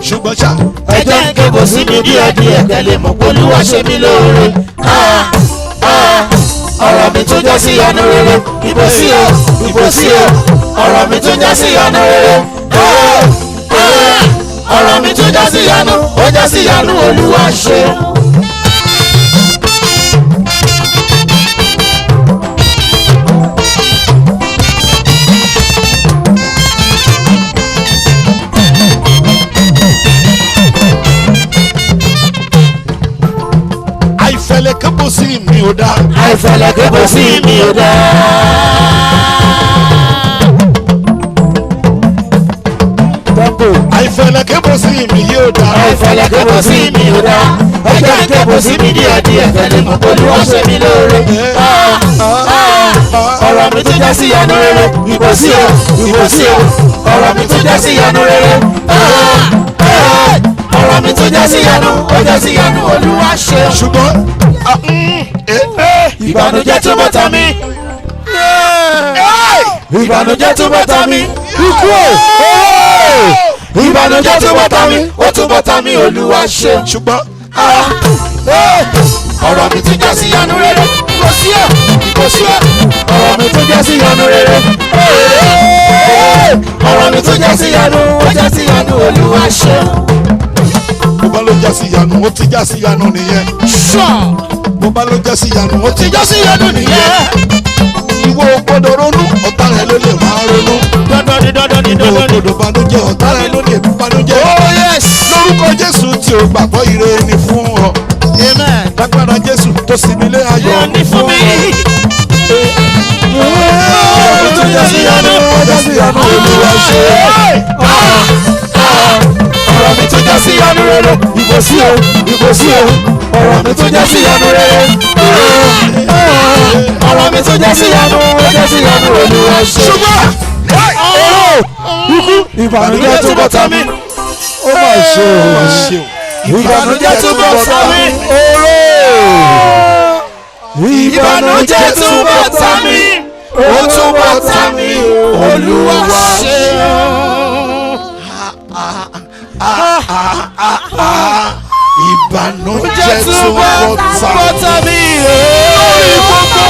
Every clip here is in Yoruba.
ṣùgbọ́n ṣá. ẹ jẹ́ ń kébò sí mi díẹ̀díẹ̀ tẹ́lẹ̀ mọ̀ pé Olúwa ṣe mí lóore. ọ̀rọ̀ mi tún jẹ́ sí ìyanu rere. ìbò sí o ọ̀rọ̀ mi tún jẹ́ sí ìyanu rere. ọ̀rọ̀ mi tún jẹ́ sí ìyanu, ó jẹ́ sí ìyanu Olúwa ṣe. àìfẹ̀lẹ̀ kébò sí mi ò dá. àìfẹ̀lẹ̀ kébò sí mi ò dá. àìfẹ̀lẹ̀ kébò sí mi yóò dá. àìfẹ̀lẹ̀ kébò sí mi ò dá. ẹ jẹ́ ń kébò sí mi díẹ̀díẹ̀ tẹ́lẹ̀ mọ̀ pé Olúwa ṣe mí lóore. ọ̀rọ̀ mi tún jẹ́ sí ìyanu rere. ìbò sí o ọ̀rọ̀ mi tún jẹ́ sí ìyanu rere. ọ̀rọ̀ mi tún jẹ́ sí ìyanu, ó jẹ́ sí ìyanu Olúwa ṣe. ṣùgbọ́n ìbànújẹ́ túbọ̀ tán mi. ìbànújẹ́ túbọ̀ tán mi. ìbànújẹ́ túbọ̀ tán mi, ó túbọ̀ tán mi Olúwa ṣe. ṣùgbọ́n ọ̀rọ̀ mi tún jẹ́ sí ìyanu rere. kò sí o ọ̀rọ̀ mi tún jẹ́ sí ìyanu rere. ọ̀rọ̀ mi tún jẹ́ sí ìyanu, ó jẹ́ sí ìyanu Olúwa ṣe. bó bá ló já sí ìyanu ó ti já sí ìyanu nìyẹn. bó bá ló já sí ìyanu ó ti já sí ìyanu nìyẹn. ìwọ ò gbọdọ̀ ronú ọ̀tá rẹ ló lè máa ronú. ìwọ ò gbọdọ̀ banújẹ́ ọ̀tá rẹ ló lè banújẹ́. lórúkọ Jésù tí o gbàgbọ́ ire ni fún ọ. lágbára Jésù tó sinmi lé ayọ̀ ni fún ọ. ọ̀rọ̀ mi tó já sí ìyanu ó já sí ìyanu Olúwa ṣe. ọ̀rọ̀ mi tún jẹ́ sí ìyanu rere. ìbò sí o ọ̀rọ̀ mi tún jẹ́ sí ìyanu rere. ọ̀rọ̀ mi tún jẹ́ sí ìyanu, ó jẹ́ sí ìyanu Olúwa ṣe. ìbànújẹ́ túbọ̀ tán mi. ó mà ṣe o. ìbànújẹ́ túbọ̀ tán mi. ìbànújẹ́ túbọ̀ tán mi. ó túbọ̀ tán mi Olúwa ṣe. ìbànújẹ́ túbọ̀ tán mi. lórí gbogbo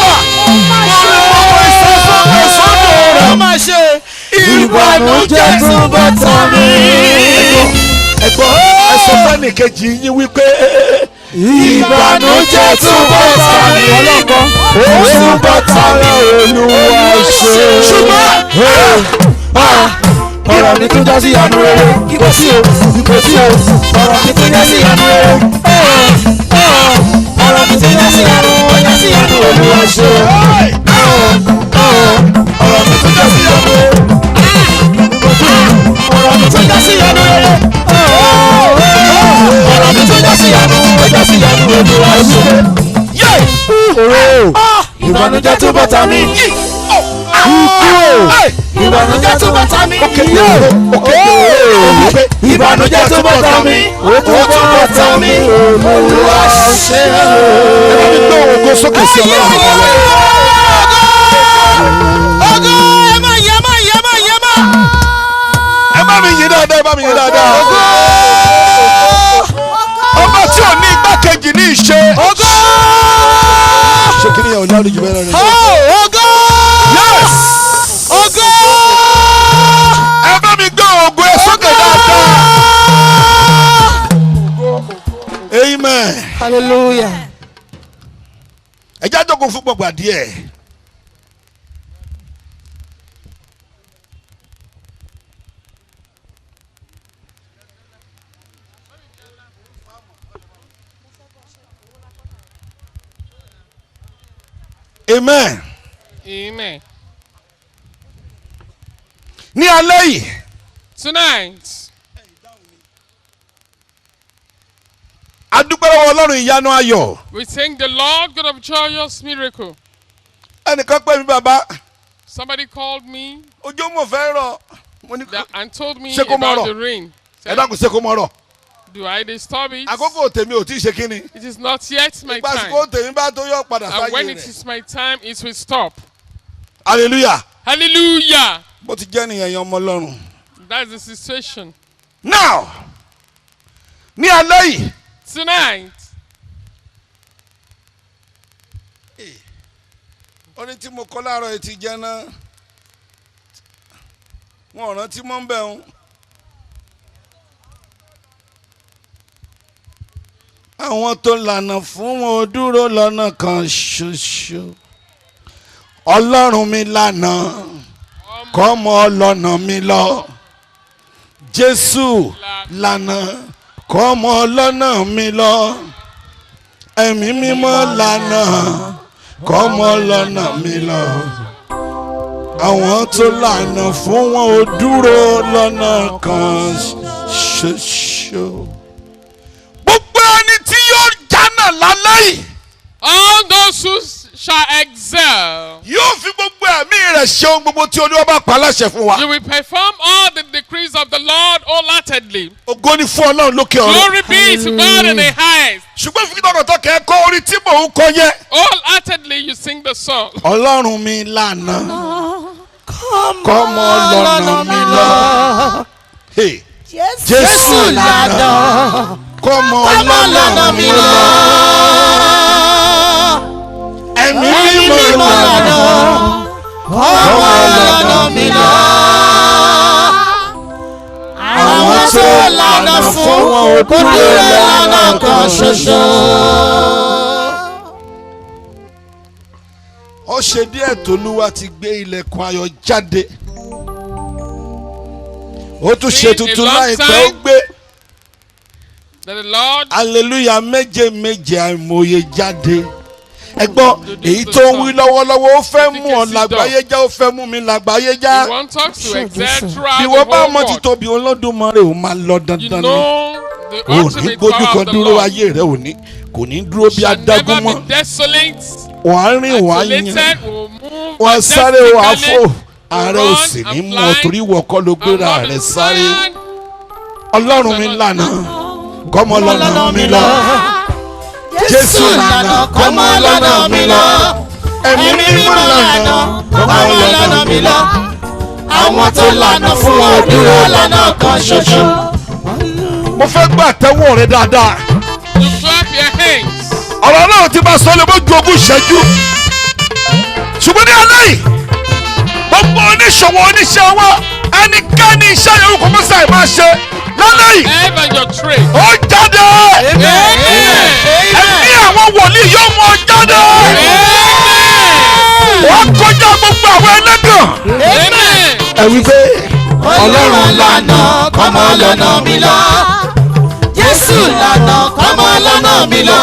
wa ìbànújẹ́ túbọ̀ tán mi. ẹ̀gbọ́n ẹ sọ fẹ́ni kejì yín wípé ìbànújẹ́ túbọ̀ tán mi. ó túbọ̀ tán mi Olúwa ṣe. ṣùgbọ́n ọ̀rọ̀ mi tún jẹ́ sí ìyanu rere. ìbò sí o ọ̀rọ̀ mi tún jẹ́ sí ìyanu rere. ọ̀rọ̀ mi tún jẹ́ sí ìyanu, ó jẹ́ sí ìyanu Olúwa ṣe. ọ̀rọ̀ mi tún jẹ́ sí ìyanu rere. ọ̀rọ̀ mi tún jẹ́ sí ìyanu rere. ọ̀rọ̀ mi tún jẹ́ sí ìyanu, ó jẹ́ sí ìyanu Olúwa ṣe. ìbànújẹ́ túbọ̀ tán mi. ìbànújẹ́ túbọ̀ tán mi. ìbànújẹ́ túbọ̀ tán mi. ó túbọ̀ tán mi Olúwa ṣe. ẹ bá mi gbé ògo sókè sí Ọlọ́run. ògo ẹ má yẹ má. ẹ bá mi yìn dáadáa, ẹ bá mi yìn dáadáa. ọba tí ò ní igbákejì ní ìṣe. ṣé kí ni ìyàwó lálẹ́ jù bẹ́ẹ̀ lọ rẹ̀? ògo. Yes. ògo. ẹ bá mi gbé ògo ẹ sókè dáadáa. Amen. hallelujah. ẹ já jókòó fún gbọ̀ngbà díẹ̀. Amen. Amen. Ní alẹ́ yìí. Tonight, A dúpẹ́ lọ́wọ́ Ọlọ́run ìyanu ayọ̀. we thank the Lord God of joyous miracle. Ẹnìkan pè mí bàbá. Somebody called me Ojú mo fẹ́ rọ̀. Mo ní and told me Ṣé kó mọ́ about rọ̀? the rain. ẹ dákun ṣe kó mọ́ rọ̀. Do I disturb it? Àkókò tèmi ò tí ì ṣe kíni. It is not yet my Ìgbàsíkò time. tèmi bá tó yọ padà And when sáyé it rẹ̀. is my time, it will stop. Hallelujah. Hallelujah. Bó ti jẹ́ nìyẹn yan ọmọ Ọlọ́run. That's the situation. Now, ní alẹ́ yìí. Tonight. Orin tí mo kọ láàárọ̀ yìí ti jẹ́ náà. Wọ́n rántí mọ́ ń bẹ̀ ń. Àwọn tó lànà fún wọn dúró lọ́nà kan ṣoṣo. Ọlọ́run mi lànà kọ́mọ ọlọ́nà mi lọ. Jésù lànà kọ́mọ ọlọ́nà mi lọ. Ẹ̀mí mímọ́ lànà kọ́mọ ọlọ́nà mi lọ. Àwọn tó lànà fún wọn ò dúró lọ́nà kan ṣoṣo. Gbogbo ẹni tí yóò jánà lálẹ́ yìí. All those who shall excel. Yóò fi gbogbo ẹ̀mí rẹ̀ ṣe ohun gbogbo tí Olúwa bá pa láṣẹ fún wa. You will perform all the decrees of the Lord wholeheartedly. Ògo ni fún Ọlọ́run lókè ọ̀run. Glory be to God in the highest. Ṣùgbọ́n fi tọkàntọ́ kẹ́ kọ́ orin tí mò ń kọ yẹn. Wholeheartedly you sing the song. Ọlọ́run mi lànà kọ́mọ ọlọ́nà mi lọ. Jésù lànà kọ́mọ ọlọ́nà mi lọ. Ẹ̀mí mímọ́ lànà kọ́mọ ọlọ́nà mi lọ. Àwọn tó lànà fún wọn ò dúró lọ́nà kan ṣoṣo. Ó ṣe díẹ̀ t'Olúwa ti gbé ilẹ̀kùn ayọ̀ jáde. Ó tún ṣe tuntun láìpẹ́ ó gbé. That the Lord Hallelujah méje méje àìmọye jáde. Ẹ gbọ́ èyí tó ń wí lọ́wọ́lọ́wọ́ ó fẹ́ mú ọ lágbàáyé já ó fẹ́ mú mi lágbàáyé já. He wants us to excel throughout Bí the wọ́n bá whole mọ world. títóbi Olódùmarè ò máa lọ You dandan ni. know the Ò ní ultimate gbójú power kan of the dúró Lord. ayé rẹ kò ní dúró bí Shall adágún never mọ́. be desolate, Wàá rìn wàá yan. isolated, will move Wàá sáré wàá fò. majestically, Ààrẹ ò run sì ní and mú ọ fly, torí ìwọ kọ́ ló and gbéra not rẹ be sáré. tired. Ọlọ́run mi lànà kọ́mọ lọ́nà mi lọ. Jésù lànà kọ́mọ lọ́nà mi lọ. Ẹ̀mí mímọ́ lànà kọ́mọ lọ́nà mi lọ. Àwọn tó lànà fún wọn dúró lọ́nà kan ṣoṣo. Mo fẹ́ gbọ́ àtẹ́wọ́ rẹ dáadáa. You clap your hands. Ọ̀rọ̀ náà ti bá sọ lè mọ́ ju ogún ìṣẹ́jú. Ṣùgbọ́n ní alẹ́ yìí, gbogbo oníṣòwò oníṣẹ́ ọwọ́ ẹnikẹ́ni iṣẹ́ yòówù kò mọ́ sáì máa ṣe lálẹ́ yìí. Ever your trade. Ó jáde. Ẹ̀mí àwọn wòlíì yóò mú ọ jáde. Wọ́n kọjá gbogbo àwọn ẹlẹ́gàn. Amen. Ẹ wí pé Ọlọ́run lànà kọ́mọ lọ́nà mi lọ. Jésù lànà kọ́mọ lọ́nà mi lọ.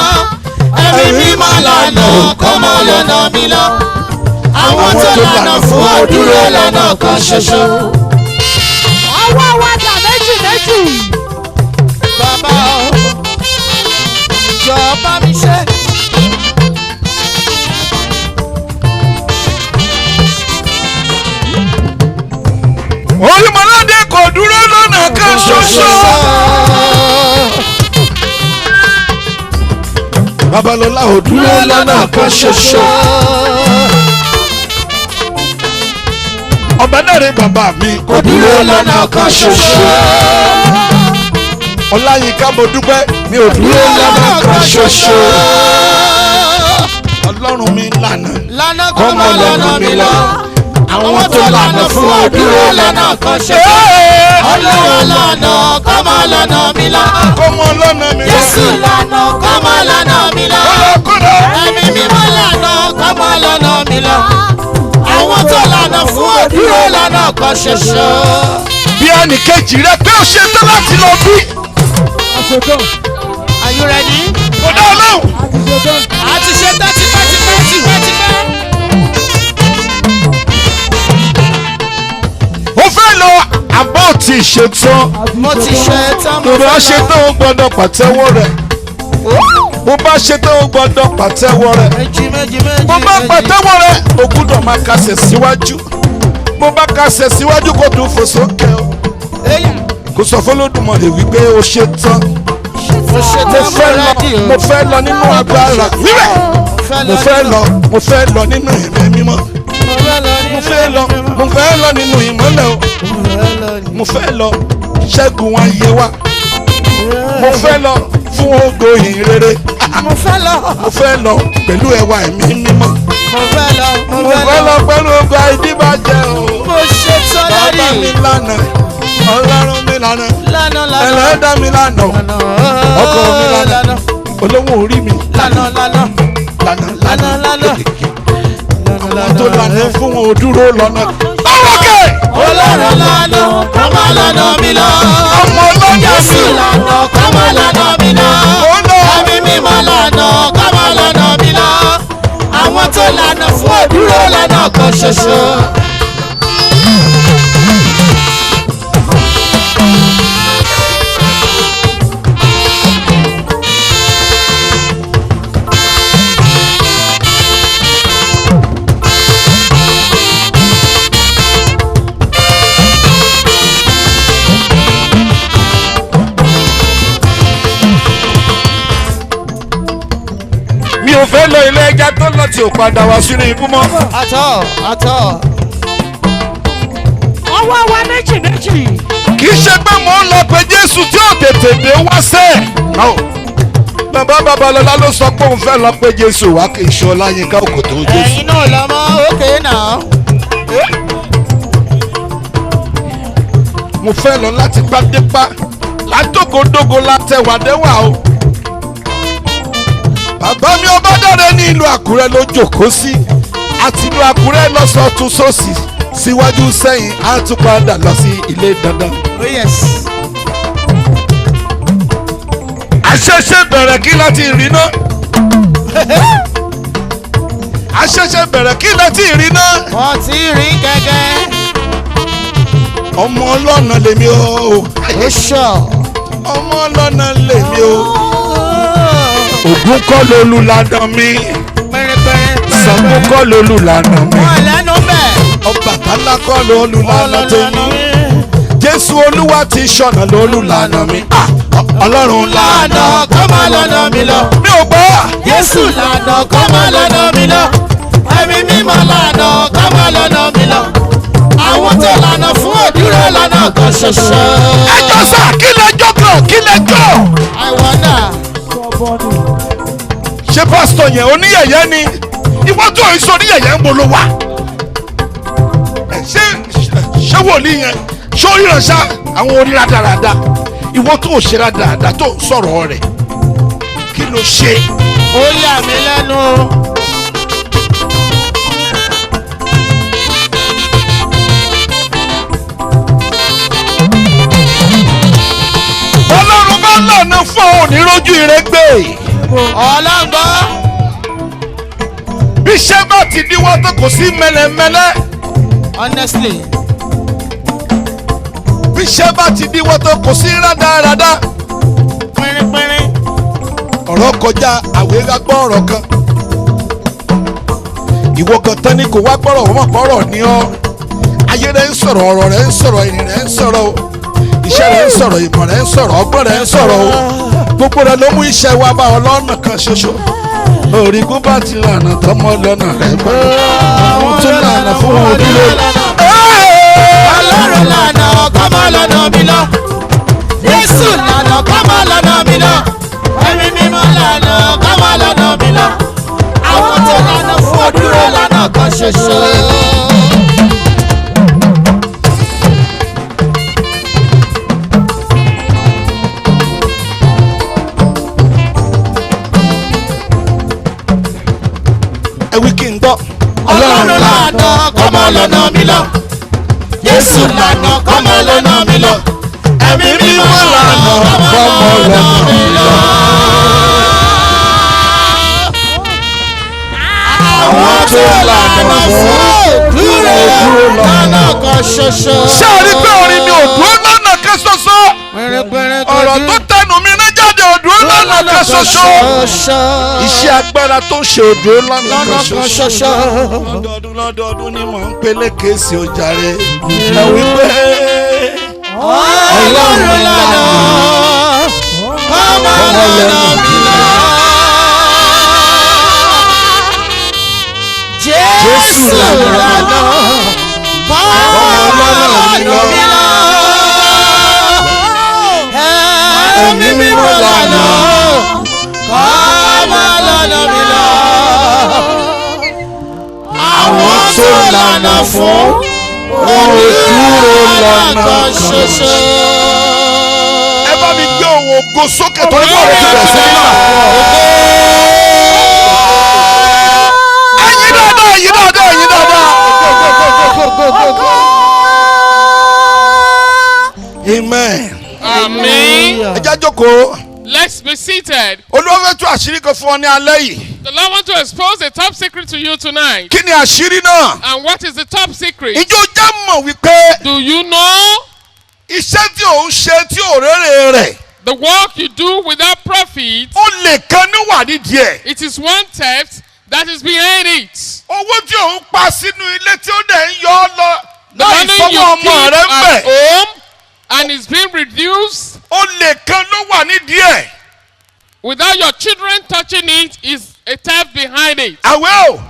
Ẹ̀mí mímọ́ lànà kọ́mọ lọ́nà mi lọ. Àwọn tó lànà fún wa dúró lọ́nà kan ṣoṣo. ọwọ́ wájà méjì méjì. Bàbá o, jọ̀ọ́ bá mi ṣe. Olúmọládé kò dúró lọ́nà kan ṣoṣo. Babalọ́lá ò dúró lọ́nà kan ṣoṣo. Ọba náà rè bàbá mi kò dúró lọ́nà kan ṣoṣo. Ọláyínká mo dúpẹ́ mi ò dúró lọ́nà kan ṣoṣo. Ọlọ́run mi lànà Lànà kọ́mọ lọ́nà mi lọ. Àwọn tó lànà fún wa dúró lọ́nà kan ṣoṣo. Ọlọ́run lànà kọ́mọ lọ́nà mi lọ. kọ́mọ lọ́nà mi lọ. Jésù lànà kọ́mọ lọ́nà mi lọ. Kọ́lọ́kọ́lọ́. Ẹ̀mí mímọ́ lànà kọ́mọ lọ́nà mi lọ. Àwọn tó lànà fún wa dúró lọ́nà kan ṣoṣo. Bí ẹnìkejì rẹ pé ó ṣe tán láti lọ bí. Are you ready? Kò dá ọlọ́run. A ti ṣe tán tipẹ́tipẹ́. Ó fẹ́ lọ àbọ̀ tí ì ṣetán. Mo ti ṣe tán. Tó bá ṣetán ó gbọ́dọ̀ pàtẹ́wọ́ rẹ̀. Bó bá ṣetán ó gbọ́dọ̀ pàtẹ́wọ́ rẹ̀. Méjì. Bó bá pàtẹ́wọ́ rẹ̀ ó gbọ́dọ̀ máa kásẹ̀ síwájú. Bó bá kásẹ̀ síwájú kó tún fò sókè o. Kò sọ fún Olódùmarè wípé ó ṣetán. Mo ṣe tán Mo fẹ́ lọ nínú agbára. Wíwẹ̀. Mo fẹ́ lọ nínú ìmọ̀ mímọ́. mo fẹ́ lọ nínú ìmọ́lẹ̀ o mo fẹ́ lọ ṣẹ́gun ayé wa mo fẹ́ lọ fún ògo ìrere mo fẹ́ lọ pẹ̀lú ẹwà ẹ̀mí mímọ́ mo fẹ́ lọ pẹ̀lú ògo àìdíbàjẹ́ o mo ṣe tán lórí bàbá mi lánàá ọlọ́run mi lánàá lánàá ẹlẹ́dàá mi lánàá ọkọ mi lánàá olówó orí mi lánàá tó lànà fún wọn ò dúró lọ́nà. Báwọ̀kẹ́. Ọlọ́run lànà kọ́mọ lọ́nà mi lọ. Ọmọ ọlọ́jà Jésù lànà kọ́mọ lọ́nà mi lọ. Ẹ̀mí mímọ́ lànà kọ́mọ lọ́nà mi lọ. Àwọn tó lànà fún òdúró lọ́nà kan ṣoṣo. mi ò fẹ́ lọ ilé ẹja tó lọ tí ò padà wá sínú ibú mọ́. Àtọ̀. ọwọ́ wa méjì. Kì í ṣe pé mò ń lọ pé Jésù tí ò tètè dé wá sẹ́. Bàbá Babalọ́lá ló sọ pé òun fẹ́ lọ pé Jésù wá kì í ṣe Ọláyínká Òkòtó Jésù. Ẹ̀yin náà lọ́mọ òkè náà. Mo fẹ́ lọ láti pádépá látòkòdógó látẹ̀wádẹ́wà o. Bàbá mi ọba dáre ní ìlú Àkúrẹ́ ló jókòó sí àti ìlú Àkúrẹ́ lọ́sọ̀tún sósì síwájú sẹ́yìn á tún padà lọ sí ilé dandan. Oh yes. Àṣẹ̀ṣẹ̀ bẹ̀rẹ̀ kí láti rí ná. Àṣẹ̀ṣẹ̀ bẹ̀rẹ̀ kí láti rí ná. Wọ́n ti rí gẹ́gẹ́. Ọmọ ọlọ́nà lèmi o. Ó ṣọ̀. Ọmọ ọlọ́nà lèmi o. Ògún kọ́ lolùlànà mi. Ṣàngó kọ́ lolùlànà mi. Wọ́n lẹ́nu bẹ̀. Ọbàtálá kọ́ lolùlànà tèmi. Jésù Olúwa ti ṣọ̀nà lolùlànà mi. Ọlọ́run lànà kọ́mọ lọ́nà mi lọ. mi ò gbọ́. Jésù lànà kọ́mọ lọ́nà mi lọ. Ẹ̀mí mímọ́ lànà kọ́mọ lọ́nà mi lọ. Àwọn tó lànà fún òdúró lọ́nà kan ṣoṣo. Ẹjọ́ sá kí lẹjọ́ kan kí lẹjọ́. I wonder. Ṣé pásítọ̀ yẹn oníyẹ̀yẹ́ ni? Ìwọ tó ń sọ oníyẹ̀yẹ́ ń bolo wa. Ṣé wòlíì yẹn? Ṣé oríran ṣá àwọn oríra dáradára? Ìwọ tó ò ṣe dáadáa tó ń sọ̀rọ̀ rẹ̀. Kí ló ṣe? Ó yà mí lẹ́nu. Ọlọ́run bá lànà fún oníròjú ìrẹ́gbẹ́. Ọlọ́gbọ́. Bí iṣẹ́ bá ti díwọ́ tó kò sí mẹ́lẹ́mẹ́lẹ́. Honestly. Bí iṣẹ́ bá ti díwọ́ tó kò sí rádaràda. Pínrín. Ọ̀rọ̀ kọjá àwérá gbọ́ ọ̀rọ̀ kan. Ìwọ kan tán ni kò wá gbọ́rọ̀ wọ́n mọ̀ gbọ́rọ̀ ní ọ́. Ayé rẹ̀ ń sọ̀rọ̀, ọ̀rọ̀ rẹ̀ ń sọ̀rọ̀, ìrìn rẹ̀ ń sọ̀rọ̀ o. Iṣẹ́ rẹ̀ ń sọ̀rọ̀, ìmọ̀ rẹ̀ ń sọ̀rọ̀, ọgbọ́n rẹ̀ ń sọ̀rọ̀ o. Gbogbo rẹ̀ ló mú iṣẹ́ wa bá ọlọ́nà kan ṣoṣo. Òrìgún bá ti lànà tọmọ lọ́nà rẹ̀ gbọ́. Àwọn tó lànà fún wọn dúró. Ọlọ́run lànà kọ́mọ lọ́nà mi lọ. Jésù lànà kọ́mọ lọ́nà mi lọ. Ẹ̀mí mímọ́ lànà kọ́mọ lọ́nà mi lọ. Àwọn tó lànà fún òdúró lọ́nà kan ṣoṣo. Ẹ̀wí kí n gbọ́. Ọlọ́run lànà kọ́mọ lọ́nà mi lọ. Jésù lànà kọ́mọ lọ́nà mi lọ. Ẹ̀mí mímọ́ lànà kọ́mọ lọ́nà mi lọ. Àwọn tó lànà fún òdúró lọ́nà kan ṣoṣo. Ṣé o rí pé orin mi ò dúró lọ́nà kan ṣoṣo? Ọ̀rọ̀ tó tẹnu mi ní jáde ò dúró lọ́nà kan ṣoṣo. Iṣẹ́ agbára tó ṣe ò dúró lọ́nà kan ṣoṣo. Lọ́dọọdún ni mò ń pélé kéésì ojàre. Ẹ wí pé Ọlọ́run lànà kọ́mọ lọ́nà mi lọ. Jésù lànà ẹ̀mí mímọ́ lànà kọ́mọ lọ́nà mi lọ. Àwọn tó lànà fún olùdúró lọ́nà ṣoṣo. Ẹ bá mi gbé ohùn ògo sókè torí bọ́ọ̀lù ti bẹ̀rẹ̀ sí nílà. Ẹyin dáadáa, ẹyin dáadáa, ẹyin dáadáa. Amen. Amen. Ẹ já jókòó. Let's be seated. Olúwa fẹ́ tú àṣírí kan fún ọ ní alẹ́ yìí. The Lord wants to expose a top secret to you tonight. Kí ni àṣírí náà? And what is the top secret? Ìjọ jẹ́ mọ̀ wípé Do you know iṣẹ́ tí ò ń ṣe tí ò rere rẹ̀, the work you do without profit? ó lè kan ní wà nídìí ẹ̀. It is one theft that is behind it. Owó tí ò ń pa sínú ilé tí ó dẹ̀ ń yọ ọ́ lọ The láì money fọwọ́ you ọmọ keep rẹ̀ ń at bẹ̀. home and is being reduced Ó lè kan ló wà nídìí ẹ̀. without your children touching it is a theft behind it. Àwẹ̀ o,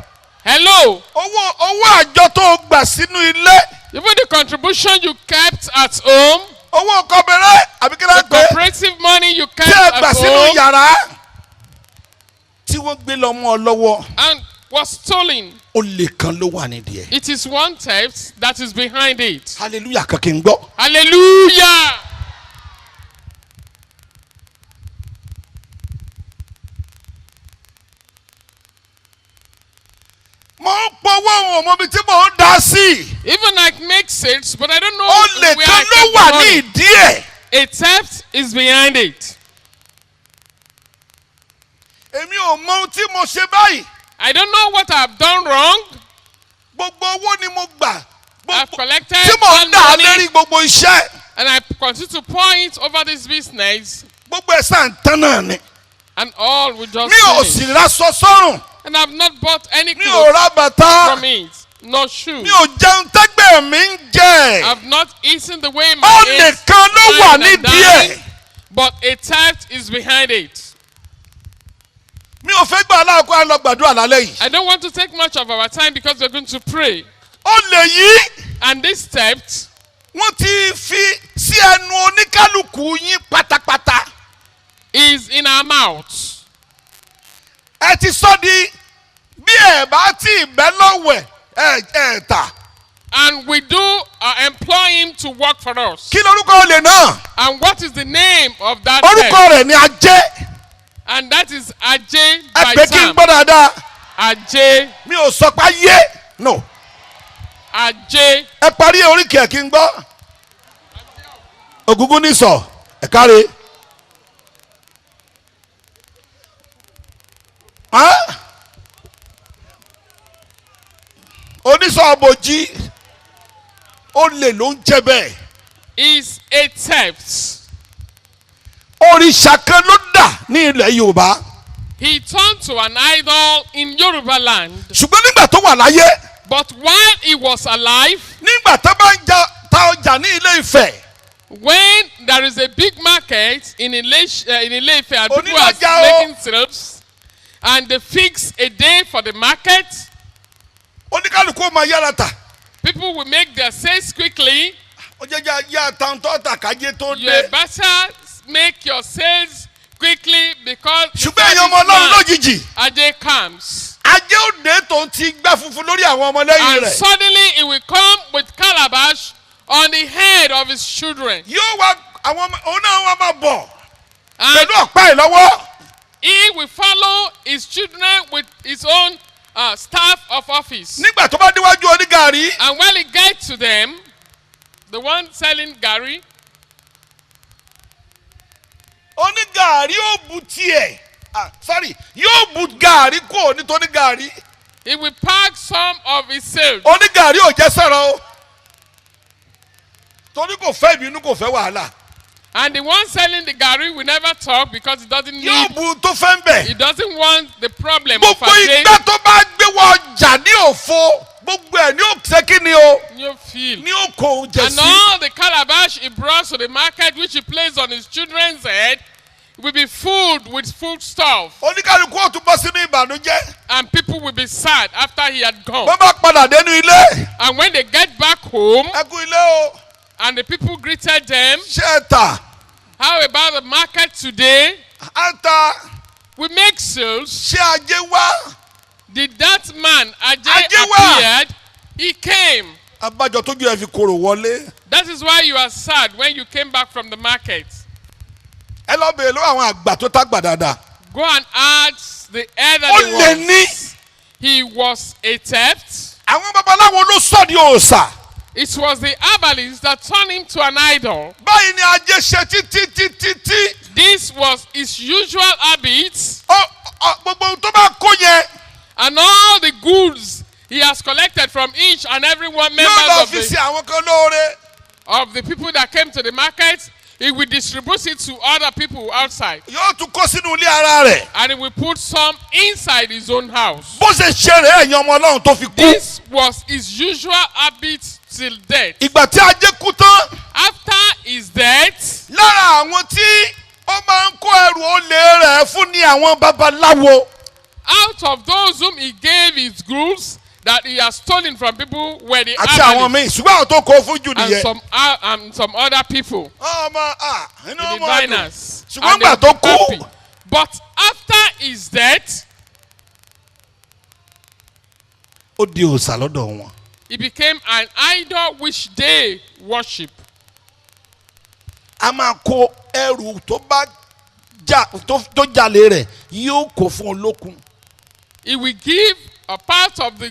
Hello. owó àjọ tó o gbà sínú ilé, Even the contribution you kept at home, owó kọ́bẹ̀rẹ̀ àbí kí ló the ń pè é, cooperative money you kept tí ẹ at gbà sínú home yàrá tí wọ́n gbé lọ mọ́ ọ lọ́wọ́, and was stolen. ó lè kan ló wà nídìí ẹ̀. It is one theft that is behind it. Hallelujah kan kí n gbọ́. Hallelujah. Mo ń pọwọ́ ohun ọmọ mi tí mò ń dá sí. Even I make sales, but I don't know Ó lè where kan I ló kept wà the ní money. ìdí ẹ̀. A theft is behind it. Èmi ò mọ ohun tí mo ṣe báyìí. I don't know what I've done wrong. Gbogbo owó ni mo gbà. I've collected Tí mò ń all dà á money lérí gbogbo iṣẹ́. and I continue to pour it over this business, Gbogbo ẹ̀ sàn tán náà ni. and all will just Mi ò finish. sì raṣọ sọ́rùn. And I've not bought any Mi ò clothes ra bàtà. from it, no shoes. Mi ò jẹun tẹ́gbẹ́ mi ń jẹ. I've not eaten the way Ó my nìkan ló wà and nídìí dying, ẹ̀. but a theft is behind it. Mi ò fẹ́ gbà aláàkó á lọ gbàdúrà lálẹ́ yìí. I don't want to take much of our time because we're going to pray. Ó lè yí. And this theft Wọ́n ti fi sí ẹnu oníkálukú yín pátápátá. is in our mouths. Ẹ ti sọ di bí ẹ bá tí ìbẹ́ lọ́wẹ̀ ẹ tà. And we do employ him to work for us. Kí lorúkọ olè náà? And what is the name of that Orúkọ theft? rẹ̀ ni Ajé. And that is Ajay Ẹ by pé kí n Sam. gbọ́ dáadáa. Ajay, Mi ò sọ pé ayé. No. Ajay. Ẹ parí oríkì ẹ̀ kí n gbọ́. Ògúngún ní sọ ẹ káre. Onísọ̀ ọ̀bọ̀jì olè ló ń jẹ bẹ́ẹ̀. Is a theft. Òrìṣà kan ló dà ní ilẹ̀ Yorùbá. He turned to an idol in Yoruba land. Ṣùgbọ́n nígbà tó wà láyé, But while he was alive, nígbà tó bá ń ta ọjà ní Ilé Ifẹ̀, when there is a big market in Ile-Ife and people are Onílọ́jà o. making sales, and they fix a day for the market, oníkálukú ó máa yára tà. people will make their sales quickly. Ó jẹ́ yá tàǹtọ́ tàkájé tó You dé. better make your sales quickly because the Ṣùgbọ́n èèyàn ọmọ Ọlọ́run serviceman lójijì. Ajay comes. Ajé òde tó ń ti gbá funfun lórí àwọn ọmọlẹ́yìn And rẹ̀. suddenly he will come with calabash on the head of his children. Yóò wá àwọn ọmọ òun náà wá máa bọ̀ And pẹ̀lú ọ̀pá ẹ̀ lọ́wọ́. he will follow his children with his own staff of office. Nígbà tó bá déwájú onígàrí, And when he gets to them, the one selling Gary, onígàrí yóò bu tiẹ̀. Yóò bu gàrí kúrò nítorí gàrí. he will pack some of his sales. Onígàrí ò jẹ́ sọ̀rọ̀ o. Torí kò fẹ́ ìbínú kò fẹ́ wàhálà. And the one selling the Gary will never talk because he doesn't Yóò need, bu tó fẹ́ ń bẹ̀. he doesn't want the problem of Gbogbo Ajay. ìgbà tó bá gbé wọ ọjà ní òfo, gbogbo ẹ̀ ní ó ṣe kí ni o? You feel. Ní ó kó oúnjẹ And sí. all the calabash he brought to the market, which he placed on his children's head, will be filled with food stuff. Oníkálukú ó tún bọ́ sínú ìbànújẹ́. And people will be sad after he had gone. Wọ́n bá padà dénú ilé. And when they get back home, Ẹ kú ilé o. and the people greeted them, Ṣé ẹ tà? How about the market today? ata We make sales. ṣé ajé wá. Did that man Ajay Ajay wá. appeared? He came. abájọ tójú ẹ fi korò wọlé. That is why you are sad when you came back from the market. ẹ lọ bèèrè lọ́wọ́ àwọn àgbà tó tágbà dáadáa. Go and ask the ó elderly lè ní. ones. He was a theft. àwọn babaláwo ló sọ di òòṣà. It was the herbalists that turned him to an idol. báyìí ni ajé ṣe títí. This was his usual habits, gbogbo ohun tó bá kó yẹn. and all the goods he has collected from each and every one yóò member lọ fi ṣe àwọn kan lóore. of the people that came to the market. He will distribute it to other people outside, yóò tún kó sínú ilé ara rẹ̀. and he will put some inside his own house. bó ṣe ṣe rẹ̀ ẹ̀yin ọmọ ọlọ́run tó fi kú. This was his usual habit till death. ìgbà tí ajé kú tán. After his death, lára àwọn tí ó máa ń kó ẹrù olè rẹ̀ fún ní àwọn babaláwo. out of those whom he gave his goods that he has stolen from people were the àti àwọn herbalists míì ṣùgbọ́n àwọn tó kó fún jù and nìyẹn. some other people, inú the ọmọ ẹdùn. diviners. ṣùgbọ́n And they gbà tó were happy. kú. But after his death, ó di òòṣà lọ́dọ̀ wọn. he became an idol which they worship. a máa kó ẹrù tó bá tó jalè rẹ̀ yóò kó fún olókun. He will give a part of the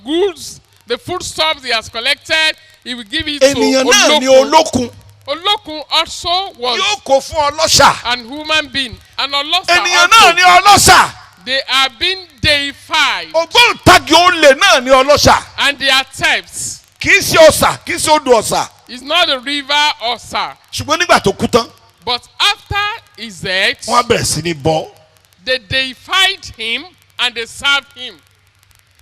goods, the foodstuffs he has collected, he will give it ènìyàn to náà ni Olokun. olókun. Olokun also was yóò kó fún ọlọ́ṣà. an human being. And Olosa ènìyàn náà also, ni ọlọ́ṣà. they are being deified. ògbóǹtagì olè náà ni ọlọ́ṣà. And they are thefts. kì í ṣe ọ̀ṣà kì í ṣe odò ọ̀ṣà. It's not a river or sir. ṣùgbọ́n nígbà tó kú tán But after his death, wọ́n á bẹ̀rẹ̀ sí ní bọ́. they deified him and they served him.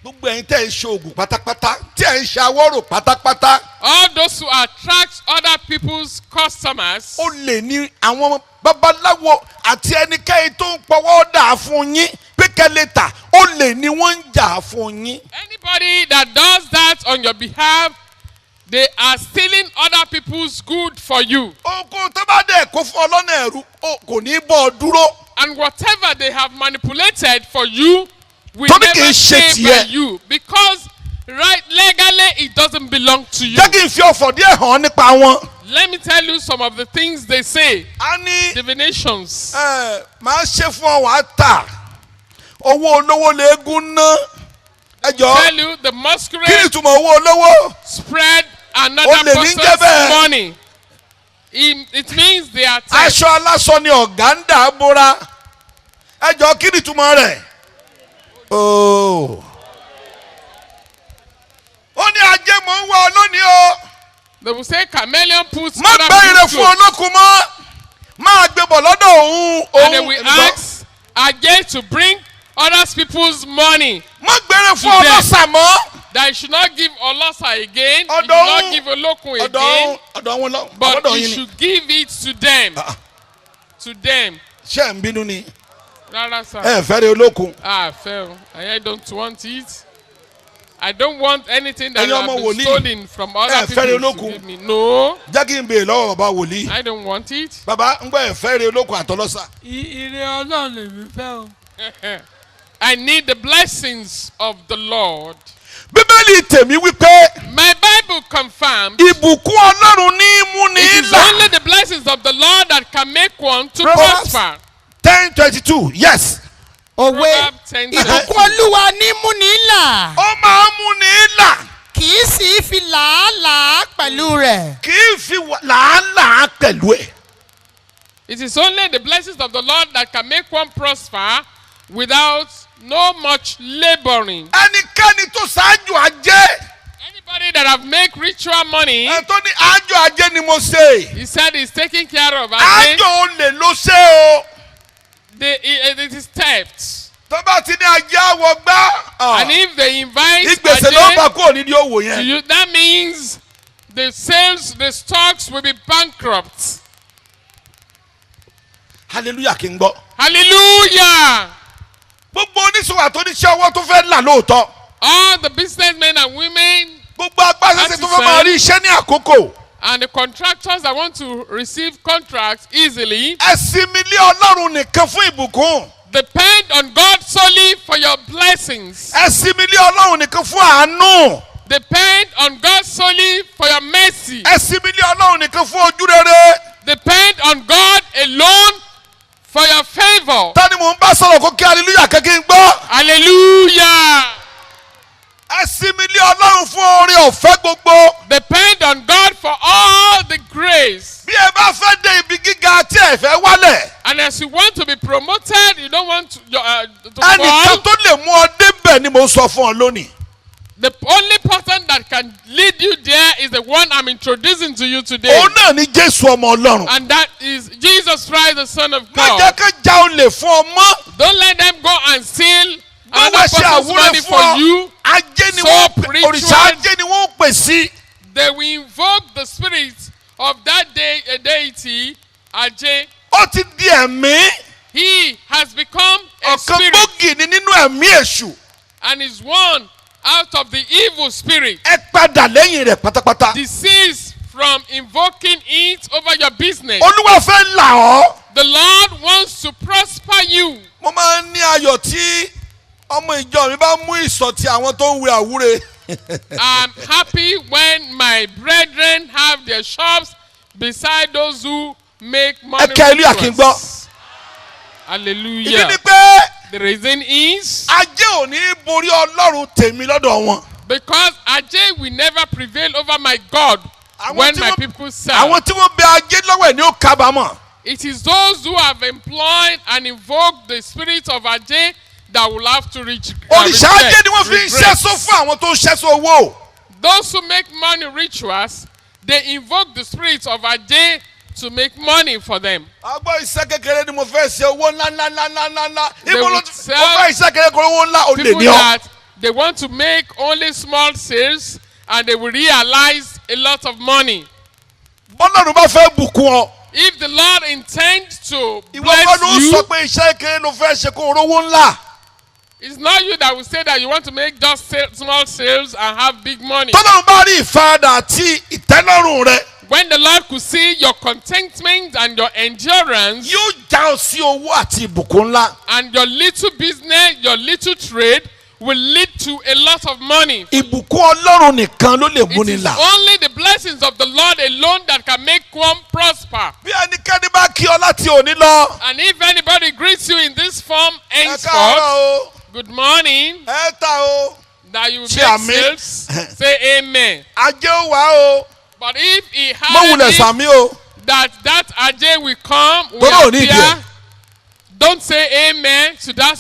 gbogbo ẹ̀yin tẹ́ ẹ̀ ń ṣe oògùn pátápátá tí ẹ̀ ń ṣe awọ́rò pátápátá. All those who attract other people's customers, ó lè ní àwọn babaláwo àti ẹnikẹ́ni tó ń pọwọ́ dà fún yín pé kẹ́lẹ́ tà ó lè ní wọ́n ń jà fún yín. anybody that does that on your behalf, they are stealing other people's good for you. oògùn tó bá dẹ̀ kó fún ọlọ́nà ẹ̀rú kò ní bọ́ ọ dúró. And whatever they have manipulated for you will Torí kìí never ṣe stay by tiẹ̀. you, because right legally it doesn't belong to you. jẹ́ kí n fi ọ̀fọ̀ díẹ̀ hàn nípa wọn. Let me tell you some of the things they say. a ní Divinations. máa ṣe fún ọ wàá tà owó olówó léegun ná ẹ jọ Tell you the kí ni masquerade ìtumọ̀ owó olówó. spread Olè another ní jẹ́ bẹ́ẹ̀. person's money. It means they are theft. aṣọ aláṣọ ni ọ̀gá ń dà á bóra ẹ jọ kí ni ìtumọ̀ rẹ̀. ó ní ajé mò ń wá ọ lónìí o. They will say chameleon puts má other gbé ire people's fún clothes. olókun mọ́ máa gbé bọ̀ lọ́dọ̀ òun And they òun will ask again to bring other people's money. má gbére fún to them. ọlọ́sà mọ́ That you should not give Olosa again. You should Ọ̀dọ̀ not òun- give Olokun ọ̀dọ̀ again. ọ̀dọ̀ wọn lọ But ọ̀dọ̀ you yín ni. should give it to them. Ah. To them. ṣé ẹ̀ ń bínú ni Rárá sir. ẹ fẹ́ rí olókun. Ah, fail. I don't want it. I don't want anything that Ẹ̀yin has ọmọ been wòlíì. stolen from other Ẹ fẹ́ rí people to olókun. give me. No, jẹ́ kí n béèrè lọ́wọ́ bàbá wòlíì. I don't want it. bàbá ń gbọ́ ẹ̀ fẹ́ rí olókun àtọlọ́sà. Ire Ọlọ́run lèmi fẹ́ o. I need the blessings of the Lord. bíbélì tèmi wípé My Bible confirms ìbùkún ọlọ́run ní í mú ní it is là. only the blessings of the Lord that can make one to Proverbs prosper. 10:22 yes. Òwe Proverbs 10:22. ìbùkún Olúwa ní múni là ó máa ń mú ní là kì í sì í fi làálàá pẹ̀lú rẹ̀. kì í fi làálàá pẹ̀lú ẹ̀. It is only the blessings of the Lord that can make one prosper without no much laboring. ẹnikẹ́ni tó ṣáájú ajé Anybody that have make ritual money, ẹ tó ní ájò ajé ni mo ṣe he said he's taking care of. ájò olè ló ṣe o. It is theft. tó bá ti ní ajé àwọ̀ gbá And if they invite ìgbésẹ̀ ló Ajay bá kúrò nídìí òwò to yẹn. you, that means the sales, the stocks will be bankrupt. hallelujah kí n gbọ́. Hallelujah! gbogbo oníṣòwò àti oníṣẹ́ ọwọ́ tó fẹ́ là lóòótọ́. All the businessmen and women gbogbo agbáṣẹ́ṣe tó fẹ́ máa rí iṣẹ́ ní àkókò. And the contractors that want to receive contracts easily, ẹ sinmi lé Ọlọ́run nìkan fún ìbùkún. depend on God solely for your blessings. ẹ sinmi lé Ọlọ́run nìkan fún àánú. Depend on God solely for your mercy. ẹ sinmi lé Ọlọ́run nìkan fún ojú rere. Depend on God alone for your favor. tani mò ń bá sọ̀rọ̀ kó kí hallelujah kẹ́kẹ́ ń gbọ́. Hallelujah. ẹ sinmi lé Ọlọ́run fún oore ọ̀fẹ́ gbogbo. Depend on God for all the grace. bí ẹ bá fẹ́ dé ibi gíga tí ẹ fẹ́ wálẹ̀. And as you want to be promoted, you don't want to ẹnìkan fall. tó lè mú ọ débẹ̀ ni mo sọ fún ọ lónìí. The only person that can lead you there is the one I'm introducing to you today. òun náà ni Jésù ọmọ Ọlọ́run. And that is Jesus Christ, the Son of má jẹ́ God. ká já olè fún ọ mọ́. Don't let them go and steal wọ́n another wá ṣe person's àwúrẹ́ money fún for ọ. you. ajé ni So wọ́n pè ritual. òrìṣà ajé ni wọ́n pè sí. They will invoke the spirit of that day, a deity, Ajay. ó ti di ẹ̀mí. He has become a ọ̀kan spirit gbòógì ni nínú ẹ̀mí èṣù. and is one out of the evil spirit. ẹ padà lẹ́yìn rẹ̀ pátápátá. Desist from invoking it over your business. Olúwa fẹ́ là ọ́. The Lord wants to prosper you. mo máa ń ní ayọ̀ tí ọmọ ìjọ mi bá mú ìsọ̀tì àwọn tó ń wẹ àwúre. I'm happy when my brethren have their shops beside those who make money. ẹ kẹ́ ilé àkíngbọ́. with us. ìdí Hallelujah. ni pé The reason is ajé ò ní borí Ọlọ́run tèmi lọ́dọ̀ wọn. because Ajay will never prevail over my God when my people serve. àwọn tí wọ́n bẹ ajé lọ́wọ́ ẹ̀ ni ó kábàámọ̀. It is those who have employed and invoked the spirit of Ajay that will have to reach. òrìṣà ajé ni wọ́n fi ń ṣẹ́sọ fún àwọn tó ń ṣẹ́sọ owó. Those who make money rituals, they invoke the spirit of Ajay to make money for them. agbọ́ iṣẹ́ kékeré ni mo fẹ́ ṣe owó ńlá. They ibo ló will ti mo sell fẹ́ iṣẹ́ kékeré kó owó ńlá o lè People ní ọ. that they want to make only small sales and they will realize a lot of money. bọ́lọ́run bá fẹ́ bùkún ọ. If the Lord intends to ìwọ bless kọ́ ló sọ you, pé iṣẹ́ kékeré ló fẹ́ ṣe kó rówó ńlá. it's not you that will say that you want to make just small sales and have big money. tọ́lọ́run bá rí ìfaradà àti ìtẹ́lọ́rùn rẹ. When the Lord could see your contentment and your endurance yóò já ọ sí owó àti ìbùkún ńlá. and your little business, your little trade will lead to a lot of money. ìbùkún Ọlọ́run nìkan ló lè It múni is là. only the blessings of the Lord alone that can make one prosper. bí ẹnikẹ́ni bá kí ọ láti òní lọ. And if anybody greets you in this form ẹ henceforth, káàárọ̀ o. good morning, ẹ ta o. that you Ṣé make àmín? sales, say amen. ajé ó wá o. But if he mo had wulẹ̀ it, sàmí o. that Ajay will come, will Tọ́lá ò ní ìdí appear, ẹ̀. don't say amen to that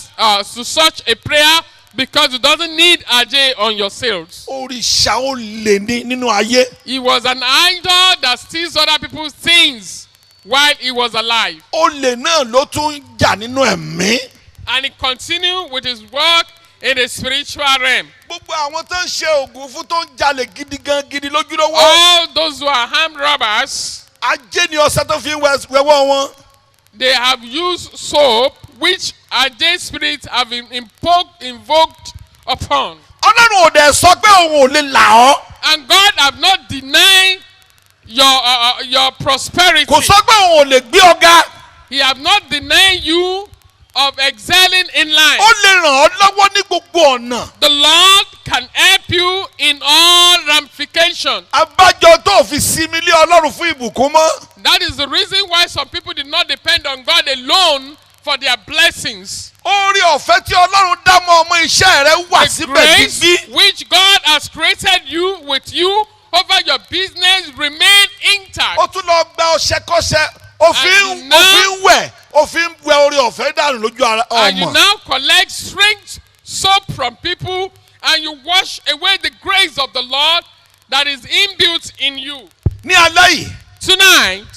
to such a prayer because it doesn't need Ajay on your sales. òrìṣà ó lè ní nínú ayé. He was an idol that steals other people's things while he was alive. olè náà ló tún ń jà nínú ẹ̀mí. And he continued with his work in the spiritual realm. gbogbo àwọn tó ń ṣe oògùn fún tó ń jalè gidi gan gidi lójúlówó. All those who are armed robbers, ajé ni ọṣẹ tó fi ń wẹwọ́ wọn. they have used soap which Ajay spirits have invoked upon. Ọlọ́run ò dẹ̀ sọ pé òun ò lè là ọ́. And God have not denied your prosperity. kò sọ pé òun ò lè gbé ọ ga. He have not denied you of excelling in life. ó lè ràn ọ́ lọ́wọ́ ní gbogbo ọ̀nà. The Lord can help you in all ramifications. abájọ tó fi sinmi lé Ọlọ́run fún ìbùkún mọ́. That is the reason why some people did not depend on God alone for their blessings. oore ọ̀fẹ́ tí Ọlọ́run dá mọ́ ọmọ iṣẹ́ rẹ wà The síbẹ̀ grace dídí. which God has created you with you over your business remain intact. ó tún lọ gba ọṣẹkọ́ṣẹ òfin wẹ̀ òfin wẹ oore ọ̀fẹ́ dànù lójú And you ọmọ. now collect strange soap from people and you wash away the grace of the Lord that is inbuilt in you. ní alẹ́ yìí Tonight,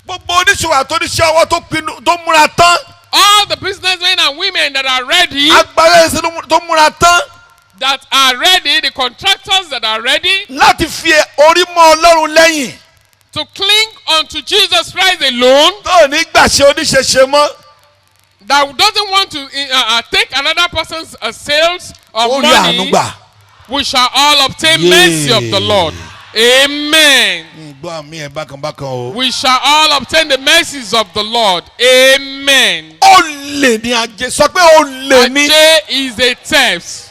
gbogbo oníṣòwò àtòníṣẹ́ ọwọ́ tó múra tán. all the businessmen and women that are ready, agbára ẹsẹ̀ tó múra tán. the contractors that are ready láti fi orí mọ́ Ọlọ́run lẹ́yìn. to cling unto Jesus Christ alone, tó ní gbàṣẹ oníṣẹṣẹ mọ́. that doesn't want to take another person's sales or ó rí àánú money, gbà. we shall all obtain mercy of the Lord. Amen. Gbọ́ àmì ẹ̀ bákanbákan o. We shall all obtain the mercies of the Lord. Amen. Olè ni ajé, sọ pé olè ni. Ajé is a theft.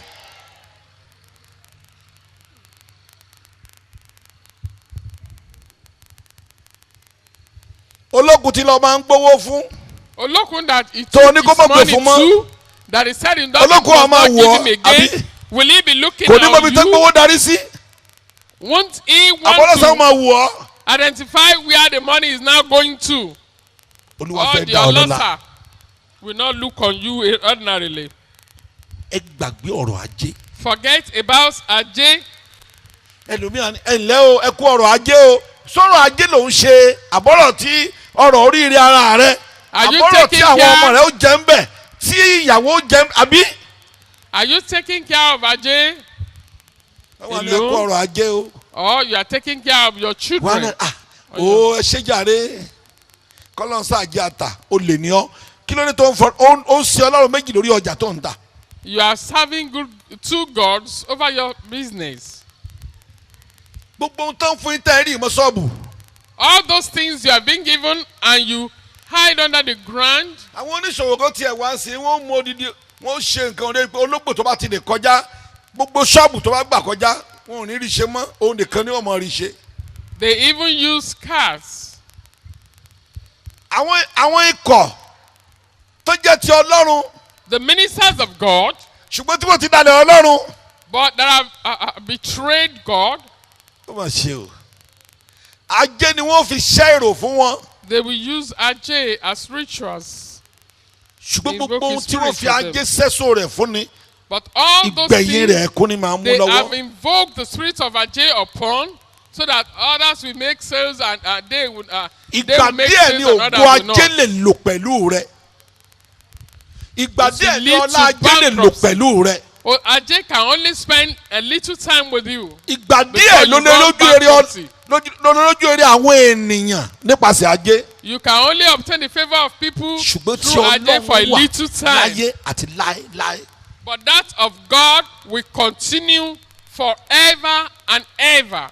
Ológun tí lọ máa ń gbowó fún. Olókun that he So, took ní his kó má pè money fún mọ́. to, that he said in that Olókun will á máa not give wọ̀ him ọ́, again. àbí? Will he be looking Kò ní mọ at ibi tó you? gbowó darí sí. Won't he Àbọ̀lọ́sàn want máa to wù ọ́. identify where the money is now going to? Olúwa Or fẹ́ the dá ọ lọ́lá. Olóṣà will not look on you ordinarily. Ẹ gbàgbé ọ̀rọ̀ ajé. Forget about Ajé. Ẹlòmíràn ẹ ǹlẹ́ o, ẹ kú ọ̀rọ̀ ajé o. Sọ̀rọ̀ ajé ló ń ṣe àbọ̀rọ̀ tí ọ̀rọ̀ oríire ara rẹ. Are you Àbọ̀rọ̀ tí taking àwọn care? ọmọ rẹ ó jẹ ń bẹ̀. Tí ìyàwó ó jẹ àbí. Are you taking care of Ajé? Wọ́n ní ẹ kú ọ̀rọ̀ ajé o. Or you are taking care of your Wọ́n children? ní o ẹ ṣe jàre. Kọ́lọ́nsá àjẹ́ àtà o lè ní ọ́. Kí ló ní tó ń fọ ó ń ṣe Ọlọ́run méjì lórí ọjà tó ń tà. You are serving two gods over your business. Gbogbo ohun tó ń fún yín tẹ́ ẹ rí ìmọ̀ ṣọ́ọ̀bù. All those things you have been given and you hide under the ground. Àwọn oníṣòwò kan tiẹ̀ wá sí wọ́n mú odidi wọ́n ṣe nǹkan rẹ̀ pé ológbò tó bá ti lè kọjá gbogbo ṣọ́ọ̀bù tó bá gbà kọjá wọn ò ní rí ṣe mọ́ òun nìkan ni wọ́n mọ̀ rí ṣe. They even use cars. Àwọn ikọ̀ tó jẹ́ ti Ọlọ́run The ministers of God, ṣùgbọ́n tí wọ́n ti dalẹ̀ Ọlọ́run. but that have betrayed God, Ó mà ṣe o. Ajé ni wọ́n fi ṣẹ́ èrò fún wọn. they will use Ajé as rituals. Ṣùgbọ́n Invoke gbogbo ohun his tí wọ́n spirit fi with ajé sẹ́sọ rẹ̀ fún ni But all those ìgbẹ̀yìn rẹ̀ things, kún ni máa mú they have lọ́wọ́. invoked the spirit of Ajé upon, so that others will make sales and they will Ìgbà make díẹ̀ ni sales and ògo others will ajé not. lè lò pẹ̀lú rẹ̀. Ìgbà It will díẹ̀ ni lead ọlá to ajé lè lò bankruptcy. pẹ̀lú rẹ̀. Oh, Ajé can only spend a little time with you. Ìgbà Before díẹ̀ you ló lè run lójú eré bankruptcy. lójú eré àwọn ènìyàn nípasẹ̀ ajé. You can only obtain the favor of people Ṣùgbọ́n tí through Ajé for a Ọlọ́run wà little time. láyé àti láéláé. But that of God will continue forever and ever.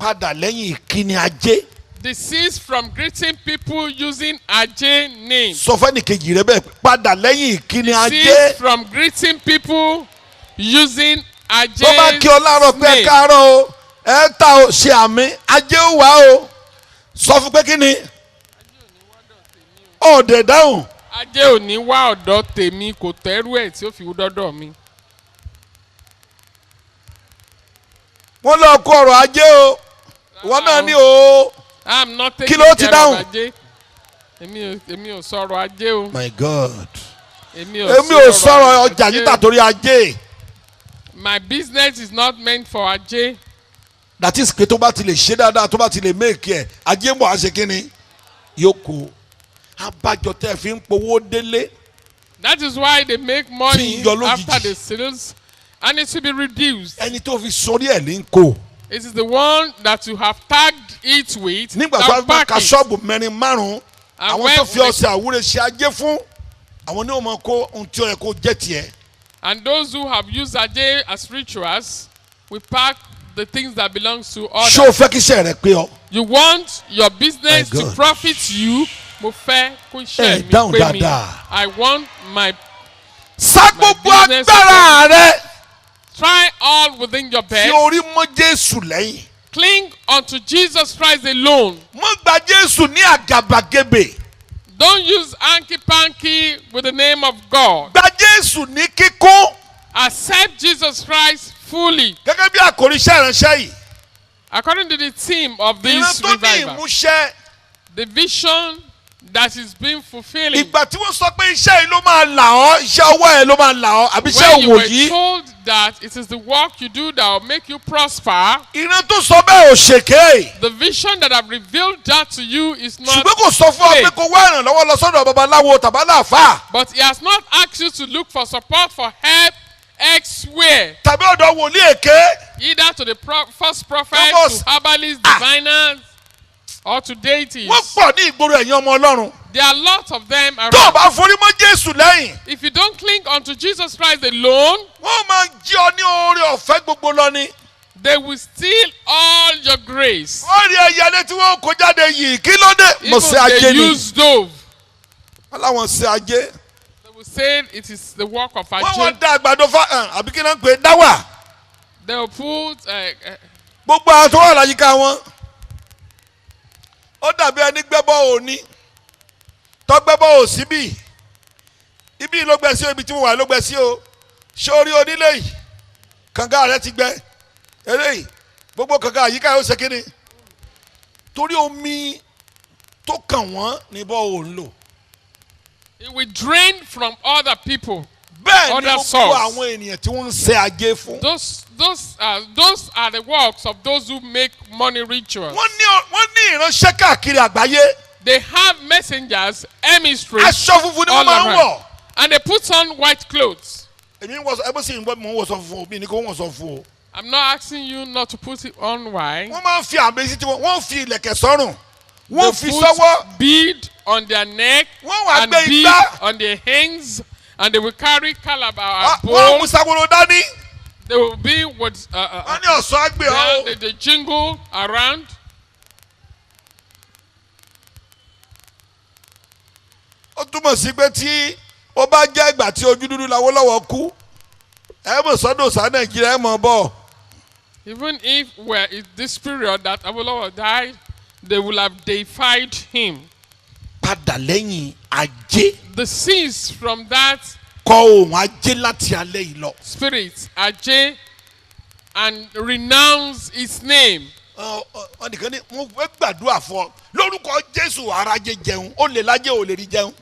Padà lẹ́yìn ìkíni ajé. Desist from greeting people using Ajé name. Sọ fẹ́ni kejì rẹ bẹ́ẹ̀ padà lẹ́yìn ìkíni ajé. Desist from greeting people using Tó bá kí ọ láàárọ̀ Ajé's pé ẹ name. káàárọ̀ o ẹ ta o ṣe àmì ajé ó wà o. Sọ fún pé kí ni? Ọ̀dẹ̀ dáhùn. Ajé ò ní wá ọ̀dọ̀ tèmi kò tẹ́rù ẹ̀ tí ó fi dọ́dọ̀ mi. Wọ́n lọ kó ọ̀rọ̀ ajé o. Wọ́n náà ní o. I'm not Kí taking ló ti care dáhùn? of Ajé. Èmi ò sọ̀rọ̀ Ajé o. My God. Èmi Èmi ò sọ̀rọ̀ ọjà Ajé. yíta torí ajé. My business is not meant for Ajé. That is pé tó bá ti lè ṣe dáadáa tó bá ti lè méèkì ẹ̀ ajé mọ̀ á ṣe kí ni? Yóò kó. Abájọ tẹ́ fi ń powó délé. That is why they make money Tí ń yọ lójijì. after the sales and it will be reduced. Ẹni tó fi sórí ẹ̀ ní kó. It is the one that you have tagged it with. Nígbà tó that bá back ka it. ṣọ́ọ̀bù mẹ́rin márùn-ún. And Àwọn when tó fi they- ọṣẹ àwúre ṣe ajé fún. Àwọn ní wọ́n máa kó ohun tí ó yẹ kó jẹ́ tiẹ̀. And those who have used Ajé as rituals will pack the things that belongs to others. Ṣé o fẹ́ kí iṣẹ́ rẹ pé ọ? You want your business My to God. profit you. Mo fẹ́ kó iṣẹ́ mi dáhùn pé mi. dáadáa. I want my Sá gbogbo business agbára rẹ. try all within your Fi best. orí mọ́ Jésù lẹ́yìn. Cling unto Jesus Christ alone. Mọ́ gba Jésù ní àgàbàgebè. Don't use hanky-panky with the name of God. Gba Jésù ní kíkún. Accept Jesus Christ fully. Gẹ́gẹ́ bí àkòrí iṣẹ́ ìránṣẹ́ yìí. According to the theme of Ìran this tó ní revival, ìmúṣẹ. the vision that is being fulfilling. Ìgbà tí wọ́n sọ pé iṣẹ́ yìí ló máa là ọ́, iṣẹ́ ọwọ́ ẹ̀ ló máa là ọ́, àbí iṣẹ́ When you òwò were yìí. told that it is the work you do that will make you prosper, Ìran tó sọ bẹ́ẹ̀ ò ṣèké. the vision that have revealed that to you is not. Ṣùgbọ́n kò sọ fún ọ pé fake. kó wá ìrànlọ́wọ́ lọ sọ́dọ̀ babaláwo tàbálàfà. But he has not asked you to look for support for help elsewhere, Tàbí ọ̀dọ̀ wòlíì èké. either to the false prophet, Thomas. to herbalists, diviners, or to deities. Wọ́n pọ̀ ní ìgboro ẹ̀yin ọmọ Ọlọ́run. There are lots of them Tó o around. bá forí mọ́ Jésù lẹ́yìn, If you don't cling unto Jesus Christ alone, wọ́n máa jí ọ ní oore ọ̀fẹ́ gbogbo lọ ni. They will steal all your grace. wọ́n rí ẹyẹlé tí wọ́n kó jáde yìí kí ló dé. mo Even ṣe ajé they ni. use dove. wọ́n láwọn ṣe ajé. They will say it is the work of wọ́n wọ́n Ajé. dá àgbàdo fa àbí kí náà ń pè é dáwà. They will put gbogbo àwọn tó wà láyìíká wọn. ó dàbí ẹni gbẹ́bọ́ òní. tọ́gbẹ́bọ́ ò síbí. ibi ló gbẹ sí o ibi tí mo wà ló gbẹ sí o. sórí onílé yìí kànga rẹ ti gbẹ. eléyìí gbogbo kànga àyíká yóò ṣe kíni. torí omi tó kàn wọ́n ní bọ́ ò ń lò. it will drain from other people. bẹ́ẹ̀ ni Other gbogbo source. àwọn ènìyàn tí wọ́n ń ṣe ajé fún. Those are the works of those who make money rituals. wọ́n ní ìránṣẹ́ káàkiri àgbáyé. They have messengers, emissaries, aṣọ funfun ni wọ́n all máa ń around. wọ̀. And they put on white clothes. èmi ń wọṣọ ẹgbẹ́ sì ń gbọ́ mò ń wọṣọ funfun òbí ni kò ń wọṣọ funfun o. I'm not asking you not to put it on white. wọ́n máa ń fi àmì sí tiwọn wọ́n fi ìlẹ̀kẹ̀ sọ́rùn wọ́n They fi sọ́wọ́ put bead on their neck wọ́n wá and gbé bead igbá on their hands, and they will carry calabash wọ́n mú bowls. sagolo dání They will be with wọ́n ní ọ̀sán àgbè ọ́. the jingle around. ó túmọ̀ sí pé tí ó bá jẹ́ ìgbà tí ojú dúdú Awólọ́wọ̀ kú ẹ mọ̀ sọ́dọ̀ sá Nàìjíríà ẹ mọ̀ bọ̀. Even if we're in this period that Awolowo died, they will have deified him. padà lẹ́yìn ajé The sins from that kọ ohun ajé láti alẹ́ yìí lọ. spirit, Ajay, and renounce his name. wọ́n nìkan ní mo fẹ́ gbàdúrà fún ọ lórúkọ Jésù arajé jẹun ó lè lájẹ́ ò lè rí jẹun.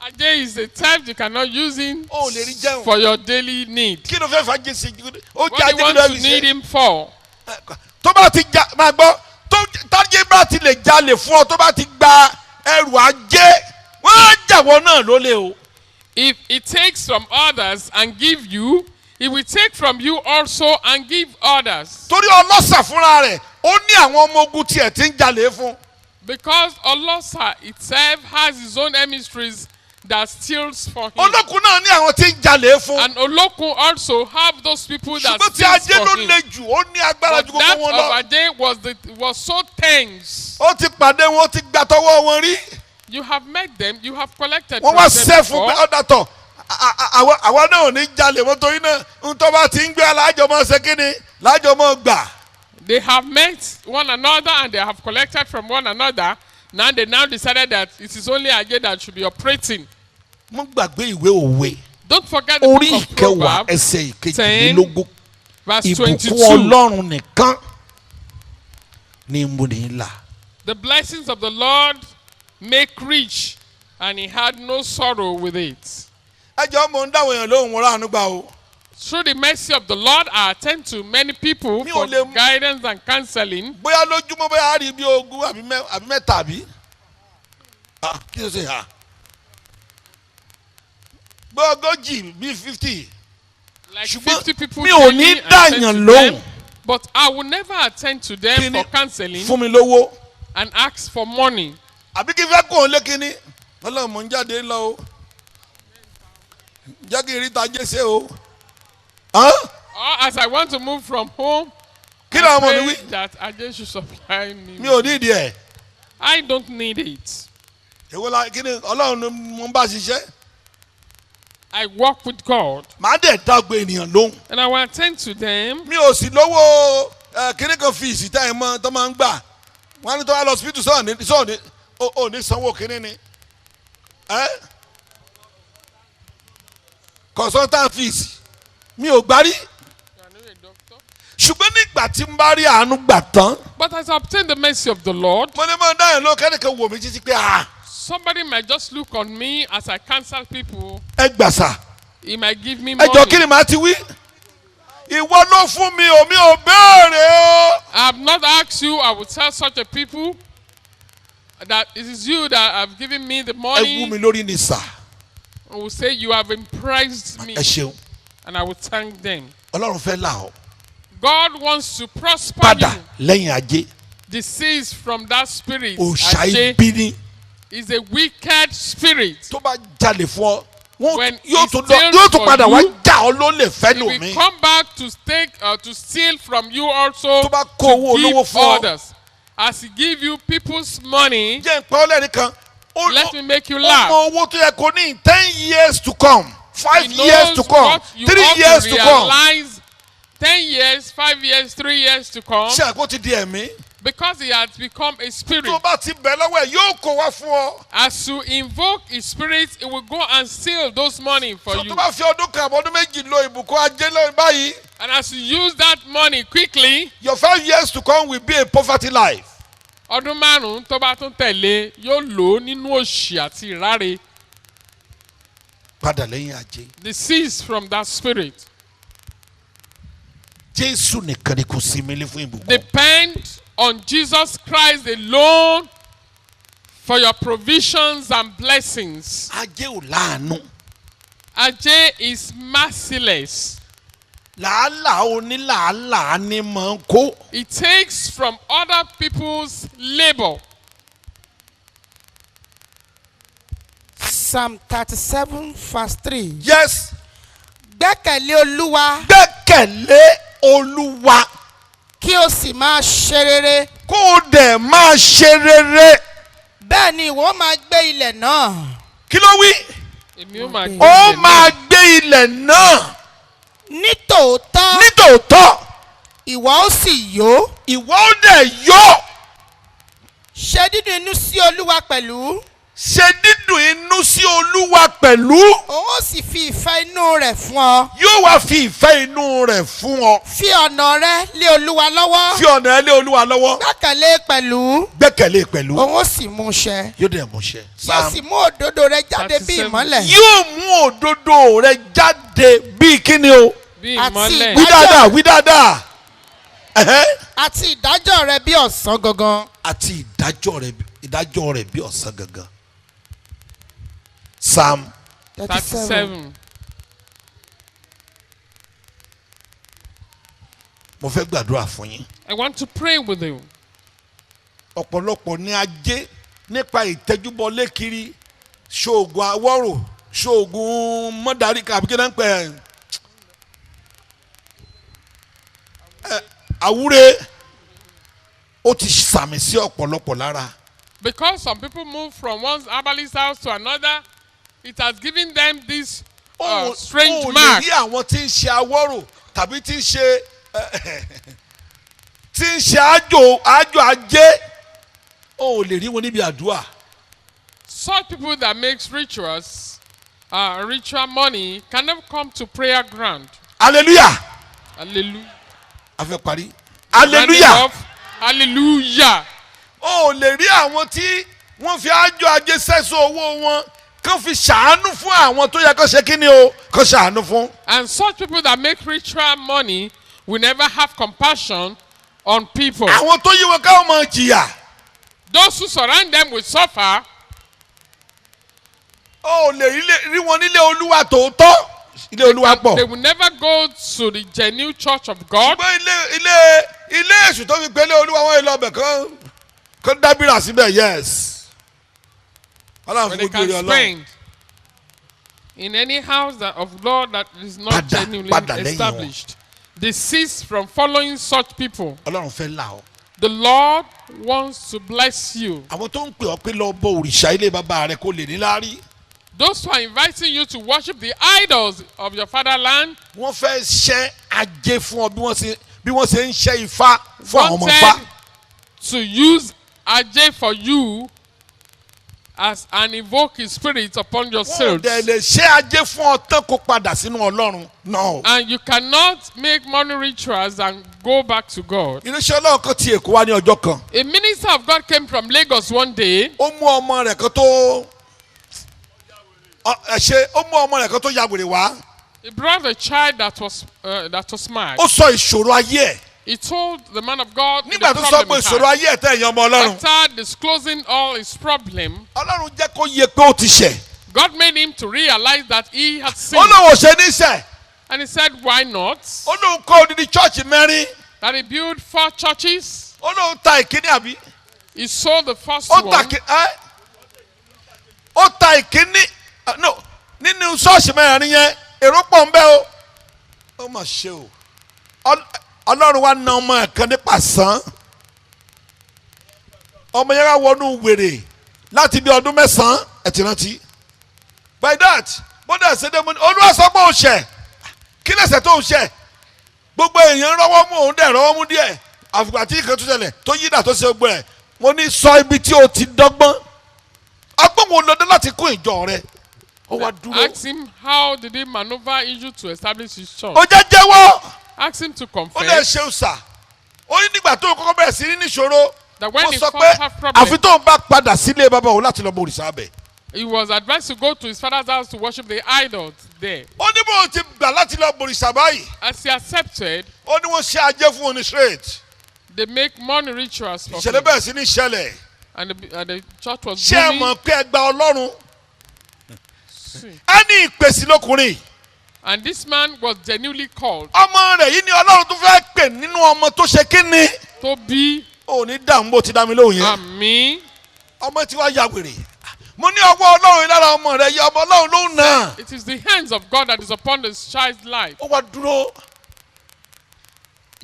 Ajay is a type you cannot use him Oh, lè rí jẹun. for your daily need. kí ló fẹ́ fàájì sí ó What jẹ́ do you ajé want ló to fi need ṣe. him for? tó bá ti jà máa gbọ́ tájé bá ti lè jalè fún ọ tó bá ti gba ẹrù ajé wọ́n á jàwọ́ náà lólè o. If he takes from others and give you, he will take from you also and give others. torí ọlọ́sà fúnra rẹ̀ ó ní àwọn ọmọ ogun tiẹ̀ tí ń jalè fún. Because Olosa itself has his own emissaries that steals for him. olókun náà ní àwọn tí ń jalè fún. And Olokun also have those people that ṣùgbọ́n tí steals ajé ló for him. le jù ó ní agbára But ju that gbogbo wọn of lọ. Ajay was so tense. ó ti pàdé wọn ó ti gbà tọwọ́ wọn rí. You have met them, you have collected wọ́n from wá them ṣẹ́ fún pé before. ọ̀dà tọ̀ àwa náà ò ní jalè wọ́n torí náà ń tọ́ bá ti ń gbé alájọ mọ́ ṣe kí ni lájọ mọ́ gbà. They have met one another and they have collected from one another. Now they decided that it is only Ajay that should be operating. mo gbàgbé ìwé òwe Don't forget the orí book of ìkẹwàá Proverbs, ẹsẹ̀ ìkejìlélógún verse ìbùkún 22. ọlọ́run nìkan ní múni là. The blessings of the Lord make rich, and he had no sorrow with it. ẹ jọ mo ń dáwọn èèyàn lóhùn wọn ránu gbà o. Through the mercy of the Lord, I attend to many people Mi ò for lè- guidance and counseling. bóyá lójúmọ́ bóyá á rí bí ogún àbí mẹ́ta àbí. kí ló ṣe hà. bí ogójì bí 50. Like Ṣùgbọ́n 50 people mi ò daily, ní I attend dáyàn to lóhùn. them, but I will never attend to them Kíni? for counseling fún mi lówó. and ask for money. àbí kí n fẹ́ kó o lé kínní. ọlọ́run mò ń jáde lọ o. jẹ́ kí n rí tajé ṣe o. Or as I want to move from home, kí ló I ọmọ mi pray wí. that Ajay should supply me. mi ò ní ìdí ẹ̀. I don't need it. èwo la kí ni ọlọ́run ni mo ń bá ṣiṣẹ́. I work with God màá dẹ̀ dágbo ènìyàn lóhùn. and I will attend to them. mi ò sì lówó kíní kan fi ìsìtá ẹ̀ mọ́ tó máa ń gbà. wọ́n á ní tó wá lọ síbítù sọ̀ọ́ ò ní sanwó kíní ni. consultant fees mi ò gbárí. ṣùgbọ́n nígbà tí n bá rí àánú gbà tán. But as I obtain the mercy of the Lord, mo ní máa dáhùn ló kẹ́nìkan wò mí títí pé somebody might just look on me as I counsel people. ẹ gbà sà. He might give me ẹ jọ kí money. ni màá ti wí. ìwọ ló fún mi ò mi ò béèrè o. I have not asked you. I will tell such a people that it is you that have given me the ẹ wú money. mi lórí ni sà. I will say you have impressed me, ẹ ṣeun and I will thank them. ọlọ́run fẹ́ là ọ́. God wants to prosper padà you. lẹ́yìn ajé. Deceased from that spirit. òòṣà Ajay ibi ni is a wicked spirit. tó bá jalè fún ọ When yóò he tún steals yóò tún for padà wá you, já ọ ló lè fẹ́ he lómi. will come back to to steal from you also Tó bá kó owó to olówó give fún ọ. others. As he give you people's money, jẹ́ ìpẹ́ ọlẹ́rìí kan. let me make you ó laugh. mọ owó tó yẹ kó ní in 10 years to come, 5 He years knows to come, what you 3 ought years to to come. realize. 10 years, 5 years, 3 years to come. ṣé àgbo ti di ẹ̀mí. Because he has become a spirit. tó bá ti bẹ̀ lọ́wọ́ ẹ̀ yóò kó wá fún ọ. As you invoke his spirit, it will go and steal those money for tó you. bá fi ọdún kan àbọ̀ ọdún méjì lo ìbùkún ajé lóyún báyìí. And as you use that money quickly, your 5 years to come will be a poverty life. ọdún márùn-ún tó bá tún tẹ̀lé yóò lò ó nínú òṣì àti ìráre. padà lẹ́yìn ajé. Deceased from that spirit. Jésù nìkan ni kò sí mi lé fún ìbùkún. Depend on Jesus Christ alone for your provisions and blessings. ajé ò láàánú. Ajay is merciless. làálàá onílàálàá ni mò ń kó. It takes from other people's labor. Psalm 37 verse 3. yes. Gbẹ́kẹ̀lé Olúwa gbẹ́kẹ̀lé Olúwa kí o sì máa ṣe rere. kó o dẹ̀ máa ṣe rere. Bẹ́ẹ̀ ni ìwọ máa gbé ilẹ̀ náà. kí ló wí. Èmi ó máa gbé ó ilẹ̀ máa náà. gbé ilẹ̀ náà. Nítòótọ́ nítòótọ́ ìwọ ó sì yó. ìwọ ó dẹ̀ yó. Ṣe dídùn inú sí Olúwa pẹ̀lú. ṣe dídùn inú sí Olúwa pẹ̀lú. Òun ó sì fi ìfẹ́ inú rẹ̀ fún ọ. yóò wá fi ìfẹ́ inú rẹ̀ fún ọ. Fi ọ̀nà rẹ lé Olúwa lọ́wọ́. fi ọ̀nà ẹ lé Olúwa lọ́wọ́. Gbẹ́kẹ̀lé pẹ̀lú. gbẹ́kẹ̀lé pẹ̀lú. Òun ó sì mú ṣẹ. yóò dẹ̀ mú ṣẹ. Yóò sì mú òdodo rẹ jáde bí 37. ìmọ́lẹ̀. yóò mú òdodo rẹ jáde bíi kíni o. Bí Àti ìmọ́lẹ̀. wí dáadáa wí dáadáa. Ẹ̀hẹ́. Àti ìdájọ́ rẹ bí ọ̀sán gangan. àti ìdájọ́ rẹ̀ bí ọ̀sán gangan. Psalm 37. mo fẹ́ gbàdúrà fún yín. I want to pray with you. ọ̀pọ̀lọpọ̀ ní ajé nípa ìtẹ́júbọlé kiri ṣoògùn awọ́rò ṣoògùn mọ́dàrí kàbí kí náà ń pẹ́ àwúre ó ti sàmì sí ọ̀pọ̀lọpọ̀ lára. Because some people move from one herbalist house to another, it has given them this strange ó lè mark. rí àwọn tí ń ṣe awọ́rò tàbí tí ń ṣe àjò ajé ó lè rí wọn níbi àdúrà. Such people that makes rituals, ritual money, can never come to prayer ground. hallelujah. Hallelujah. a fẹ́ parí. hallelujah. Hallelujah. ó lè rí àwọn tí wọ́n fi àjò ajé sẹ́sọ owó wọn kán fi ṣàánú fún àwọn tó yẹ kán ṣe kí ni o kán ṣàánú fún. And such people that make ritual money will never have compassion on people. àwọn tó yí wọn káwọn máa jìyà. Those who surround them will suffer. ó lè rí wọn nílé Olúwa tòótọ́ ilé Olúwa pọ̀. They will never go to the genuine church of God. ṣùgbọ́n ilé èṣù tó fi gbélé Olúwa wọn lọ bẹ̀ kán dábìrà síbẹ̀ yes. ọlọ́run When fún they ojú can rẹ̀ ọlọ́run. spend in any house of Lord that is not genuinely padà lẹ́yìn wọn. established. Desist from following such people. ọlọ́run fẹ́ là ọ́. The Lord wants to bless you. àwọn tó ń pè ọ́ pé lọ bọ òrìṣà ilé bàbá rẹ kó lè ní láárí. Those who are inviting you to worship the idols of your fatherland wọ́n fẹ́ ṣẹ́ ajé fún ọ bí wọ́n ṣe ń ṣẹ́ ifá fún àwọn ọmọ ifá. wanted to use Ajay for you as an invoking spirit upon wọ́n yourselves. dẹ̀ lè ṣẹ́ ajé fún ọ tán kó padà sínú Ọlọ́run no. And you cannot make money rituals and go back to God. irinṣẹ́ Ọlọ́run kan ti Èkó wá ní ọjọ́ kan. A minister of God came from Lagos one day. ó mú ọmọ rẹ̀ kan tó ya wèrè wá. He brought a child that was mad. ó sọ ìṣòro ayé ẹ̀. He told the man of God the nígbà tó sọ problem pé he ìṣòro had. ayé ẹ̀ tẹ̀ ẹ̀yàn ọmọ Ọlọ́run. After disclosing all his problem, Ọlọ́run jẹ́ kó yé pé ó ti ṣẹ̀. God made him to realize that he had ó sinned. lóun ò ṣe ní ṣẹ̀. And he said, why not? ó lóun kọ́ odidi chọ́ọ̀chì mẹ́rin. That he built 4 churches. ó lóun ta ìkíní àbí. He sold the first ó ta one. ìkíní. ó ta ìkíní. no nínú ṣọ́ọ̀ṣì mẹ́rin yẹn èrò pọ̀ ń bẹ o. ó mà ṣe o ọlọ́run wa na ọmọ ẹ̀kan ní pàṣán ọmọ yẹn wá wọnú wèrè láti bí ọdún 9 ẹ ti rántí. by that bọ́dà ṣẹ́dẹ̀ mo ní olúwa sọ pé òun ṣẹ̀ kí lẹ́sẹ̀ tó ń ṣẹ̀ gbogbo èèyàn rọ́wọ́ mú òun dẹ̀ rọ́wọ́ mú díẹ̀ àfùgbà tí ìkan tó ṣẹlẹ̀ tó yí dà tó ṣe gbogbo ẹ̀ mo ní sọ ibi tí o ti dọ́gbọ́n ọgbọ́n wo lọ́dọ́ láti kún ìjọ rẹ ó wá dúró. Ask him how did he maneuver Israel to establish his church. ó jẹ́ jẹ́wọ́ Ask him to ó lè confess ṣe òòsà ó ní nígbà tó kọ́kọ́ bẹ̀rẹ̀ sí ní ìṣòro that when ó he sọ first pé have problem, àfi tó ń bá padà sílé bàbá òun láti lọ bọ òrìṣà bẹ̀. he was advised to go to his father's house to worship the idols there. ó ní bó ti gbà láti lọ bọ òrìṣà báyìí As he accepted, ó ní wọ́n ṣe ajé fún òní straight they make money rituals for ìṣẹ̀lẹ̀ him. bẹ̀rẹ̀ sí ní ìṣẹ̀lẹ̀ And the church was ṣé ẹ booming. mọ̀ pé ẹ gba ọlọ́run See. ẹ ní ìpèsè lọkùnrin And this man was genuinely called ọmọ rẹ̀ yìí ni ọlọ́run tó fẹ́ pè nínú ọmọ tó ṣe kíni to be ò ní dààmú bó ti dá mi lóhùn yẹn me. ọmọ tí wàá ya wèrè mo ní ọwọ́ ọlọ́run yìí lára ọmọ rẹ̀ yẹ ọmọ ọlọ́run ló ń nà It is the hands of God that is upon this child's life. ó wá dúró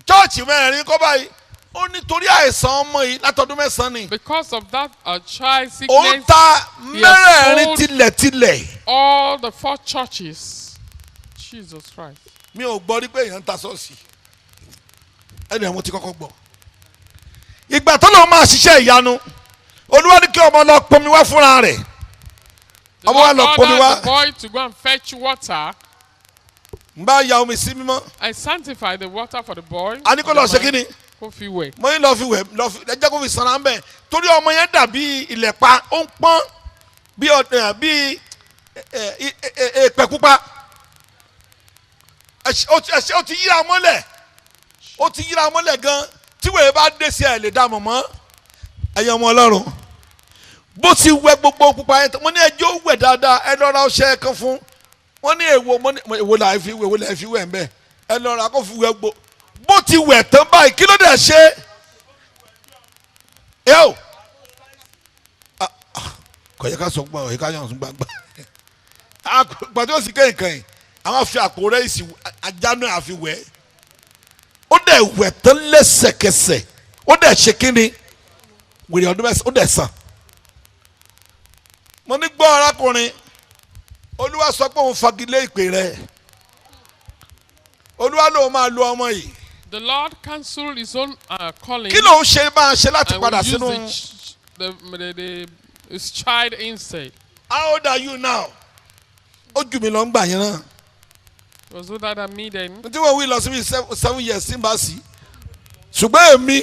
chọ́ọ̀chì mẹ́rin kọ́ báyìí ó nítorí àìsàn ọmọ yìí látọdún 9 ni Because of that child ó sickness, ta he has mẹ́rẹ̀ẹ̀rin sold tilẹ̀tilẹ̀ all the 4 churches. Jesus Christ. mi ò gbọ́ rí pé èèyàn ń ta ṣọ́ọ̀ṣì ẹni àwọn ti kọ́kọ́ gbọ́ ìgbà tó lọ́ọ́ máa ṣiṣẹ́ ìyanu olúwa ní kí ọmọ lọ pọnmi wá fúnra rẹ̀ The ọmọ wa Lord lọ pọnmi wá ordered the boy to go and fetch water n bá ya omi sí mímọ́ and sanctify the water for the boy. a ní kó lọ ṣe kí ni Kó fi wẹ̀. mo ní lọ fi wẹ̀ lọ fi ẹ jẹ́ kó fi sanra ń bẹ̀ torí ọmọ yẹn dàbí ìlẹ̀pa ó ń pọ́n bí èpè pupa ó ti yíra mọ́lẹ̀ ó ti yíra mọ́lẹ̀ gan tí wèé bá dé sí ẹ̀ lè dá mọ̀ mọ́ ẹ̀yin ọmọ ọlọ́run bó ti wẹ gbogbo pupa yẹn mo ní ẹjọ́ wẹ̀ dáadáa ẹ lọ́ra ọṣẹ kan fún wọ́n ní èwo là fi wẹ̀ ń bẹ̀ ẹ lọ́ra kó fi wẹ̀ gbó bó ti wẹ̀ tán báyìí kí ló dé ṣe ẹ o kò yẹ ká sọ gbọ́ ọ̀yẹ́ ká yàn sún gbàgbà gbàtí ó sì kẹ́yìn kẹ́yìn àwọn fi àpò rẹ̀ ìsì ajánú àfi wẹ̀ ó dẹ̀ wẹ̀ tán lẹ́sẹ̀kẹsẹ̀ ó dẹ̀ ṣe kínni wèrè ọdún mẹ́sàn-án ó dẹ̀ sàn mo ní gbọ́ arákùnrin olúwa sọ pé òun fagilé ìpè rẹ̀ olúwa lòun máa lo ọmọ yìí The Lord cancelled his own calling. kí ló ń ṣe máa ṣe láti And padà will sínú. use his child instead. How old are you now? ó jù mí lọ ń gbà yẹn náà. Was older than me then. tí wọ́n wí lọ sí 7 years tí n bá sí. ṣùgbọ́n èmi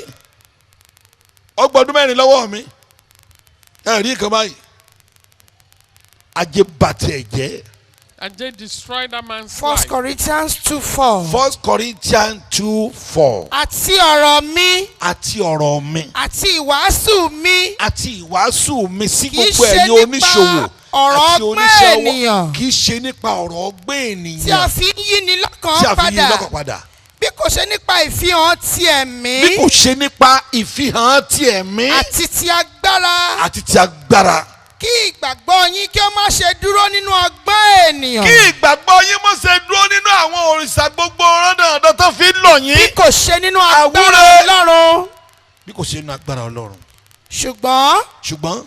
ọgbọ̀dún 4 lọ́wọ́ mi ẹ rí nǹkan báyìí. ajé bàtẹ̀ jẹ́. And they destroyed that man's 1 life. Corinthians 2:4. 1 Corinthians 2:4. Àti ọ̀rọ̀ mi àti ọ̀rọ̀ mi. àti ìwàásù mi àti ìwàásù mi sí kì í gbogbo ṣe ẹ̀yin nípa oníṣòwò ọ̀rọ̀ àti ọgbọ́n oníṣẹ́ ọwọ́ ènìyàn kì í ṣe nípa ọ̀rọ̀ ọgbẹ́ ènìyàn tí a fi ń yí ni tí lọ́kàn a fi yí padà lọ́kàn padà bí kò ṣe nípa ìfihàn ti ẹ̀mí bí kò ṣe nípa ìfihàn ti ẹ̀mí àti ti agbára àti ti agbára kí ìgbàgbọ́ yín kí ó má ṣe dúró nínú ọgbọ́n ènìyàn kí ìgbàgbọ́ yín mọ̀ ṣe dúró nínú àwọn òrìṣà gbogbo rọ́dọ̀ọ̀dọ̀ tó fi ń lọ bí yín kò ṣe nínú agbára Àwúrẹ́. Ọlọ́run bí kò ṣe nínú agbára Ọlọ́run ṣùgbọ́n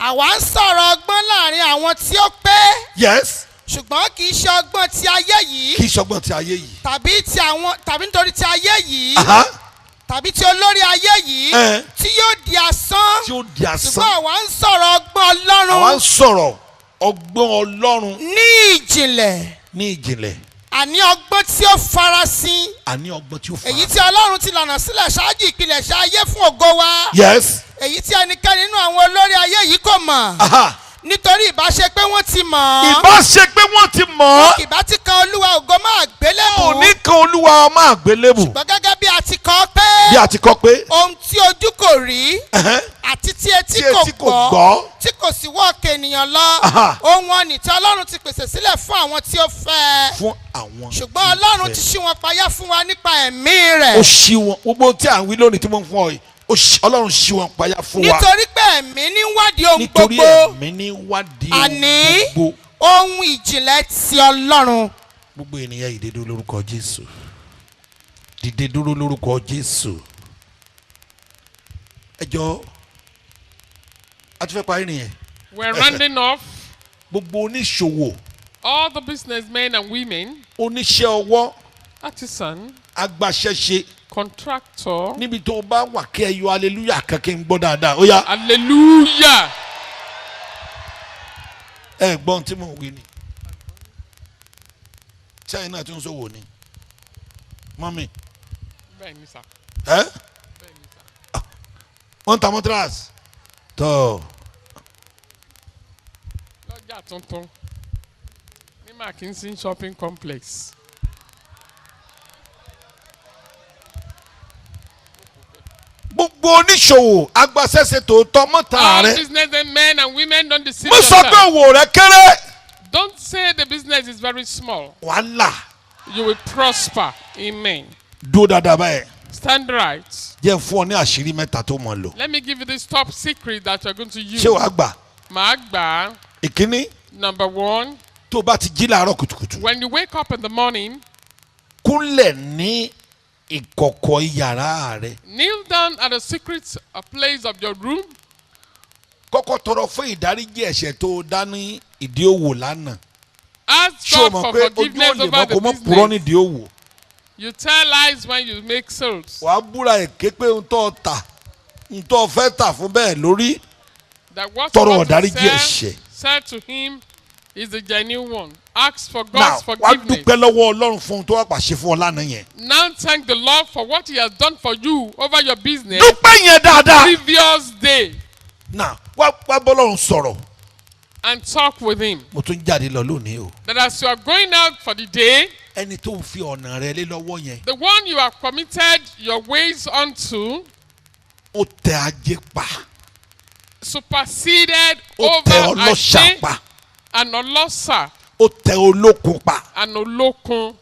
àwa ń sọ̀rọ̀ ọgbọ́n láàrin àwọn tí ó pé yes ṣùgbọ́n kì í ṣe ọgbọ́n ti ayé yìí kì í ṣọgbọ́n ti ayé yìí tàbí nítorí ti ayé yìí Aha. tàbí ti olórí ayé yìí tí yóò di asán tí ó di ṣùgbọ́n asán àwa ń sọ̀rọ̀ ọgbọ́n àwa ń Ọlọ́run sọ̀rọ̀ ọgbọ́n Ọlọ́run ní ìjìnlẹ̀ ní ìjìnlẹ̀ àní ọgbọ́n tí ó farasin àní ọgbọ́n tí ó fara èyí tí Ọlọ́run ti lànà sílẹ̀ ṣáájú ìpilẹ̀ṣẹ̀ ayé fún ògo wa yes èyí tí ẹnikẹ́ni nínú àwọn olórí ayé yìí kò mọ̀ aha nítorí ìbá ṣe pé wọ́n ti mọ̀ ọ́ ìbá ṣe pé wọ́n ti mọ̀ ọ́ ìbá ti kan Olúwa ògo máa gbélébù òní kan Olúwa ọmọ àgbélébù ṣùgbọ́n gẹ́gẹ́ bí a ti kọ pé bí a ti kọ pé ohun tí ojú kò rí àti tí etí kò gbọ́ tí kò sì wọ́ ọkàn ènìyàn lọ Aha. ohun ọ̀nì tí Ọlọ́run ti pèsè sílẹ̀ fún àwọn tí ó fẹ́ fún àwọn ṣùgbọ́n Ọlọ́run ti ṣí wọn payá fún wa nípa ẹ̀mí ó rẹ̀ ṣí wọn gbogbo tí à ń wí lónìí tí mo ń fún ọ yìí Ọlọ́run ṣí wọn payá fún wa nítorí pé ẹ̀mí ní wádìí ohun nítorí gbogbo ẹ̀mí ní wádìí àní ohun gbogbo ohun ìjìnlẹ̀ ti Ọlọ́run. gbogbo ènìyàn yìí dìde dúró lórúkọ Jésù. dìde dúró lórúkọ Jésù. ẹ jọ̀ọ́ a ti fẹ́ parí nìyẹn. We're rounding off. gbogbo oníṣòwò. All the businessmen and women, oníṣẹ́ ọwọ́. artisan, agbaṣẹ́ṣe. contractor. níbi tó o bá wà kí ẹ yọ hallelujah kan kí n gbọ́ dáadáa ó yá. Hallelujah. ẹ gbọ́n tí mò ń wí ni. sẹ́yìn náà tí ń sọ̀wọ́ ni. mọ́mí. Bẹ́ẹ̀ni sà. ẹ́ wọ́n ta mọ́tírasì. tọ́ Lọ́jà tuntun ní McKinsey shopping complex. gbogbo oníṣòwò agbaṣẹ́ṣe tòótọ́ mọ́ta All rẹ. businessmen and women don't deceive mo sọ pé themselves. òwò rẹ kéré. Don't say the business is very small. wàhálà. You will prosper. Amen. dúró dáadáa báyẹn. Stand right. jẹ́ fún ọ ní àṣírí mẹ́ta tó mọ̀ lò. Let me give you this top secret that you're going to use. ṣé wàá gbà. Magba. ìkíní Number one, tó bá ti jí láàárọ̀ kùtùkùtù. when you wake up in the morning, kúnlẹ̀ ní ìkọ̀kọ̀ yàrá rẹ. kneel down at the secret place of your room. kọ́kọ́ tọrọ fún ìdáríjì ẹ̀ṣẹ̀ tó dá ní ìdí òwò lánàá. Ask ṣé o God mọ̀ for pé ojú forgiveness òlè over mọ́ the kó mọ́ purọ́ business. nídìí òwò. You tell lies when you make sales. wàá búra èké pé ń tọ́ ta ń tọ́ fẹ́ tà fún bẹ́ẹ̀ lórí. That what tọrọ you want to ìdáríjì ẹ̀ṣẹ̀. sell to him is the genuine one. Ask for now God's wàá forgiveness. dúpẹ́ lọ́wọ́ Ọlọ́run fún un tó wà pàṣẹ fún ọ lánàá yẹn. Now thank the Lord for what he has done for you over your business dúpẹ́ yẹn dáadáa. previous day now wá bọ́lọ́run sọ̀rọ̀. and talk with him. mo tún jáde lọ lónìí o. That as you are going out for the day, ẹni tó ń fi ọ̀nà rẹ lé lọ́wọ́ yẹn. the one you have committed your ways unto ó tẹ ajé pa. superseded ó over tẹ ọlọ́ṣà Ashe pa. and Olosa ó tẹ olókun pa. and Olokun.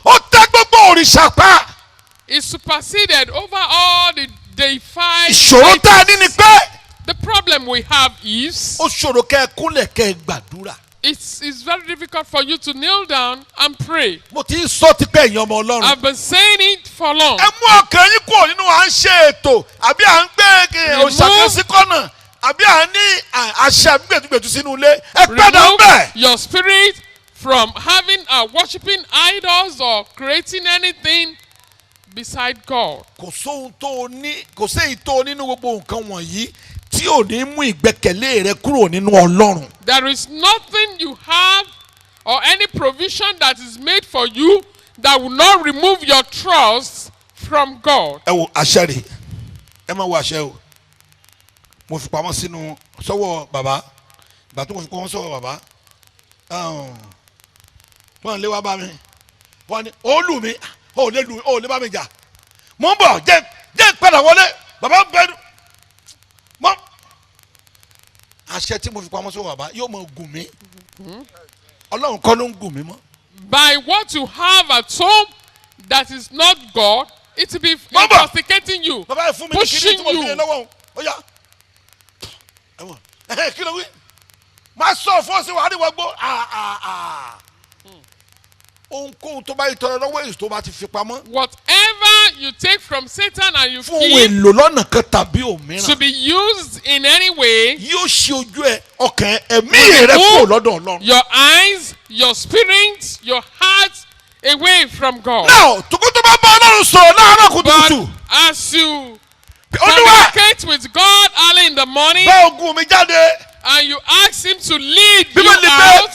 ó tẹ gbogbo òrìṣà pa. It superseded over all the deified. ìṣòro tá a ní ni deities. pé. The problem we have is ó ṣòro kẹ́ ẹ kúnlẹ̀ kẹ́ ẹ gbàdúrà. it's very difficult for you to kneel down and pray. mo ti ń sọ tipẹ́ ẹ̀yin ọmọ Ọlọ́run. I've been saying it for long. ẹ mú ọkàn yín kúrò nínú à ń ṣe ètò àbí à ń gbé òṣàkẹ́sí kọ́nà àbí à ń ní àṣà gbẹ̀dúgbẹ̀dú sínú ilé ẹ padà ń Remove bẹ̀. your spirit from having worshiping idols or creating anything beside God. kò sóhun tó o ní kò séyìí tó o nínú gbogbo nǹkan wọ̀nyí tí ò ní mú ìgbẹ́kẹ̀lé rẹ kúrò nínú Ọlọ́run. There is nothing you have or any provision that is made for you that will not remove your trust from God. ẹ wo àṣẹ rè ẹ máa wo àṣẹ o mo fi pamọ́ sínú sọ́wọ́ bàbá ìgbà tó mo fi pamọ́ sọ́wọ́ bàbá wọ́n lé wá bá mi wọ́n ní ó lù mí ó lè bá mi jà mo ń bọ̀ jẹ́ padà wọlé bàbá ń bẹ́ẹ̀ mọ́ àṣẹ tí mo fi pamọ́ sọ́wọ́ bàbá yóò máa gùn mí Ọlọ́run kọ́ ló ń gùn mí mọ́. By what you have at home that is not God, it will be Mama! intoxicating you, bàbá yẹn fún mi ní kíní pushing tí mo fi lé you. lọ́wọ́ ó yá ẹ̀wọ̀n kí ló wí máa sọ fún ọ sí wàá ní wọ́n gbó ohunkóhun tó bá yí tọrọ lọ́wọ́ èyí tó bá ti fi pamọ́ Whatever you take from Satan and you fún ohun keep èlò lọ́nà kan tàbí to òmíràn be used in any way, yóò ṣe ojú ẹ ọkàn ẹ̀mí rẹ kúrò lọ́dọ̀ Ọlọ́run. your eyes, your spirit, your heart away from God. náà tòkótó bá bá Ọlọ́run sọ̀rọ̀ láàárọ̀ But kùtùkùtù as you Olúwa communicate with God early in the morning bá ogun mi jáde and you ask Him to lead you Bíbélì pé out,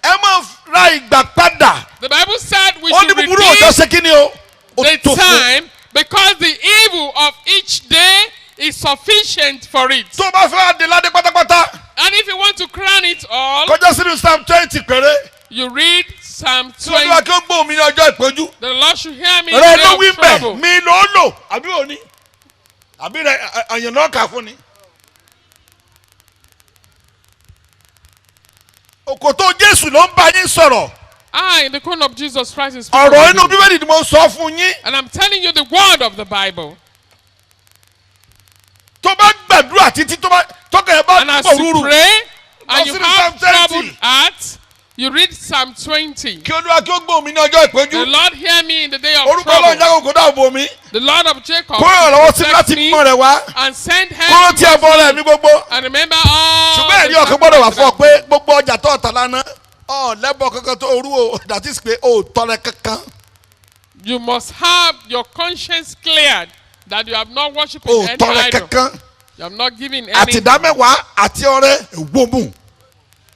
ẹ máa ra ìgbà padà the Bible said we ó ní should búburú ọjọ́ redeem ṣe kí ni o ó the tó fún time because the evil of each day is sufficient for it. tó bá fẹ́ adéládé pátápátá And if you want to crown it all, kọjá sínú Psalm 20 péré you read Psalm tí Olúwa 20. kí ó gbóhùn mi ní ọjọ́ ìpọ́njú The Lord should hear me in rẹ the ló wí day of bẹ̀ trouble. mi ló lò àbí òní àbí rẹ àyàn náà kà fún ni. òkòtó Jésù ló ń bá yín sọ̀rọ̀ I, in the crown of Jesus Christ, is speaking ọ̀rọ̀ with inú you. Bíbélì ni mo sọ fún yín And I'm telling you the word of the Bible. tó bá gbàdúrà títí tó kàn ẹ́ bá And as pọ̀ you rúru pray and you sínú have Psalm heart, you read Psalm 20. kí Olúwa kí ó gbóhùn mi ní ọjọ́ ìpọ́njú. The Lord hear me in the day of orúkọ Ọlọ́run trouble. jágò kó dáàbò mi. The Lord of Jacob kó ràn lọ́wọ́ sí mi protect láti me mọ̀ rẹ̀ wá. and send kó help rántí ẹbọ rẹ̀ mi gbogbo. and remember all. ṣùgbọ́n ẹ̀rí ọ̀kan gbọ́dọ̀ wà fún ọ pé gbogbo ọjà tó ọ̀tà lánàá lẹ́bọ̀ kankan tó orú o that is pé o tọrẹ kankan. You must have your conscience cleared that you have not worshipped o any tọrẹ idol. kankan. You have not given àti any. ìdámẹ́wàá àti ọrẹ ìwọ́mù.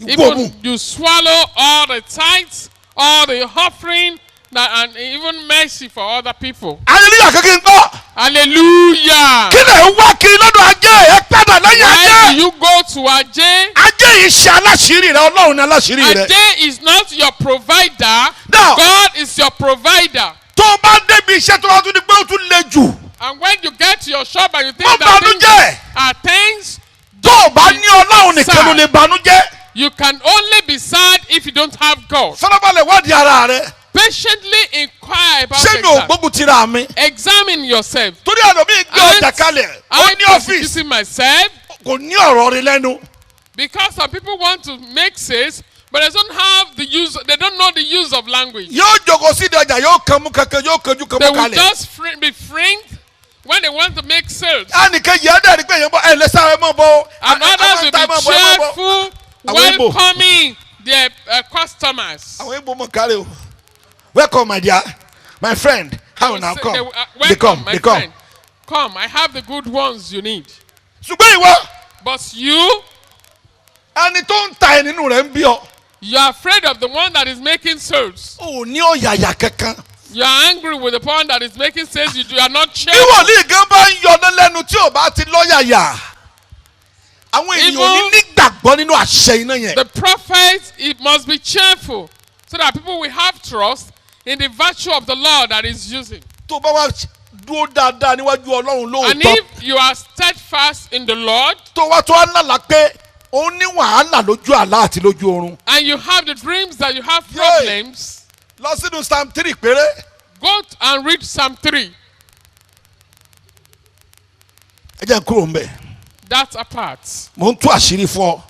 Even you swallow all the tithes, all the offering, and even mercy for other people. hallelujah kankan ń gbọ́. Hallelujah. kí lè ń wá kiri lọ́dọ̀ ajé ẹ padà lẹ́yìn Why do ajé. you go to Ajay? ajé yìí ṣe aláṣírí rẹ Ọlọ́run ní aláṣírí rẹ. Ajay is not your provider. Now- God is your provider. tó o bá débi iṣẹ́ tó wá tún ní pé o tún le jù. And when you get to your shop and you think Má that banújẹ́. things are things, tó o bá ní Ọlọ́run nìkan ló lè banújẹ́. you can only be sad if you don't have God. fọlọ́balẹ̀ wádìí ara rẹ. Patiently inquire about ṣé mi ò yourself. gbógun tira mi. Examine yourself. torí àdómi gbé ọjà kalẹ̀ ó I'm ní ọ́fíìsì persecuting myself kò ní ọ̀rọ̀ rí lẹ́nu. because some people want to make sales, but they don't have the use. They don't know the use of language. yóò jókòó sí ìdí ọjà yóò kàn mú kankan yóò kanjú kan They mú will kalẹ̀. just be framed when they want to make sales. ẹnìkan yìí á dẹ̀ rí pé èèyàn bọ́ ẹ̀ lẹ́sà ẹ̀ mọ̀ bọ́. And others will be cheerful, Àwọn Igbo. welcoming their customers. àwọn ibo mọ̀ kárẹ̀ o. welcome my dear my friend how They na will say, come they will, they come my they come. friend. Come, I have the good ones you need. ṣùgbọ́n ìwọ But you, ẹni tó ń ta ẹ̀ nínú rẹ̀ ń bí ọ. you are afraid of the one that is making sales. o ò ní ọ̀yàyà kankan. You are angry with the one that is making sales. You are not bí cheerful. wòlíì gan bá ń yọdán lẹ́nu tí ò bá ti lọ́yàyà. àwọn èèyàn ò ní nígbàgbọ́ nínú àṣẹ iná yẹn. The prophet, it must be cheerful so that people will have trust in the virtue of the Lord that is using. tó bá wá dúró dáadáa níwájú Ọlọ́run And lóòótọ́. if you are steadfast in the Lord tó wá tó wá lálàá pé ó ní wàhálà lójú àlá àti lójú oorun. and you have the dreams that you have Yay. problems, lọ sínú Psalm 3 péré. go and read Psalm 3. ẹ jẹ́ n kúrò ń bẹ̀. That's apart. mo ń tú àṣírí fún ọ.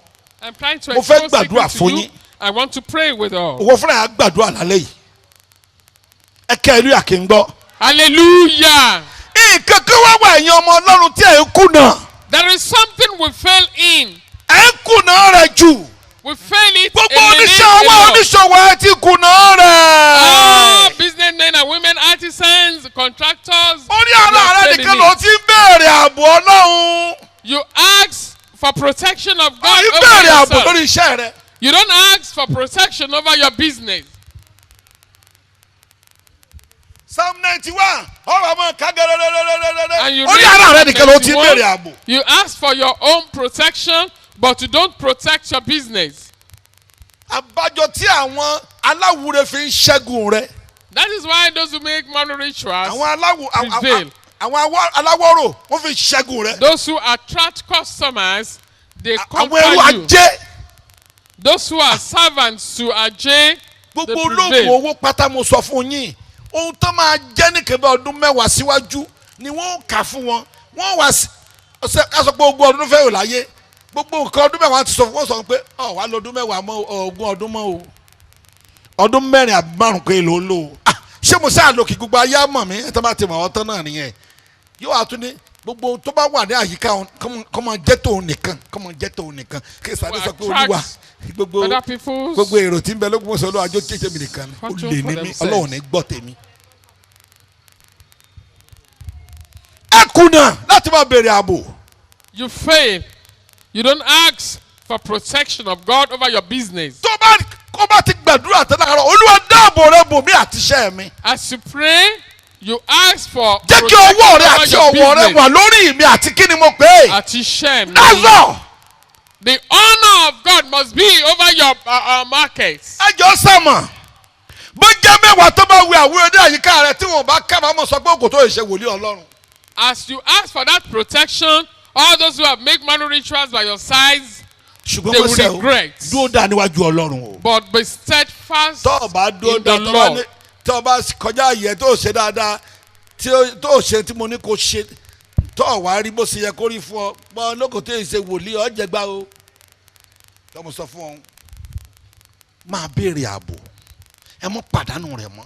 I'm trying to Mo fẹ́ expose gbàdúrà secret to fún you. yín. I want to pray with all. òwò fúnra yà gbàdúrà lálẹ́ yìí. ẹ kẹ́ ìlú yà kí n gbọ́. Hallelujah. nǹkan kan wá wà ẹ̀yin ọmọ Ọlọ́run tí ẹ̀ ń kùnà. There is something we fail in. ẹ̀ ń kùnà rẹ̀ jù. We fail it gbogbo in the oníṣẹ́ name ọwọ́ of oníṣòwò ẹ̀ ti kùnà all rẹ̀. businessmen and women, artisans, contractors. orí you ara are rẹ̀ failing nìkan it. ló ti ń béèrè ààbò Ọlọ́run. You ask for protection of ó God ń over béèrè ààbò yourself. lórí iṣẹ́ rẹ̀. You don't ask for protection over your business. Psalm 91 ọ̀rọ̀ ọmọ kágẹ́rẹ́rẹ́rẹ́rẹ́rẹ́. And you orí read ara rẹ̀ Psalm nìkan ló ti ń 91. béèrè ààbò. You ask for your own protection, but you don't protect your business. àbájọ tí àwọn aláwùrẹ fi ń ṣẹ́gun rẹ̀. That is why those who make money rituals, àwọn prevail. aláwọ̀rò wọ́n fi ṣẹ́gun rẹ̀. those who attract customers, they àwọn conquer ẹrú you. ajé Those who are servants to Ajay, they gbogbo olóògùn prevail. owó pátá mo sọ fún yín ohun tó máa jẹ́ ní kébé ọdún mẹ́wàá síwájú ni wọ́n kà fún wọn wọ́n wá ká sọ pé ogún ọdún fẹ́ yóò láyé gbogbo nǹkan ọdún mẹ́wàá ti sọ fún wọn sọ pé ọ wà lọ́dún mẹ́wàá mọ́ ogún ọdún mọ́ o ọdún mẹ́rin àbí márùn pé ló ń lò ó ṣé mo sáà lò kí gbogbo ayé mọ̀ mí ẹ̀ tó bá ti mọ̀ ọ́ tán náà nìyẹn yóò wá tún ní gbogbo tó bá wà ní àyíká kọ́mọ jẹ́ tòun nìkan kọ́mọ jẹ́ tòun nìkan kí sáré sọ pé olúwa gbogbo Other people's gbogbo èrò tí ń bẹ lógun mọ́sán olúwa jó kéṣe mi nìkan ó Fortune lè for ní mí themselves. ọlọ́run ní gbọ́ tèmi. ẹ kùnà láti máa béèrè ààbò. you fail. You don't ask for protection of God over your business. tó bá ti gbàdúrà tẹ́lẹ̀ àárọ̀ olúwa dáàbò rẹ bò mí àti iṣẹ́ mi. As you pray, you ask for jẹ́ kí ọwọ́ rẹ àti ọwọ́ rẹ wà lórí mi àti kí ni mo pè é. àti iṣẹ́ mi. lásán. The honor of God must be over your markets. ẹ jọ sàmà bó jẹ́ mẹ́wàá tó bá wí àwúrẹ́ dé àyíká rẹ tí wọ́n bá kábàámọ̀ sọ pé òkò tó lè ṣe wòlíì ọlọ́run. As you ask for that protection, all those who have made money rituals by your sides, ṣùgbọ́n they mo will ṣe o regret. dúró dáa níwájú ọlọ́run o. But be steadfast tó o bá dúró in the dáa Lord. tó o bá kọjá àyè tó o ṣe dáadáa tó o ṣe tí mo ní kó ṣe tó o wá rí bó ṣe yẹ kó rí fún ọ bọ́ lóko tó yẹ ṣe wòlíì ọ jẹgba o tó mo sọ fún ọ máa béèrè ààbò ẹ mọ́ pàdánù rẹ̀ mọ́.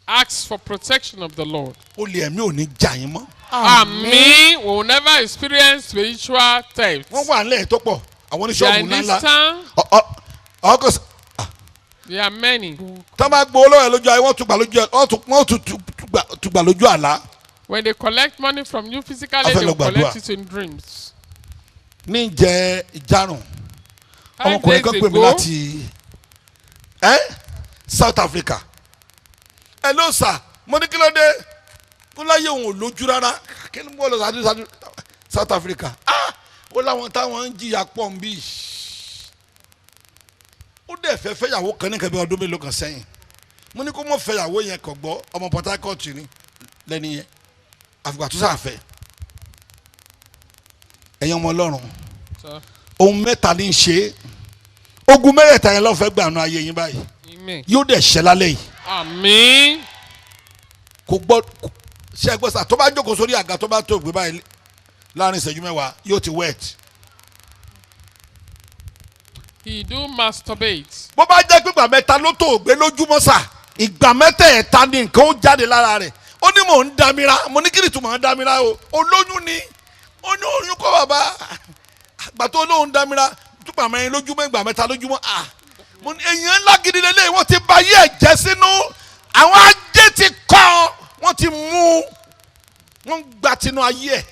Ask for protection of the Lord. olè ẹ̀mí ò ní jà yín mọ́. Àmín. We will never experience spiritual theft. wọ́n wà nílẹ̀ tó pọ̀ àwọn They are oníṣòwò in this ńláńlá. town. ọkọ̀ There are many. tó bá gbowó lọ́wọ́ ẹ lójú ayé wọ́n tún gbà lójú àlá. When they collect money from you physically, A fẹ́ they will lọ gbàdúrà. collect it in dreams. ní ìjẹ́ ìjárùn 5 ọmọkùnrin days kan pè mí ago, láti South Africa. Hello sir, mo ní kí ló dé kó láyé òun ò lójú rárá kí ló ń bọ̀ lọ South Africa. ó láwọn táwọn ń jìyà pọ̀ ń bí. ó dẹ̀ fẹ́ fẹ́yàwó kan ní kẹ́bí ọdún mélòó kan sẹ́yìn. mo ní kó mọ̀ fẹ́yàwó yẹn kọ̀ gbọ́ ọmọ Port Harcourt ni lẹ́ni yẹn àfìgbà tó sàfẹ́. ẹ̀yin ọmọ Ọlọ́run sir. ohun mẹ́ta ní í ṣe ogun mẹ́rẹ̀ẹ̀ta yẹn lọ́ọ́ fẹ́ gbàánu ayé yín báyìí Amen. yóò dẹ̀ ṣẹ́ lálẹ́ yìí. Àmín. kò gbọ́ ṣe ẹgbẹ́ sà tó bá jókòó sórí àga tó bá tó gbé báyìí láàrin ìṣẹ́jú mẹ́wàá yóò ti wet. He do masturbate. bó bá jẹ́ pé ìgbà mẹ́ta ló tó gbé lójúmọ́ sà ìgbà mẹ́tẹ̀ẹ̀ta ni nǹkan ó jáde lára rẹ̀ ó ní mò ń damira mo ní kírìtù mò ń damira o olóyún ni ó ní oyún kọ́ bàbá àgbà tó lóun damira túpọ̀ mẹ́rin lójúmọ́ ìgbà mẹ́ta lójúmọ́ mo ní èèyàn ńlá gidi lélẹ́yìn wọ́n ti ba ayé ẹ̀ jẹ́ sínú àwọn ajé ti kọ́ wọ́n ti mú wọ́n gba tinú ayé ẹ̀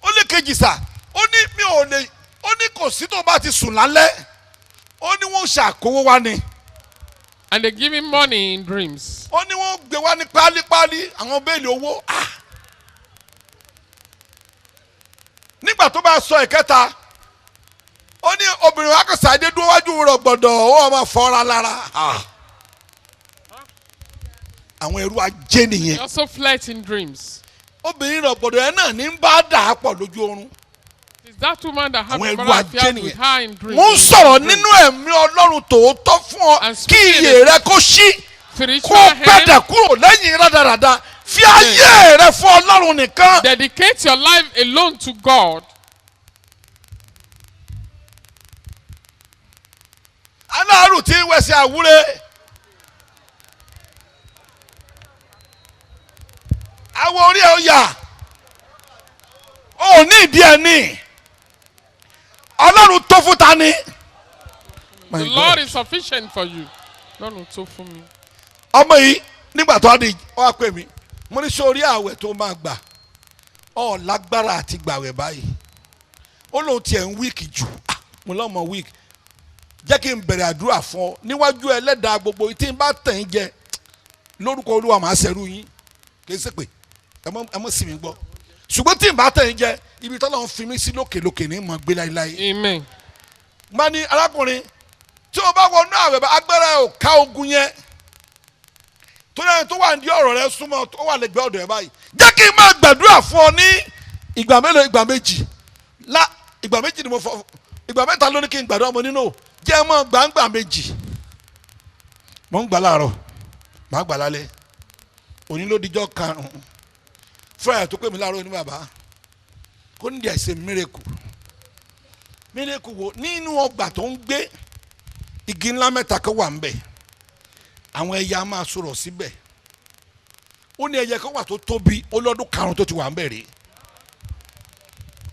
ó lè kejì sà ó ní mi ò lè ó ní kò sí tó bá ti sùn lálẹ́ ó ní wọ́n ṣàkówó wá ni And they give him money in dreams. ó ní wọ́n gbé wá ní pálípálí àwọn béèlì owó nígbà tó bá sọ ìkẹta ó ní obìnrin wa kò sàdé dúró wájú rẹ̀ gbọ̀dọ̀ ó máa fọ́ra lára àwọn ẹrú ajé He nìyẹn also flirt in dreams. obìnrin rẹ̀ gbọ̀dọ̀ yẹn náà ní ń bá dà á pọ̀ lójú oorun. It's that woman that had Àwọn a ẹrú moral ajé affair nìyẹn. with her in dreams. mo ń sọ̀rọ̀ nínú ẹ̀mí Ọlọ́run tòótọ́ fún ọ And kí speaking iyè rẹ kó ṣí kó Spiritual padà hand. kúrò lẹ́yìn rádaràda fi ayé rẹ fún Ọlọ́run nìkan. Dedicate your life alone to God. aláàrù tí ń wẹsẹ̀ àwúrẹ́ àwọn orí ẹ̀ ó yà ó ní ìdí ẹ̀ ní Ọlọ́run tó fún ta ni. The Lord is sufficient for you. Lọ́run tó fún mi. ọmọ yìí nígbà tó di ọ wá pè mí mo ní sórí àwẹ̀ tó máa gbà ọ lágbára àti gbàwẹ̀ báyìí ó lóun tiẹ̀ ń wíìkì jù mo lọ́mọ wíìkì jẹ́ kí n bẹ̀rẹ̀ àdúrà fún ọ níwájú ẹlẹ́dàá gbogbo tí n bá tẹ̀ ń jẹ lórúkọ Olúwa màá ṣẹrú yín kì í ṣe pé ẹ mọ̀ sí mi gbọ́ ṣùgbọ́n tí n bá tẹ̀ ń jẹ ibi tọ́lọ́ ń fi mí sí lókèlókè ní mọ̀ gbé láéláé. Amen. má ní arákùnrin tí o bá wọnú àwẹ̀ bá agbára ò ká ogun yẹn tó yẹn tó wà ní ọ̀rọ̀ rẹ súnmọ́ tó wà lẹ́gbẹ̀ẹ́ ọ̀dọ̀ ẹ báyìí jẹ́ kí n máa gbàdúrà fún ọ ní ìgbà mélòó ìgbà méjì ìgbà méjì ni mo fọ ìgbà mẹ́ta ló ní kí n gbàdúrà mo nínú jẹ́ mọ́ gbàǹgbà méjì mo ń gbà láàárọ̀ màá gbà lálẹ́ òní ló dijọ́ karùn-ún fúráyà tó pè mí láàárọ̀ ní bàbá kó ní ẹ̀sẹ̀ mírèkù wo nínú ọgbà tó ń gbé igi ńlá mẹ́ta kan wà ń bẹ̀ àwọn ẹyẹ a máa sọ̀rọ̀ síbẹ̀ ó ní ẹyẹ kan wà tó tóbi ó lọ́dún karùn-ún tó ti wà ń bẹ̀ rí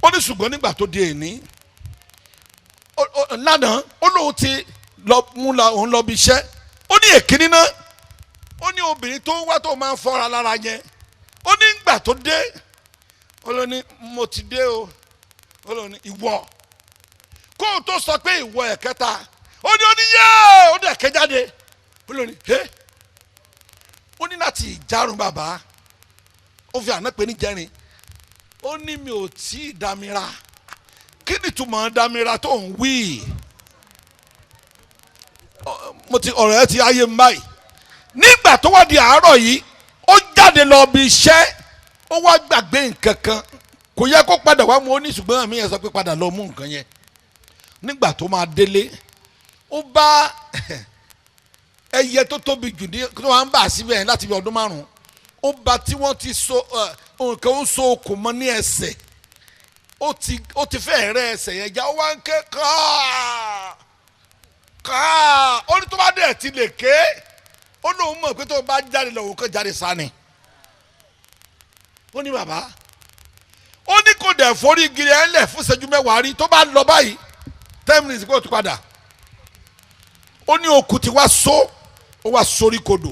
ó ní ṣùgbọ́n nígbà tó di èní lánàá ó lóun ti òun lọ bí iṣẹ́ ó ní èkíní náà ó ní obìnrin tó wá tó máa ń fọ́ra lára yẹn ó ní ìgbà tó dé ó lọ ní mo ti dé o ó lọ ní ìwọ kó o tó sọ pé ìwọ ẹ̀kẹta ó ní yẹ́ ó dẹ̀ ké jáde ó lọ ní ó ní láti ìjárun bàbá ó fi àná pé ní jẹrin ó ní mi ò tí ì dámira kí ni túmọ̀ dámira tó ń wí mo ti ọ̀rọ̀ ẹ ti ayé mi báyìí nígbà tó wá di àárọ̀ yìí ó jáde lọ bí iṣẹ́ ó wá gbàgbé nǹkan kan kò yẹ kó padà wá mú ó ní ṣùgbọ́n àmì yẹn sọ pé padà lọ mú nǹkan yẹn nígbà tó máa délé ó bá ẹyẹ tó tóbi jù ní tó máa ń bà síbẹ̀ yẹn láti bí ọdún márùn-ún ó bá tí wọ́n ti so nǹkan ó so okùn mọ́ ní ẹsẹ̀ ó ti fẹ́ rẹ́ ẹsẹ̀ yẹn já ó wá ń ké káà ká ó ní tó bá dẹ̀ ti lè ké ó lóun mọ̀ pé tó bá jáde lọ òun kàn jáde sani ó ní bàbá ó ní kò dẹ̀ forí igi ẹ̀ lẹ̀ fún ìṣẹ́jú mẹ́wàá rí tó bá lọ báyìí 10 minutes kó tó padà ó ní okùn tí wá so ó wá sórí kodò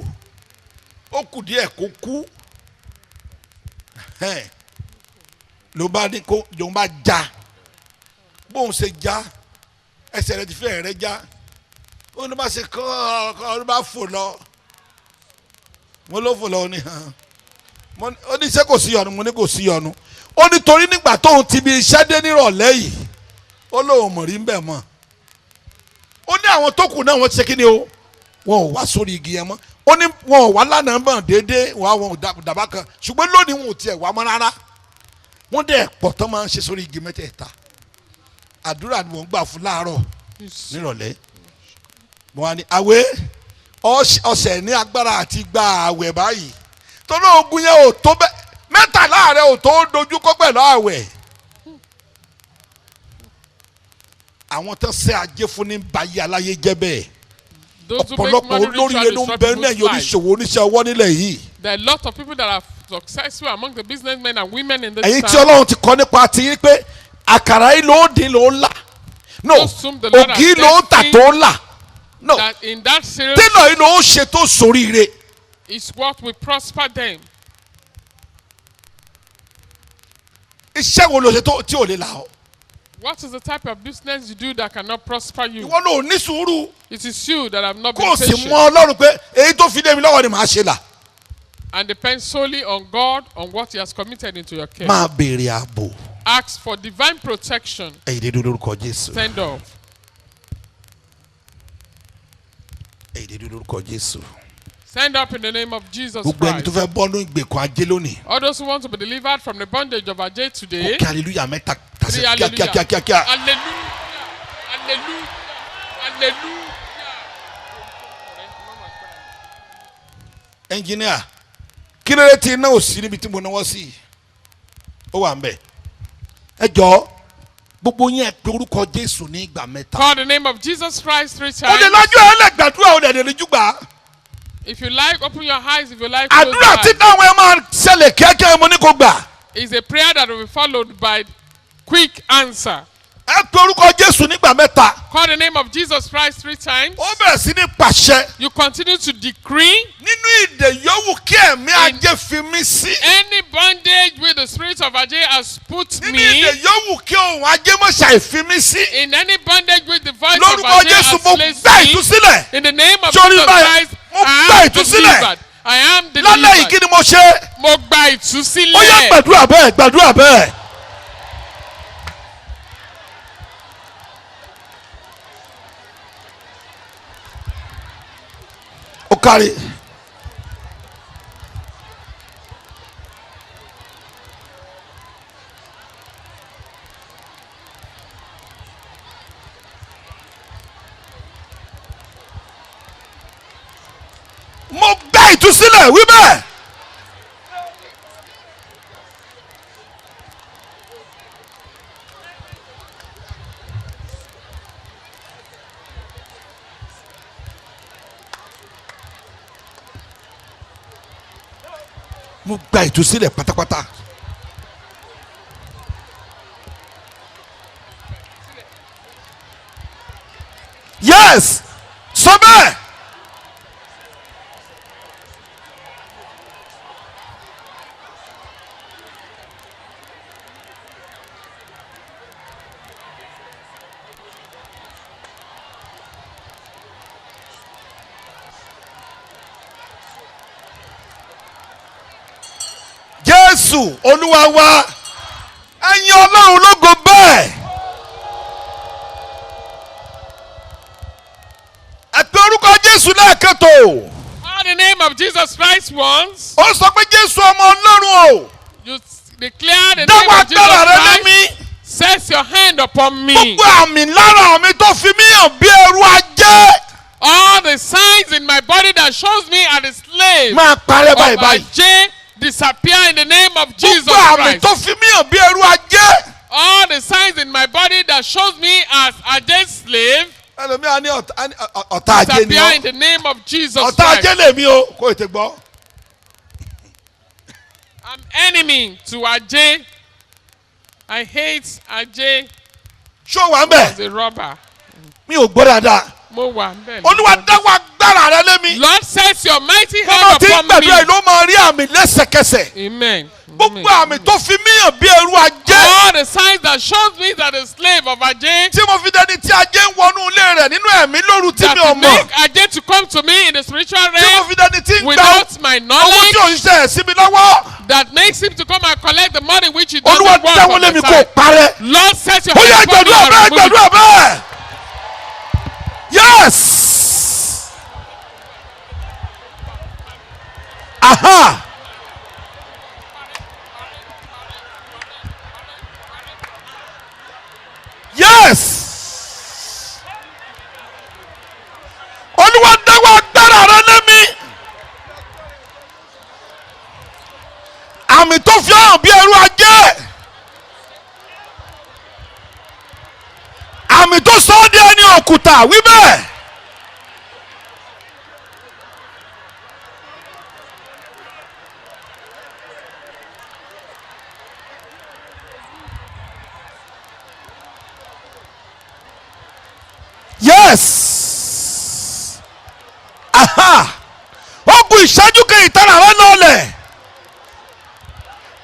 ó kù díẹ̀ kó kú ló bá ní kó lòun bá já bóun ṣe já ẹsẹ̀ rẹ̀ ti fẹ́ rẹ̀ já ó ní bá ṣe kọ́ ló bá fò lọ mo ló fò lọ ní hàn ó ní iṣẹ́ kò sí yọnu mo ní kò sí yọnu ó ní torí nígbà tóun ti bí iṣẹ́ dé nírọ̀lẹ́ yìí ó lóun mọ̀ rí ń bẹ̀ mọ́ ó ní àwọn tó kù náà wọ́n ti ṣe kí ni o wọn ò wá sórí igi yẹn mọ́ ó ní wọn ò wá lánàá mọ̀ déédéé wọn ò dàbá kan ṣùgbọ́n lónìí wọn ò tiẹ̀ wá mọ́ rárá wọ́n dẹ̀ pọ̀ tán máa ń ṣe sórí igi mẹ́tẹ̀ẹ̀ta àdúrà ni wọ́n gbà fún láàárọ̀ nírọ̀lẹ́ wọ́n á ní àwẹ̀ ọ̀sẹ̀ ní agbára àti gba àwẹ̀ báyìí torí ogun yẹn ò tó bẹ́ẹ̀ mẹ́ta láàrẹ̀ ò tó dojú kọ pẹ̀lú àwẹ̀ àwọn tó ṣe ajé fún ní bayé aláyé jẹ́ bẹ́ẹ̀ ọ̀pọ̀lọpọ̀ olóríire ló ń bẹ ní ẹ̀yìn oníṣòwò oníṣẹ́ ọwọ́ nílẹ̀ yìí. There are a lot of people that are successful among the businessmen and women in this ẹ̀yin tí town. Ọlọ́run ti kọ́ nípa ti yín pé àkàrà yìí ló dín ló ń là no ògì ló ń tà tó ń là no That in that series tẹ́lọ̀ yìí ló ń ṣe tó soríire. is what will prosper them. iṣẹ́ wo ló ṣe tó tí ò lè là ọ́. What is the type of business you do that cannot prosper you? ìwọ ló ní sùúrù It is you that have not kó o been sì patient mọ Ọlọ́run pé èyí tó fi dé mi lọ́wọ́ ni màá ṣe là. and depend solely on God, on what He has committed into your care. máa béèrè ààbò. Ask for divine protection. ẹ̀yin dédé lórúkọ Jésù. Stand up. ẹ̀yin dédé lórúkọ Jésù. Stand up in the name of Jesus gbogbo ẹni tó Christ. fẹ́ bọ́ ní ìgbèkùn ajé lónìí. All those who want to be delivered from the bondage of Ajay today. kí hallelujah mẹ́ta Say tàṣẹ hallelujah. kíákíákíá. Hallelujah. Hallelujah. Hallelujah. ẹnjìníà kí ló dé tí iná ò sí níbi tí mo náwó sí ó wà ń bẹ̀. ẹ jọ gbogbo yẹn pé orúkọ Jésù ní ìgbà mẹ́ta. Call the name of Jesus Christ 3 o lè times. lọ́jọ́ ẹ lè gbàdúrà o lè lè jú gbà. If you like, open your eyes. If you like, close your àdúrà tí eyes. táwọn ẹ máa ṣẹlẹ̀ kíákíá mo ní kó gbà. It's a prayer that will be followed by quick answer. ẹ pé orúkọ Jésù nígbà mẹ́ta. Call the name of Jesus Christ 3 times. ó bẹ̀rẹ̀ sí ní pàṣẹ. You continue to decree nínú ìdè yòówù kí ẹ̀mí ajé fi mí sí. any bondage with the spirit of Ajay has put nínú me. ìdè yòówù kí ohun ajé mọ̀ ṣàìfi mí sí. In any bondage with the voice of lórúkọ Ajay Jésù has mo placed gbà me. ìtúsílẹ̀. In the name of Sórí Jesus báyìí, Christ, mo I gbà am ìtúsílẹ̀. delivered. I am lálẹ́ yìí kí delivered. ni mo ṣe. Mo gba ó yẹ ìtúsílẹ̀. gbàdúrà bẹ́ẹ̀ gbàdúrà bẹ́ẹ̀. ó kárí. mo gbà ìtúsílẹ̀ wí bẹ́ẹ̀. mo gba ìtúsílẹ̀ pátápátá. yes sọ bẹ́ẹ̀. Jésù Olúwa wa ẹ̀yin Ọlọ́run lógo bẹ́ẹ̀. ẹ pé orúkọ Jésù lẹ́ẹ̀kan tó. Call the name of Jesus Christ once. ó sọ pé Jésù ọmọ Ọlọ́run o. You declare the name dáwọ́ of Jesus agbára rẹ lé Christ. mi. Set your hand upon me. gbogbo àmì lára mi tó fi mí hàn bí ẹrú ajé. All the signs in my body that shows me are the slave máa parẹ́ báyìí of báyìí. Ajay disappear in the name of Jesus gbogbo àmì Christ. tó fi mí hàn bí ẹrú ajé. All the signs in my body that shows me as Ajay's slave ẹlòmíà ní ọ̀tá ajé ni Disappear in the name of Jesus ọ̀tá Christ. ajé lèmi o kó ètè gbọ́. I'm enemy to Ajay. I hate Ajay ṣó wà ń as bẹ̀ a robber. mi ò gbọ́ dáadáa. Mo wà ń bẹ̀. olúwa dáwọ́ agbára rẹ lé mi. Lord sets your mighty bó bá hand ti ń upon gbàdúrà yìí me. ló máa rí àmì lẹ́sẹ̀kẹsẹ̀. Amen. gbogbo àmì tó fi mí hàn bí ẹrú ajé. All the signs that shows me that the slave of Ajay, tí mo fi dẹni tí ajé ń wọnú ilé rẹ̀ nínú ẹ̀mí lóru tí that mi ò will mọ̀. make Ajay to come to me in the spiritual tí mo realm fi dẹni tí ń gba without my owó tí knowledge, ò ń ṣe ẹ̀ sí mi lọ́wọ́. that makes him to come and collect the money which he doesn't olúwa want dáwọ́ from lé the mi kó side. parẹ́. Lord set your ó yá hand upon me gbàdúrà and bẹ́ẹ̀ remove it. gbàdúrà bẹ́ẹ̀. yes. aha. yes. olúwa dáwọ́ agbára rẹ lé mi. àmì tó fi hàn bí ẹrú ajé. àmì tó sọ ọ́ di ẹni òkúta wí bẹ́ẹ̀. yes. aha. ó bu ìṣẹ́jú kan ìtara rẹ lọ́lẹ̀.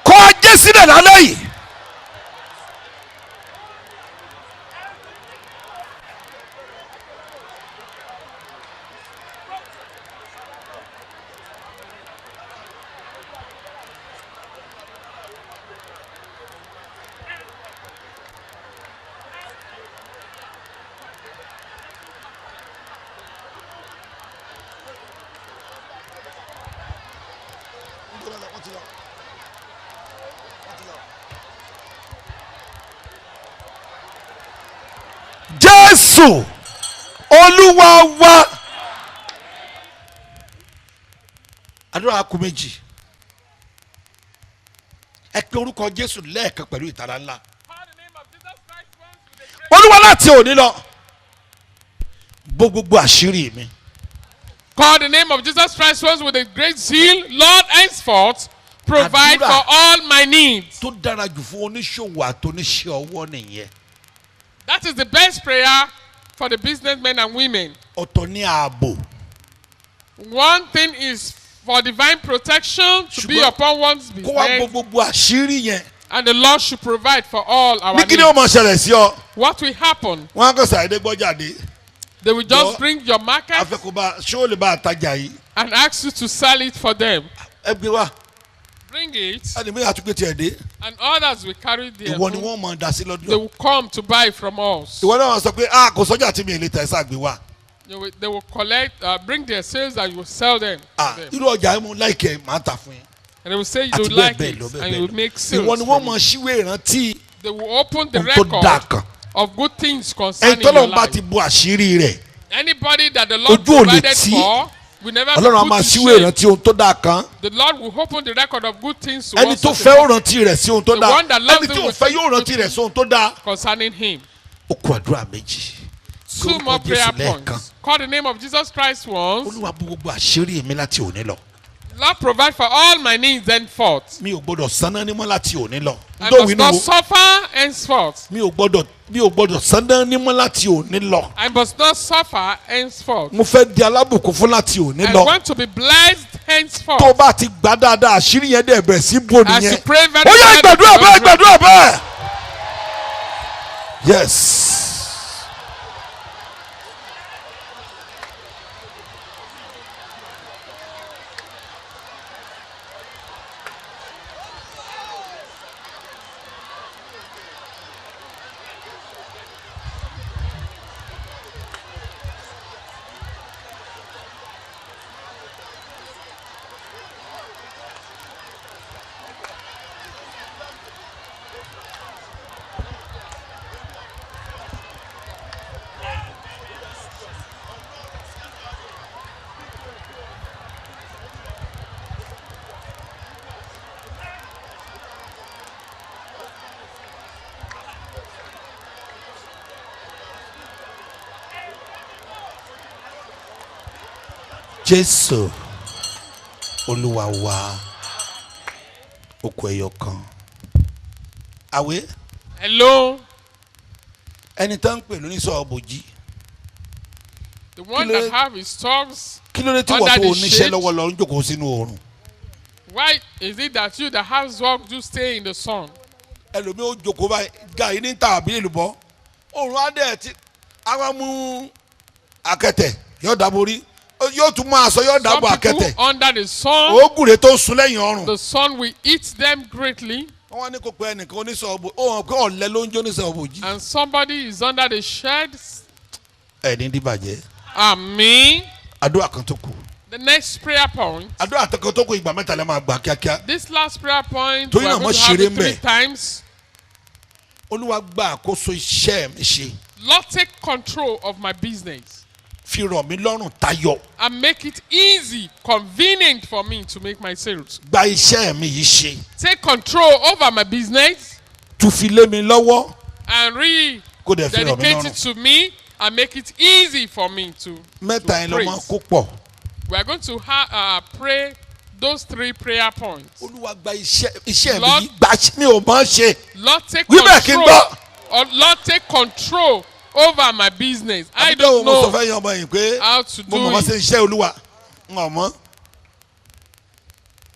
kọ ajé sílẹ̀ lálẹ́ yìí. Jésù Olúwa wa. àdúrà kù méjì. ẹ pe orúkọ Jésù lẹ́ẹ̀kan pẹ̀lú ìtara ńlá. Olúwa láti òní lọ bò gbogbo àṣírí mi. Call the name of Jesus Christ once with a great zeal. Lord, henceforth, provide Àdúrà. for all my needs. tó dára jù fún oníṣòwò àtòníṣẹ́ ọwọ́ nìyẹn. That is the best prayer for the businessmen and women. ọ̀tọ̀ ní ààbò. One thing is for divine protection to be Ṣùgbọ́n upon one's kó wá bò business, gbogbo àṣírí yẹn. and the Lord should provide for all our ní kí ni ó máa needs. ṣẹlẹ̀ sí ọ. What will happen? wọ́n á kọ́ sàdédé gbọ́jáde. They will just Lord, bring your market afẹ́kọ̀ọ́bá ṣé ó lè bá àtajà yìí. and ask you to sell it for them. ẹ gbé wá. Bring it, ẹni mi àtúgbò tiẹ̀ dé. and others will carry their ìwọ ni own. wọ́n máa dá sí They lọ́dún. will come to buy from us. ìwọ náà wọ́n sọ pé kò sọ́jà tí mi ì lè tẹ̀ sáà gbé wá. They will collect, bring their sales, and you will sell them. to them. irú ọjà yẹn mo láìkẹ́ máa tà fún yín. And they will say you àti like bẹ́ẹ̀ it, bẹ́ẹ̀ lọ and you will make sales. ìwọ ni wọ́n from máa it. ṣíwé ìrántí They will open the ohun tó dáa record kan. of good things ẹni concerning your tọ́lọ́run bá life. ti bu àṣírí rẹ̀ Anybody that the Lord Ojú ò lè provided tì. for will never be ọlọ́run á put máa to ṣíwé shame. ìrántí ohun tó dáa kan. The Lord will open the record of good things to ẹni us tó to fẹ́ ó the- rántí rẹ̀ sí ohun tó The dáa one that loves ẹni tí him ò will fẹ́ think yóò rántí rẹ̀ sí ohun tó dáa. concerning him. ó kú àdúrà méjì. Two Orúkọ more prayer Jésù lẹ́ẹ̀kan. points. Call the name of Jesus Christ once. Olúwa bò gbogbo àṣírí mi láti òní lọ. Lord, provide for all my needs henceforth. mi ò gbọ́dọ̀ sanná nímọ́ láti òní lọ. I Ǹdọ́ must wí not nù o. suffer henceforth. mi ò gbọ́dọ̀ sanná nímọ́ láti òní lọ. I must not suffer henceforth. mo fẹ́ di alábùkún fún láti òní I lọ. want to be blessed henceforth. tó o bá ti gbà dáadáa àṣírí yẹn dẹ̀ bẹ̀rẹ̀ sí bò As you nìyẹn. pray very ó yá well, gbàdúrà God bẹ́ẹ̀ will- gbàdúrà bẹ́ẹ̀. yes. Jésù Olúwa wa. Oko ẹyọ kan. Àwẹ̀. Hello. Ẹni tó ń pè lóní sọ ọ̀bòjì. The one that have his stocks. Kí ló dé tí wọ́n tó oníṣẹ́ lọ́wọ́ lọ ń jókòó sínú oòrùn? Why is it that you that have work do stay in the sun? Ẹlòmíì ó jókòó báyìí gàrí ní tàbí èlùbọ́. Oòrùn adé ti àwọn mú akẹ́tẹ̀ yóò dáborí. Yóò tún máa sọ yóò dábò akẹ́tẹ̀. Under the sun. Ògùrè tó sun lẹ́yìn ọrùn. The sun will eat them greatly. Wọ́n wá ní kó pe ẹnìkan oníṣẹ́ ọ̀bòjì. Ó hàn pé ọ̀lẹ ló ń jó oníṣẹ́ ọ̀bòjì. And somebody is under the shed. Ẹni dìbàjẹ́. Àmín. Àdúrà kan tó kù. The next prayer point. Àdúrà kan tó kù ìgbà mẹ́ta lẹ́ máa gbà kíákíá. This last prayer point Torí we are náà going mo to have ṣeré it 3 mbẹ̀. times. Olúwa gba àkóso iṣẹ́ mi ṣe. Lord, take control of my business. Fi rọ̀ mí lọ́rùn tayọ. And make it easy, convenient for me to make my sales. Gba iṣẹ́ mi yìí ṣe. Take control over my business. Tún fi lé mi lọ́wọ́. And Kó dẹ̀ fi rọ̀ mí dedicate it lọ́rùn. to me and make it easy for me to Mẹ́ta yẹn ló máa praise. kó pọ̀. We are going to pray those 3 prayer points. Olúwa gba iṣẹ́ mi Lord- yìí gbà mi ò mọ̀ ṣe. Lord, take Wí bẹ́ẹ̀ kí n control. gbọ́. Lord, take control over my business. I Àbídọ́ don't mo sọ know fẹ́ yan ọmọ yìí pé how to mo mọ̀ do bá ṣe it. iṣẹ́ Olúwa. N ò mọ̀.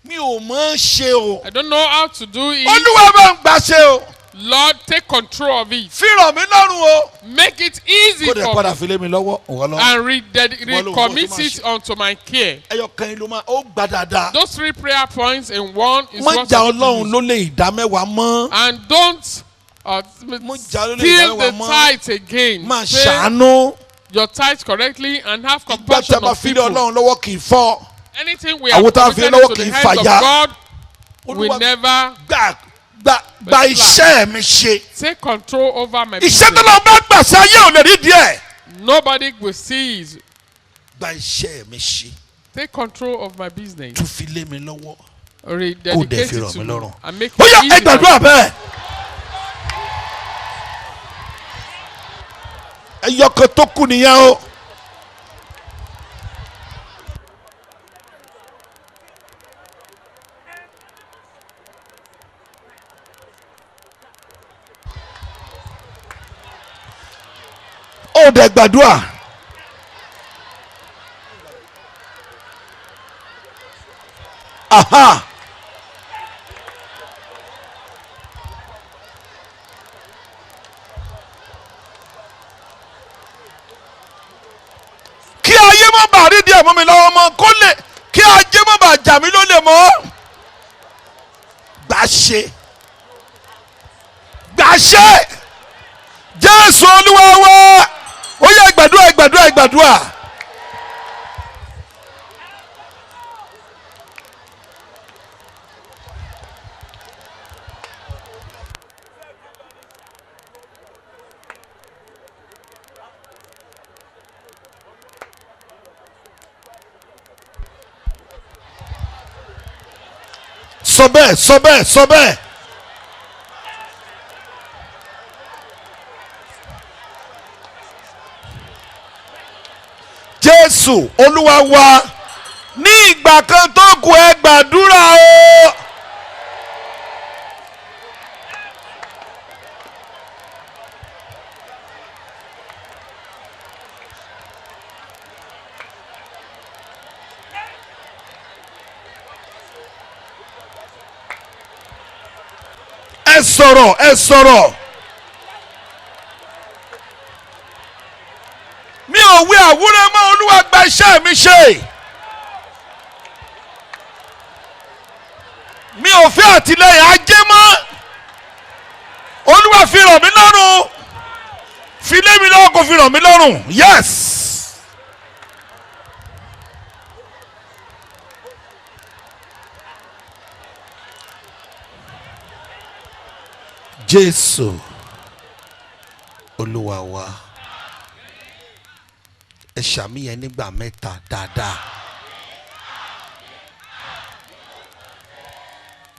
Mi ò mọ̀ ṣe o. I don't know how to do it. Olúwa bá ń gbà ṣe o. Lord, take control of it. Fi rọ̀ mí lọ́rùn o. Make it easy Kó dẹ̀ for padà me. fi lé mi lọ́wọ́. Òwò lọ́wọ́. And Wọ́n ló recommit máa it ṣe. unto my care. Ẹyọ kan yìí ló máa ó gbà dáadáa. Those 3 prayer points in one is Mọ̀ what jà I need to Ọlọ́run use. ló lè ìdá mẹ́wàá mọ́. And don't Mo jà ló lè steal the ìdámẹ́wàá mọ́. tithe again. Máa Pay ṣàánú. your tithe correctly and have Ìgbà tí compassion a bá of fi lé people. Ọlọ́run lọ́wọ́ kì í fọ́. Anything we have Àwọn tá a fi committed lọ́wọ́ into kì the í hands of fàya. God will Olúwa never gba iṣẹ́ mi ṣe. take control over my Iṣẹ́ tó business. lọ bá gbà sí ayé ò lè rí díẹ̀. Nobody will see it. Gba iṣẹ́ mi ṣe. Take control of my business. Tún fi lé mi lọ́wọ́. Rededicate dẹ̀ fi it rọ̀ to mí me lọ́rùn. and make Ó yá it ẹ easy for gbàdúrà me. bẹ́ẹ̀. Ẹyọ kan tó kù nìyẹn o. Ó dẹ̀ gbàdúrà. Aha. Kí ayé má bàa rí díẹ̀ mọ́ mi lọ́wọ́ mọ́ kó lè kí ajé má bàa jà mí lólè mọ́. Gbà ṣe. Gbà ṣe. Jésù Olúwa wa. Ó yá gbàdúrà gbàdúrà gbàdúrà. Sọ bẹ́ẹ̀ sọ bẹ́ẹ̀ sọ bẹ́ẹ̀. Jésù Olúwa wa ní ìgbà kan tó kù ẹ gbàdúrà o. Ẹ sọ̀rọ̀ ẹ sọ̀rọ̀. Mi ò wí àwúrẹ́ mọ́ Olúwa gba iṣẹ́ mi ṣe. Mi ò fẹ́ àtìlẹ́yìn ajé mọ́. Olúwa fi rọ̀ mí lọ́rùn. Fi lé mi lọ́wọ́ kó fi rọ̀ mí lọ́rùn. Yes. Jésù Olúwa wa. Ẹ ṣàmì yẹn nígbà mẹ́ta dáadáa.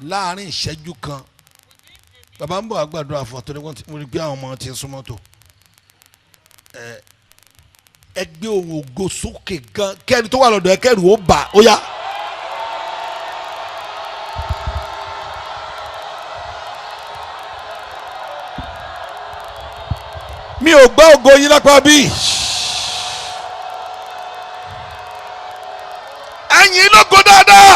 Láàárín ìṣẹ́jú kan bàbá ń bọ̀ àgbàdo àfọ̀ tó ní wọ́n ti mo rí pé àwọn ọmọ ti ń súnmọ́ tó. ẹ gbé ohùn ògo sókè gan kẹ́ni tó wà lọ́dọ̀ ẹ kẹ́rù ó bà ó yá. mi ò gbọ́ ògo yín lápá bí. ẹ̀yin lógo dáadáa.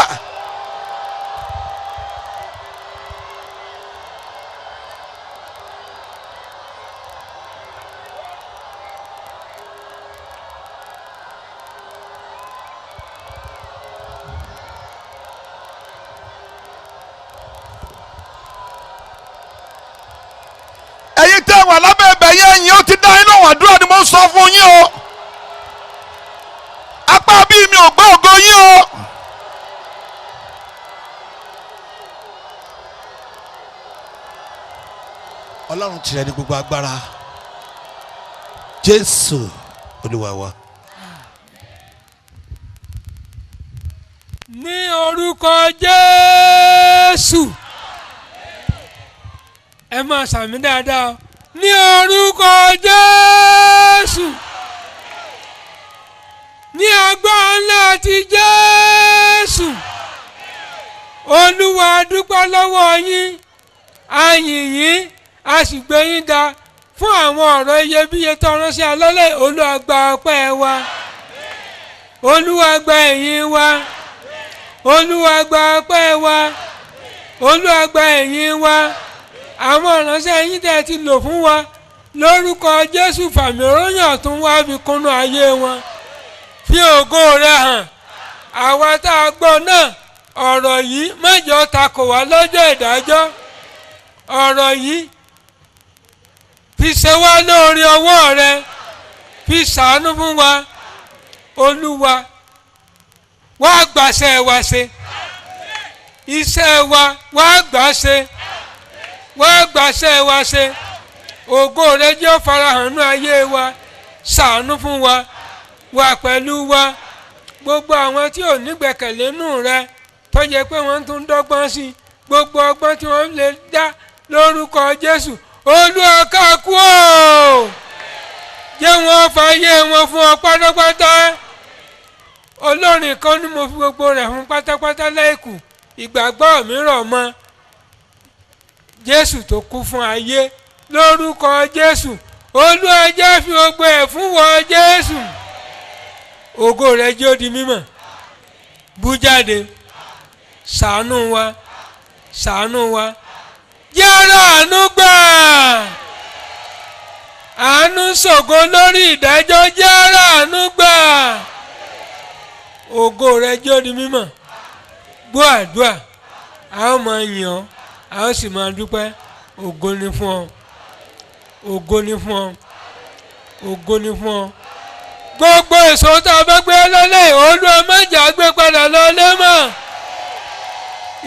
ẹ̀yin tẹ́ wà lábẹ́ ẹ̀bẹ̀ yẹn ẹ̀yin ó ti dá yín lóhùn àdúrà ni mo ń sọ fún yín o. apá bíi mi ò gbọ́ ògo yín o. ọlọ́run tirẹ̀ ní gbogbo agbára jésù olúwa wa. ní orúkọ jésù ẹ máa sàmì dáadáa ní orúkọ jésù ní agbára ńlá ti jésù olúwa dúpẹ́ lọ́wọ́ yín a yìn yín a sì gbé yín ga fún àwọn ọ̀rọ̀ iyebíye tó ránṣẹ́ alọ́lẹ̀ olúwa gba ọpẹ́ wa olúwa gba ẹ̀yìn wa olúwa gba ọpẹ́ wa olúwa gba ẹ̀yìn wa àwọn ìránṣẹ́ yín tẹ́ ti lò fún wa lórúkọ jésù fàmì òróyàn tún wá fi kúnnú ayé wọn fi ògo rẹ hàn àwa tá a gbọ́ náà ọ̀rọ̀ yìí má jẹ́ ó takò wá lọ́jọ́ ìdájọ́ ọ̀rọ̀ yìí fi ṣe wá lórí ọwọ́ rẹ fi ṣàánú fún wa olúwa wá gbàṣẹ wa ṣe iṣẹ́ wa wá gbà ṣe wá gbàṣẹ wa ṣe ògo rẹ jẹ́ ó farahàn ní ayé wa ṣàánú fún wa wà pẹ̀lú wa gbogbo àwọn tí ò nígbẹ̀kẹ̀lé nù rẹ tó yẹ pé wọ́n tún dọ́gbọ́n sí gbogbo ọgbọ́n tí wọ́n lè dá lórúkọ jésù olúwa ká kú o jẹ́ wọ́n fàyè wọn fún ọ pátápátá olórin kan ní mo fi gbogbo rẹ̀ fún pátápátá lẹ́ẹ̀kù ìgbàgbọ́ mi rọ̀ mọ́ jésù tó kú fún ayé lórúkọ jésù olúwa jẹ́ fi gbogbo ẹ̀ fún wọn jésù ògo rẹ̀ jẹ́ ó di mímọ̀ bú jáde ṣàánú wa ṣàánú wa yára àánú gbà àánú ṣògo lórí ìdájọ́ yára àánú gbà ògo rẹ̀ jẹ́ ó di mímọ̀ gbọ́ àdúrà a ó máa yìn ọ́ a ó sì máa dúpẹ́ ògo ni fún ọ ògo ni fún ọ ògo ni fún ọ gbogbo èso tá a bá gbé lọ́lẹ̀ olúwa má jà gbé padà lọ́lé mọ́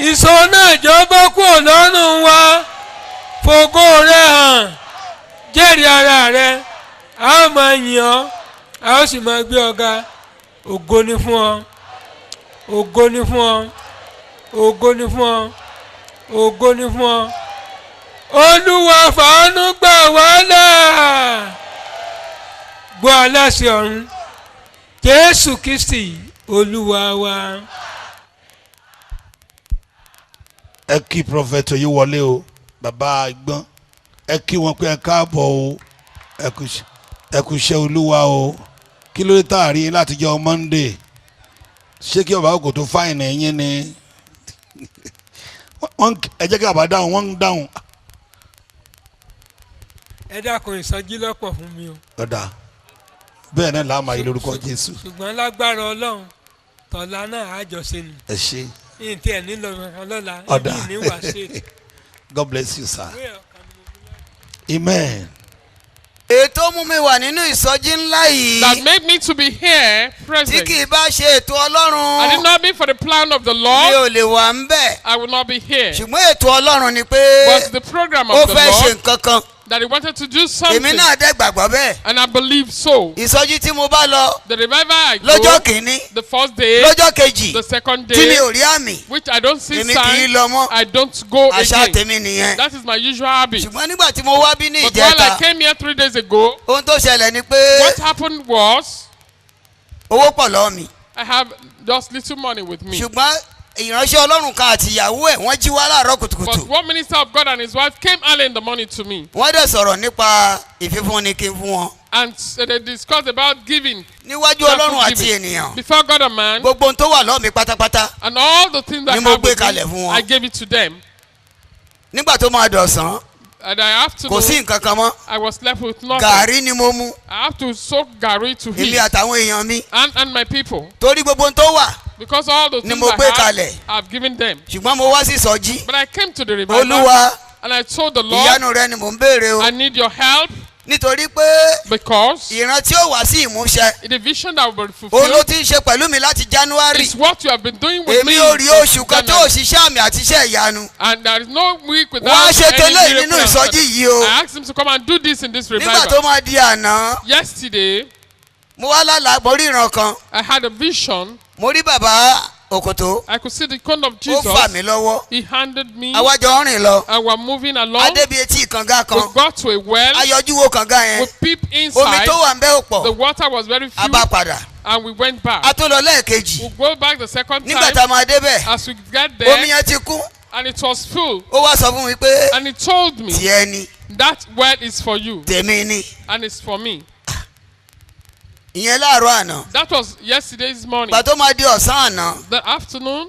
ìṣó náà jọba kúrò lọ́rùn wa fògo rẹ hàn jẹ́rìí ara rẹ a ó máa yìn ọ́ a ó sì máa gbé ọ ga ògo ni fún ọ ògo ni fún ọ ògo ni fún ọ ògo ni fún ọ olúwa fàánú gbà wá là gbọ́ aláṣẹ ọ̀run jésù kristi olúwa wa. ẹ kí prọfẹtọ yìí wọlé o bàbá ìgbọ́n ẹ kí wọn pé ẹ káàbọ̀ o ẹ kú iṣẹ́ olúwa o kí ló dé tààrí láti jọ monday ṣé kí ọba ògò tó fáìnì ẹ̀yìn ni ẹ jẹ́ kí bàbá dáhùn wọ́n ń dáhùn. ẹ dákun ìsọjí lọ́pọ̀ fún mi o. ọ̀dà bẹ́ẹ̀ náà làá máa yí lórúkọ jésù. ṣùgbọ́n lágbára ọlọ́run tọ̀la náà àjọṣe ni. ẹ ṣe. yìí tí ẹ nílò ọlọ́la ọ̀dà ibi ní wàá ṣe. God bless you sir. amen. ètò mú mi wà nínú ìsọjí ńlá yìí. that made me to be here tí present. kì í bá ṣe ètò ọlọ́run. Had it not been for the plan of the mi Lord, ò lè wà ń bẹ̀. I would not be here. ṣùgbọ́n ètò ọlọ́run ni pé But the program ó of the fẹ́ ṣe Lord nǹkan kan. that he wanted to do èmi something. náà dẹ̀ gbàgbọ́ bẹ́ẹ̀. And I believe so. ìsọjí tí mo bá lọ The revival I lọ́jọ́ go, kìíní the first day, lọ́jọ́ kejì the second tí mi day, ò rí àmì which I don't see èmi kì í signs, lọ mọ́. I don't go àṣà again. tèmi nìyẹn. That is my usual habit. ṣùgbọ́n nígbà tí mo wá bí ní But while I ìjẹta came here 3 days ago, ohun tó ṣẹlẹ̀ ni pé what happened was owó pọ̀ lọ́wọ́ mi I have just little money with me. ṣùgbọ́n ìránṣẹ́ ọlọ́run kan àti ìyàwó ẹ̀ wọ́n jí wá láàárọ̀ But kùtùkùtù one minister of God and his wife came early in the morning to me, wọ́n dẹ̀ sọ̀rọ̀ nípa ìfífúnni kí n fún wọn. and they discussed about giving níwájú ọlọ́run àti ènìyàn before God and man, gbogbo ohun tó wà lọ́wọ́ mi pátápátá and all the things that I Ni mo have gbé with kalẹ̀ fún me, wọn. I gave it to them. nígbà tó máa dọ̀sán And I have to kò sí nǹkan kan mọ́ I was left with nothing. gàárì ni mo mu I have to soak gari to èmi eat, àtàwọn èèyàn mi and my people, torí gbogbo ohun tó wà because all the Ni things mo gbé I have, kalẹ̀. I've given them. ṣùgbọ́n mo wá sí ìsọjí But I came to the revival, olúwa and I told the Lord, ìyanu rẹ ni mò ń béèrè o I need your help, nítorí pé because ìran tí ó wá sí ìmúṣẹ the vision that will be òun ló fulfilled ti ń ṣe pẹ̀lú mi láti January is what you have been doing with me. èmi ò rí oṣù kan tó January. òṣìṣẹ́ àmì àti iṣẹ́ ìyanu And there is no week without wọ́n á ṣe tẹ́lẹ̀ any nínú miracle. ìsọjí yìí o I asked him to come and do this in this nígbà revival. tó máa di àná Yesterday, mo wá lálàá mo rí ìran kan I had a vision. mo rí bàbá òkòtó I could see the cone of ó Jesus. fà mí lọ́wọ́ He handed me, àwájọ rìn lọ and we're moving along. adébí etí kànga kan We got to a well. ayọjú wo kànga We yẹn peeped omi inside. tó wà ń bẹ́ ò The pọ̀ water was very a few, bá padà and we went back. a tó lọ lẹ́ẹ̀kejì We go back the second nígbà tá time. a máa débẹ̀ As we get omi there, yẹn ti kún and it was full, ó wá sọ fún mi pé and he told me tiẹ̀ ni that well is for you, tèmi ni and it's for me. ìyẹn láàárọ̀ àná That was yesterday's morning. ìgbà tó máa di ọ̀sán àná The afternoon,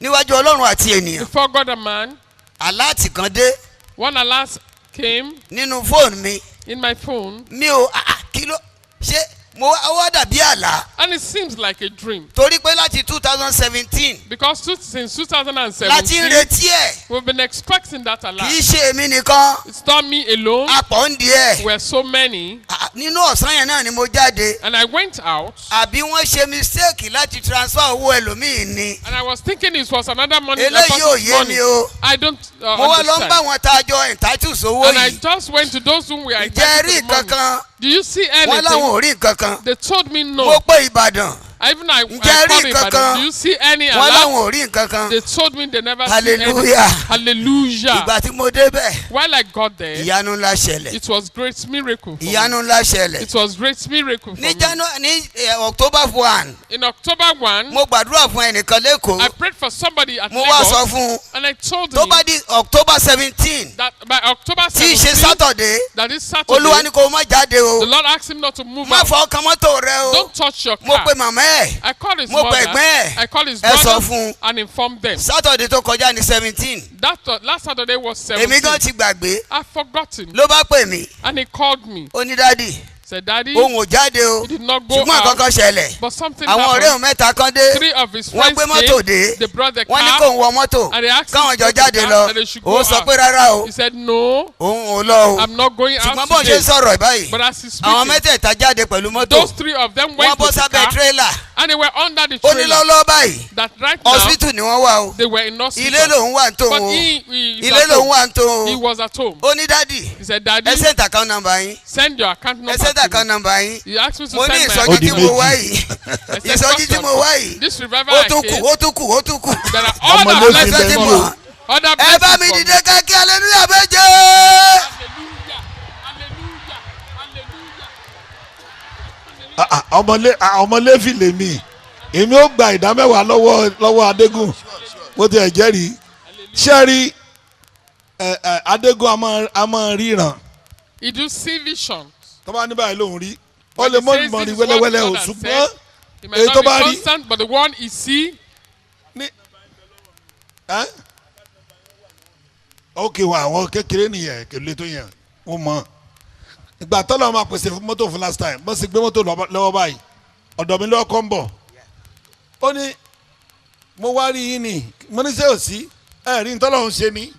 níwájú ọlọ́run àti ènìyàn before God and man, aláàtì kan dé one alert came nínú fóònù mi in my phone, mi ò kí ló ṣe mo wá dàbí àlá and it seems like a dream. torí pé láti 2017 Because since láti ń 2017, retí ẹ̀ we've been expecting that kì í alert. ṣe èmi nìkan It's not me alone. apọ̀ ń di ẹ̀ We're so many. nínú ọ̀sán yẹn náà ni mo jáde And I went out, àbí wọ́n ṣe mistake láti transfer owó ẹlòmíì ni and I was thinking it was another money. eléyìí ò yé mi o I don't mo wá lọ ń bá understand. wọn tá a jọ entitled sówó And I yìí just went to those whom we are ǹjẹ́ rí entitled to the money. kankan Do you see wọ́n láwọn anything? ò rí kankan They told me mo no. pé Ìbàdàn Even I Ǹjẹ́ called rí Ibadan. kankan? Do you see any wọ́n alert? láwọn ò rí kankan They told me they never see Hallelujah. anything. Hallelujah. ìgbà tí mo débẹ̀ While I got there, ìyanu ńlá ṣẹlẹ̀ it was great miracle for me. ìyanu ńlá ṣẹlẹ̀ It was great miracle for ní me. October 1 In October 1, mo gbàdúrà fún ẹnìkan I lẹ́kọ̀ọ́ prayed for somebody at mo wá sọ Lagos, fún un and I told tó him bá di October 17 that by October tí í ṣe 17th, Saturday that is olúwa Saturday, ní kó má jáde o the Lord asked him not to move má out. fọ ọkàn mọ́tò rẹ o Don't touch your mo car. pe màmá ẹ̀ I called his mo pe mother. ẹ̀gbọ́n ẹ̀ I called his ẹ sọ brothers fún un and informed them. Saturday tó kọjá ní 17 That last Saturday was èmi gan 17. ti gbàgbé I've forgotten. ló bá pè mí And he called me. ó ní dádì Said, Daddy, òun ò jáde o he did not go ṣùgbọ́n out. kankan ṣẹlẹ̀ But something àwọn ọ̀rẹ́ òun happened. mẹ́ta kan dé 3 of his wọ́n friends gbé mọ́tò came. dé They brought the wọ́n ní car. kóun wọ mọ́tò And they asked him káwọn to jọ go to jáde the lọ car, that they should go òun sọ out. pé rárá o He said, No, òun ò lọ o I'm not going ṣùgbọ́n out bó ṣe today. sọ̀rọ̀ báyìí But as he's àwọn speaking, mẹ́tẹ̀ẹ̀ta jáde pẹ̀lú mọ́tò those 3 of them wọ́n went bọ́ with the sábẹ́ car, tírélà and they were under the ó ní trailer. lọ́lọ́ báyìí That right now, hospital ni wọ́n wà o they were in hospital. ilé lòun wà ń tó But o he is ilé at lòun home. wà ń tó He o was at home. ó ní dádì He said, Daddy, ẹ send account number yín send your account ẹ number send to me. account number yín He asked me to mo ní send my ìsọjí tí Ó di mo wá méjì. yìí I said, ìsọjí tí mo wá yìí This revival ó I tún came, kù ó tún kù ó tún kù there are Ọmọ other ló fi blessings bẹ́ẹ̀ for ni me. o. Other ẹ bá blessings mi for me. dìde káàkiri hallelujah méje. Hallelujah. Hallelujah. Hallelujah. ọmọ Léfì lèmi èmi ó gba ìdámẹ́wàá lọ́wọ́ Adégún bó ti ẹ̀ jẹ́rìí ṣé rí Adégún a máa ríran He do see visions. tó bá ní báyìí lòun rí ó When lè he mọ́ says ìmọ̀ this ní is what wẹ́lẹ́wẹ́lẹ́ God o has ṣùgbọ́n said, it might èyí not tó be bá rí constant, but the one he see, ní ok wọn àwọn kékeré nìyẹn kèlè tó yẹn wọn mọ ìgbà tọ́lọ́ máa pèsè fún mọ́tò fún last time bó sì gbé mọ́tò lọ́wọ́ báyìí ọ̀dọ̀ mi lọ́kọ́ ń bọ̀ ó ní mo wá rí yín ni mo ní sẹ́ ò sí ẹ rí ntọ́lọ́run ṣe ni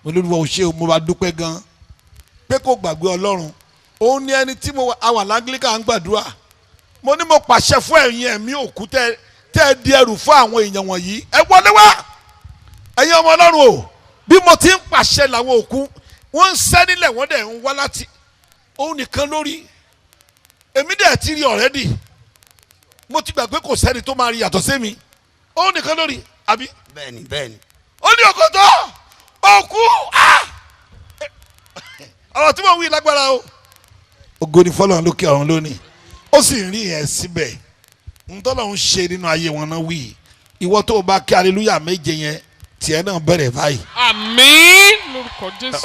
mo lórí wọn ò ṣe o mo bá dúpẹ́ gan pé kò gbàgbé Ọlọ́run òun ni ẹni tí mo àwọn Anglican ń gbàdúrà mo ní mo pàṣẹ fún ẹ̀yin ẹ̀mí òkú tẹ́ ẹ di ẹrù fún àwọn èèyàn wọ̀nyí ẹ wọlé wá ẹ̀yin ọmọ Ọlọ́run o bí mo ti ń pàṣẹ làwọn òkú wọ́n ń sẹ́ nílẹ̀ wọ́n dẹ̀ ń wá láti òun nìkan lórí èmi dẹ̀ ti rí already mo ti gbà pé kò sẹ́ni tó máa rí yàtọ̀ sí mi òun nìkan lórí àbí. bẹ́ẹ̀ni. ó ní òkòtò òkú ọ̀rọ̀ tí mo wí lágbára o. ògo ni fọlọ́run lókè ọ̀run lónìí ó sì ń rí yẹn síbẹ̀ ntọ́lọ́ ń ṣe nínú ayé wọn náà wí ìwọ tó o bá kí aleluya méje yẹn tiẹ̀ náà bẹ̀rẹ̀ báyìí. àmín lórúkọ Jésù.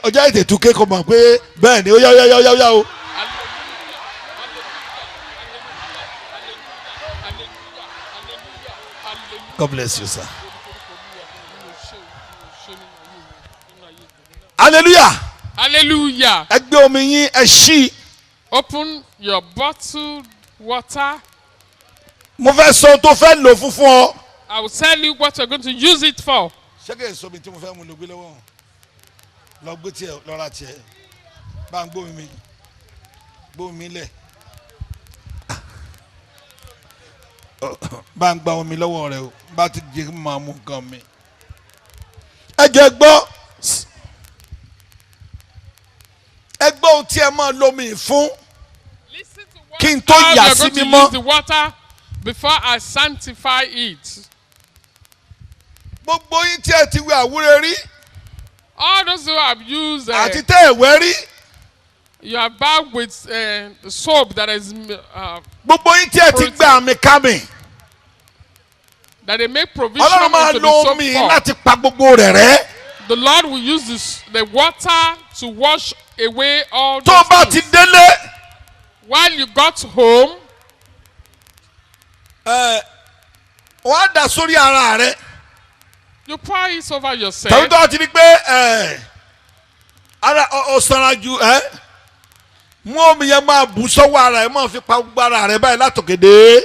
ọjà ètè tún kéèkó mọ̀ pé bẹ́ẹ̀ ni ó yá o. God bless you, sir. Hallelujah. Hallelujah. Ẹ gbé omi yín ẹ ṣí. Open your bottled water. Mo fẹ́ sọ tó fẹ́ lò fún ọ. I will tell you what you're going to use it for. Ṣé kí èso mi tí mo fẹ́ mu ló gbé lọ́wọ́? Lọ gbé tiẹ̀ lọ́ra tiẹ̀. Bá ń gbómi mi. Gbómi mi lẹ̀. Bá ń gba omi lọ́wọ́ rẹ o. Bá ti jẹ́ máa mú nǹkan mi. Ẹ jẹ́ gbọ́. Ẹ gbọ́ ohun tí ẹ máa lómi fún. Kí n tó yà sí mímọ́. Use the water before I sanctify it. Gbogbo yín tí ẹ ti wẹ àwúrẹ́ rí. All those who have used àti tẹ́ ẹ̀wẹ́ rí. You are back with soap that is gbogbo yín tí ẹ ti gbé àmì kámi. That they make provision Ọlọ́run máa into the lo soap omi for. láti pa gbogbo rẹ̀ rẹ́. The Lord will use the water to wash away all tó bá those ti things. délé. While you got home, wọ́n á dà sórí ara rẹ̀. you pour it over yourself. tàbí tó bá ti di pé ara ọ̀sánra ju mú omi yẹn máa bù sọ́wọ́ ara ẹ̀ máa fi pa gbogbo ara rẹ̀ báyìí látòkèdè.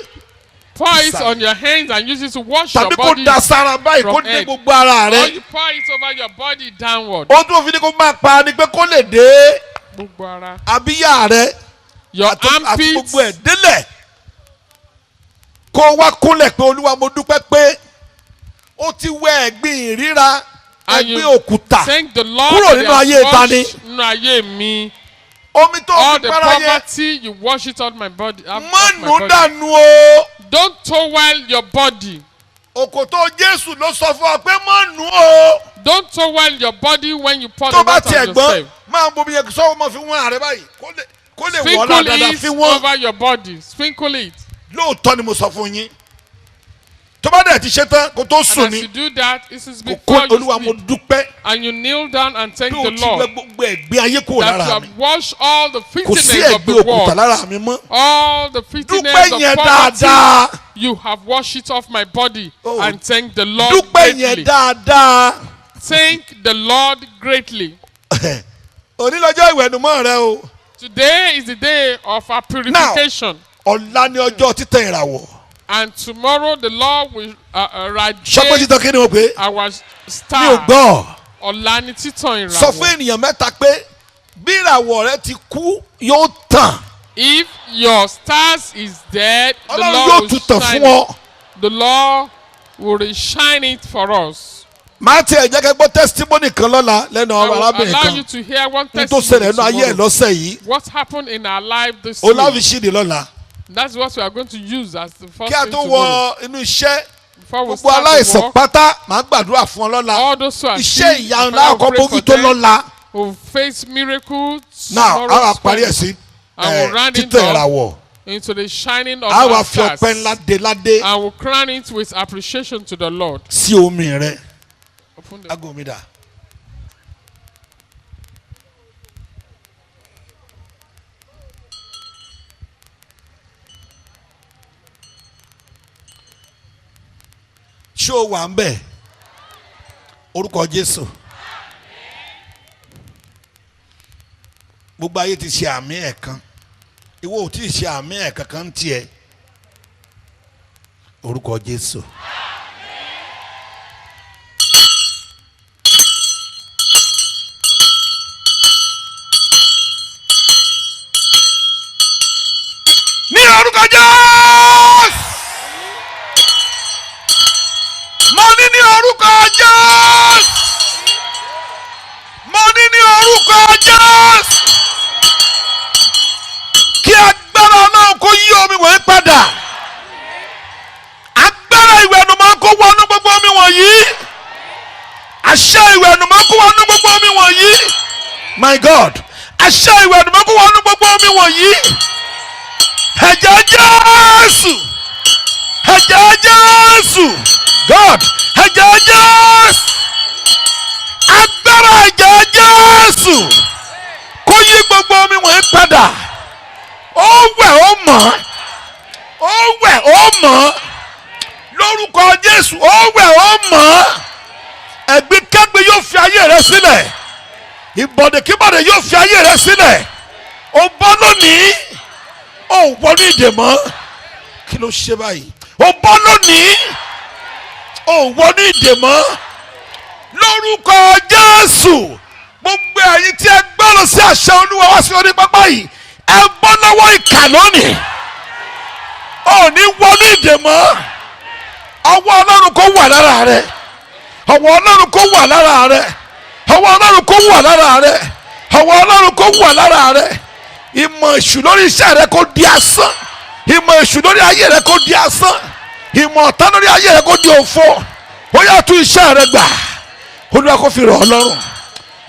Pour it on your hands and use it to wash tàbí your kó body. da sára báyìí kó from dé head. gbogbo ara Or rẹ̀. you pour it over your body downward. ó tún fi ní kó máa pa ni pé kó lè dé Gbogbo ara. abíyá rẹ̀. Your àti armpits. gbogbo ẹ̀ délẹ̀ kó wá kúnlẹ̀ pé olúwa mo dúpẹ́ pé ó ti wẹ ẹ̀gbin ìríra And ẹ̀gbin you òkúta thank the Lord kúrò that nínú he ayé has ìtani. washed nínú ayé mi. omi tó All fi the para yẹn poverty, you wash it on my body. má off my nù body. dànù o. Don't towel your body. òkòtó Jésù ló sọ fún ọ pé má nù o. Don't towel your body when you pour the tó bá water tiẹ̀ on gbọ́n yourself. máa bomi yẹn sọ́wọ́ mọ́ fi wọ́n àrẹ báyìí kó lè wọ́n Sprinkle dáadáa it fi wọ́n. over your body. Sprinkle it. lóòótọ́ ni mo sọ fún yín tó bá dẹ̀ ti ṣe tán kó tó sùn And as ni you do that, this is kó before you olúwa mo sleep. dúpẹ́ And you kneel down and thank bí o the ti wẹ Lord gbogbo ẹ̀gbin ayé kúrò that you lára mi have washed all the kò sí filthiness of ẹ̀gbin the òkúta world. lára mi mọ́. All the filthiness dúpẹ́ of yẹn poverty. dáadáa You have washed it off my body. Oh. And thank the Lord dúpẹ́ yẹn greatly. dáadáa. Thank the Lord greatly. onílọ́jọ́ ìwẹ̀nùmọ́ rẹ o. Today is the day of our purification. ọ̀la ni ọjọ́ títẹ̀ ìràwọ̀. And tomorrow the Lord will sọ́pẹ́ radiate títọ́ kí ni mo pè é. our mi ò star. gbọ́. Ọ̀la ni títàn sọ fún ìràwọ̀. ènìyàn mẹ́ta pé bí ìràwọ̀ rẹ ti kú yóò tàn. If your stars is dead, the ọlọ́run Lord yóò will tún tàn fún shine ọ. it. The Lord will shine it for us. máa tiẹ̀ jẹ́ kẹ́ gbọ́ testimony kan lọ́la lẹ́nu I will arábìnrin allow kan you to hear one ní tó ṣẹlẹ̀ nínú ayé ẹ̀ testimony. lọ́sẹ̀ yìí. What happened in our life this o láfi week? ṣíde lọ́la. That's what we are going to use as the first kí a thing tó tomorrow. wọ inú iṣẹ́ Before we gbogbo start the aláìsàn work, pátá máa gbàdúrà fún ọ lọ́la. all those who are iṣẹ́ sick, ìyanu the Father will láàkọ́ pray bójú for tó them, lọ́la. will face miracles. now a tomorrow's wá parí ẹ̀ Sunday, sí and we'll round it títẹ̀ up ìràwọ̀. into the shining of a wá our fi ọpẹ́ stars. ńlá dé ládé And we'll crown it with appreciation to the Lord. sí omi rẹ. Open the aago mi dà. ṣé o wà ń bẹ̀? orúkọ Jésù. gbogbo ayé ti ṣe àmì ẹ̀ kan ìwọ ò tí ì ṣe àmì ẹ̀ kankan ń tiẹ̀. orúkọ Jésù. ní orúkọ Jésù. mo ní ní orúkọ Jésù. mo ní àṣẹ ìwẹ̀nùmọ́ kó wọnú gbogbo omi wọ̀nyí. My God, àṣẹ ìwẹ̀nùmọ́ kó wọnú gbogbo omi wọ̀nyí. Ẹ̀jẹ̀ Jésù, ẹ̀jẹ̀ Jésù, God, ẹ̀jẹ̀ Jésù, agbára ẹ̀jẹ̀ Jésù kó yí gbogbo omi wọ̀nyí padà. Ó wẹ̀ ó mọ́, ó wẹ̀ ó mọ́, lórúkọ Jésù ó wẹ̀ ó mọ́. Ẹ̀gbin kẹ́gbin yóò fi ayé rẹ sílẹ̀, ìbọ̀dẹ̀kíbọ̀dẹ̀ yóò fi ayé rẹ sílẹ̀. Ó bọ́ lónìí, ó wọnú ìdè mọ́. Kí ló ṣe báyìí? Ó bọ́ lónìí, ó wọnú ìdè mọ́. Lórúkọ Jésù, gbogbo ẹ̀yin tí ẹ gbọ́rọ̀ sí àṣẹ Olúwa wá sí orí pápá yìí, ẹ bọ́ lọ́wọ́ ìkà lónìí. Ó ní wọnú ìdè mọ́. Ọwọ́ Ọlọ́run kó wà lára rẹ. Ọwọ́ Ọlọ́run kó wà lára rẹ. Ọwọ́ Ọlọ́run kó wà lára rẹ. Ọwọ́ Ọlọ́run kó wà lára rẹ. Ìmọ̀ èṣù lórí iṣẹ́ rẹ kó di asán. Ìmọ̀ èṣù lórí ayé rẹ kó di asán. Ìmọ̀ ọ̀tá lórí ayé rẹ kó di òfo. Ó yá tún iṣẹ́ rẹ gbà. Olúwa kó fi rọ̀ ọ́ lọ́rùn.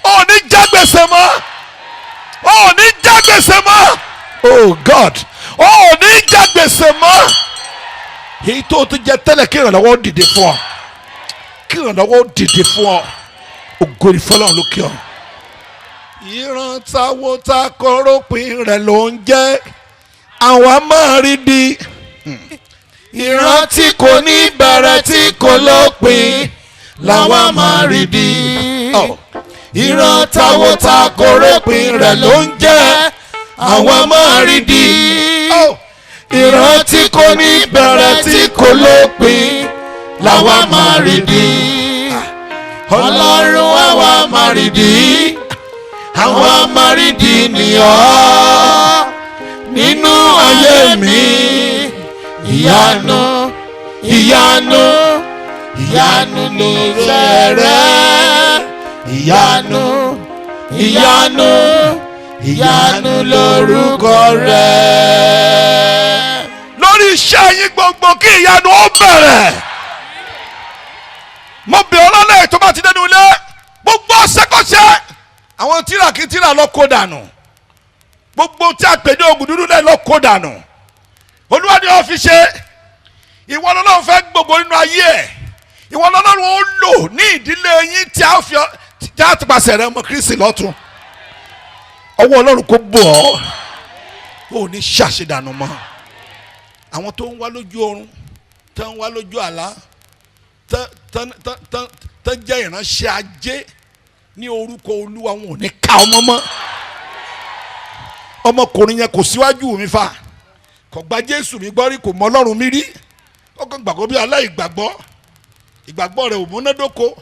Ó ní já gbèsè mọ́. Ó ní já gbèsè mọ́. Oh God, ó ní já gbèsè mọ́. Èyí tó ti jẹ tẹ́lẹ̀ kí ìrànlọ́wọ́ dìde fún ọ. Kí ìrànlọ́wọ́ dìde fún ọ. Ògo ni fọ́lọ́run lókè ọ. Ìran táwo ta kọ́rọ́pin rẹ̀ ló ń jẹ́. Àwa máa rí di. ìran tí kò ní bẹ̀rẹ̀ tí kò lópin làwa máa rí di. ìran táwo ta kọ́rọ́pin rẹ̀ ló ń jẹ́. àwa máa rí di. ìran tí kò ní bẹ̀rẹ̀ tí kò lópin làwa máa rí di. Ọlọ́run àwa máa rí di. Àwa máa rí di nìyọ́ nínú ayé mi. Ìyanu, ìyanu, ìyanu lóore rẹ̀. Ìyanu, ìyanu, ìyanu lórúkọ rẹ̀. Lórí iṣẹ́ yín gbogbo kí ìyanu ó bẹ̀rẹ̀. Mo bẹ̀ ọ́ lọ́lẹ̀ tó bá ti dẹnu ilé. Gbogbo ọ̀sẹ̀kọ̀sẹ̀. Àwọn tíra kí tíra lọ kó dànù. Gbogbo tí a pè ní oògùn dúdú náà lọ kó dànù. Olúwa ni ó fi ṣe. Ìwọ lọ́lọ́run fẹ́ gbogbo nínú ayé ẹ̀. Ìwọ lọ́lọ́run ó lò ní ìdílé yín tí a ti pàṣẹ rẹ̀ mọ́ Kristi lọ́tun. Ọwọ́ Ọlọ́run kó bò ọ́. Ó ní ṣàṣedànù mọ́. Àwọn tó ń wá lójú oorun, tó ń wá lójú àlá, tó jẹ́ ìránṣẹ́ ajé ní orúkọ Olúwa, wọn ò ní ká ọmọ mọ́. Ọmọkùnrin yẹn kò síwájú mi fa, kò gba Jésù mi gbọ́ rí, kò mọ Ọlọ́run mi rí. Ó kàn gbàgbọ́ bí aláìgbàgbọ́. Ìgbàgbọ́ rẹ̀ ò múnádóko.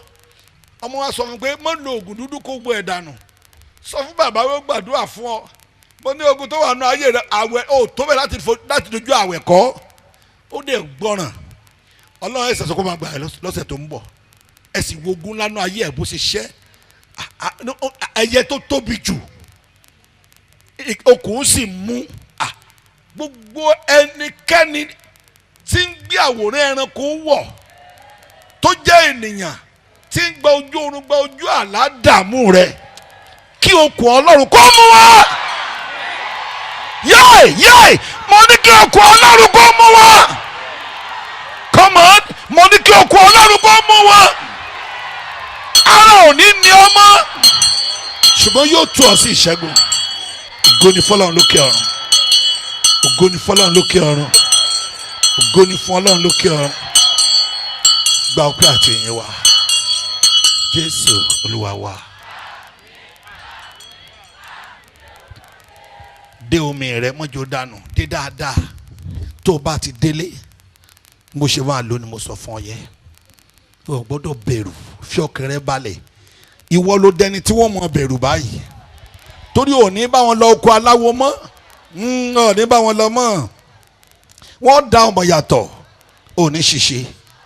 Ọmọ wa sọ fún pé mọ́ lo oògùn dúdú kó gbọ́ ẹ̀ dànù. Sọ fún bàbá wí ó gbàdúrà fún ọ. Mo ní ogun tó wà nù ayé rẹ̀, àwẹ̀ ó tó bẹ̀ láti dojú àwẹ̀ kọ́. Ó dẹ̀ gbọ́ràn. Ọlọ́run ẹ̀sẹ̀ sọ kó máa gbà ẹ́ lọ́sẹ̀ tó ń bọ̀. Ẹ sì wo ogun lánàá ayé ẹ̀ bó ṣe ṣẹ́. Ẹyẹ tó tóbi jù. Okùn sì mú. Gbogbo ẹnikẹ́ni tí ń gbé àwòrán ẹranko wọ̀ tó jẹ́ ènìyàn tí ń gba ojú oorun gba ojú àlá dààmú rẹ̀, kí okùn Ọlọ́run kó mú wá. Yéè mo ní kí okùn Ọlọ́run kó mú wá. Come on, mo ní kí okùn Ọlọ́run kó mú wá. Ara ò ní ní ọmọ, ṣùgbọ́n yóò tú ọ sí ìṣẹ́gun. Ògo ni fọ́lọ́run lókè ọ̀run. Ògo ni fọ́lọ́run lókè ọ̀run. Ògo ni fún Ọlọ́run lókè ọ̀run. Gba ọpẹ́ àti ìyìn wa. Jésù Olúwa wa. Dé omi rẹ mọ́jọ́ dànù, dé dáadáa. Tó o bá ti délé, mo ṣe máa lò ni mo sọ fún ọ yẹ. O gbọ́dọ̀ bẹ̀rù, fi ọkàn rẹ balẹ̀. Ìwọ ló dẹni tí wọ́n mọ bẹ̀rù báyìí. Torí ò ní bá wọn lọ oko aláwo mọ́. Ò ní bá wọn lọ mọ́. Wọ́n dá ọmọ yàtọ̀, ò ní ṣìṣe.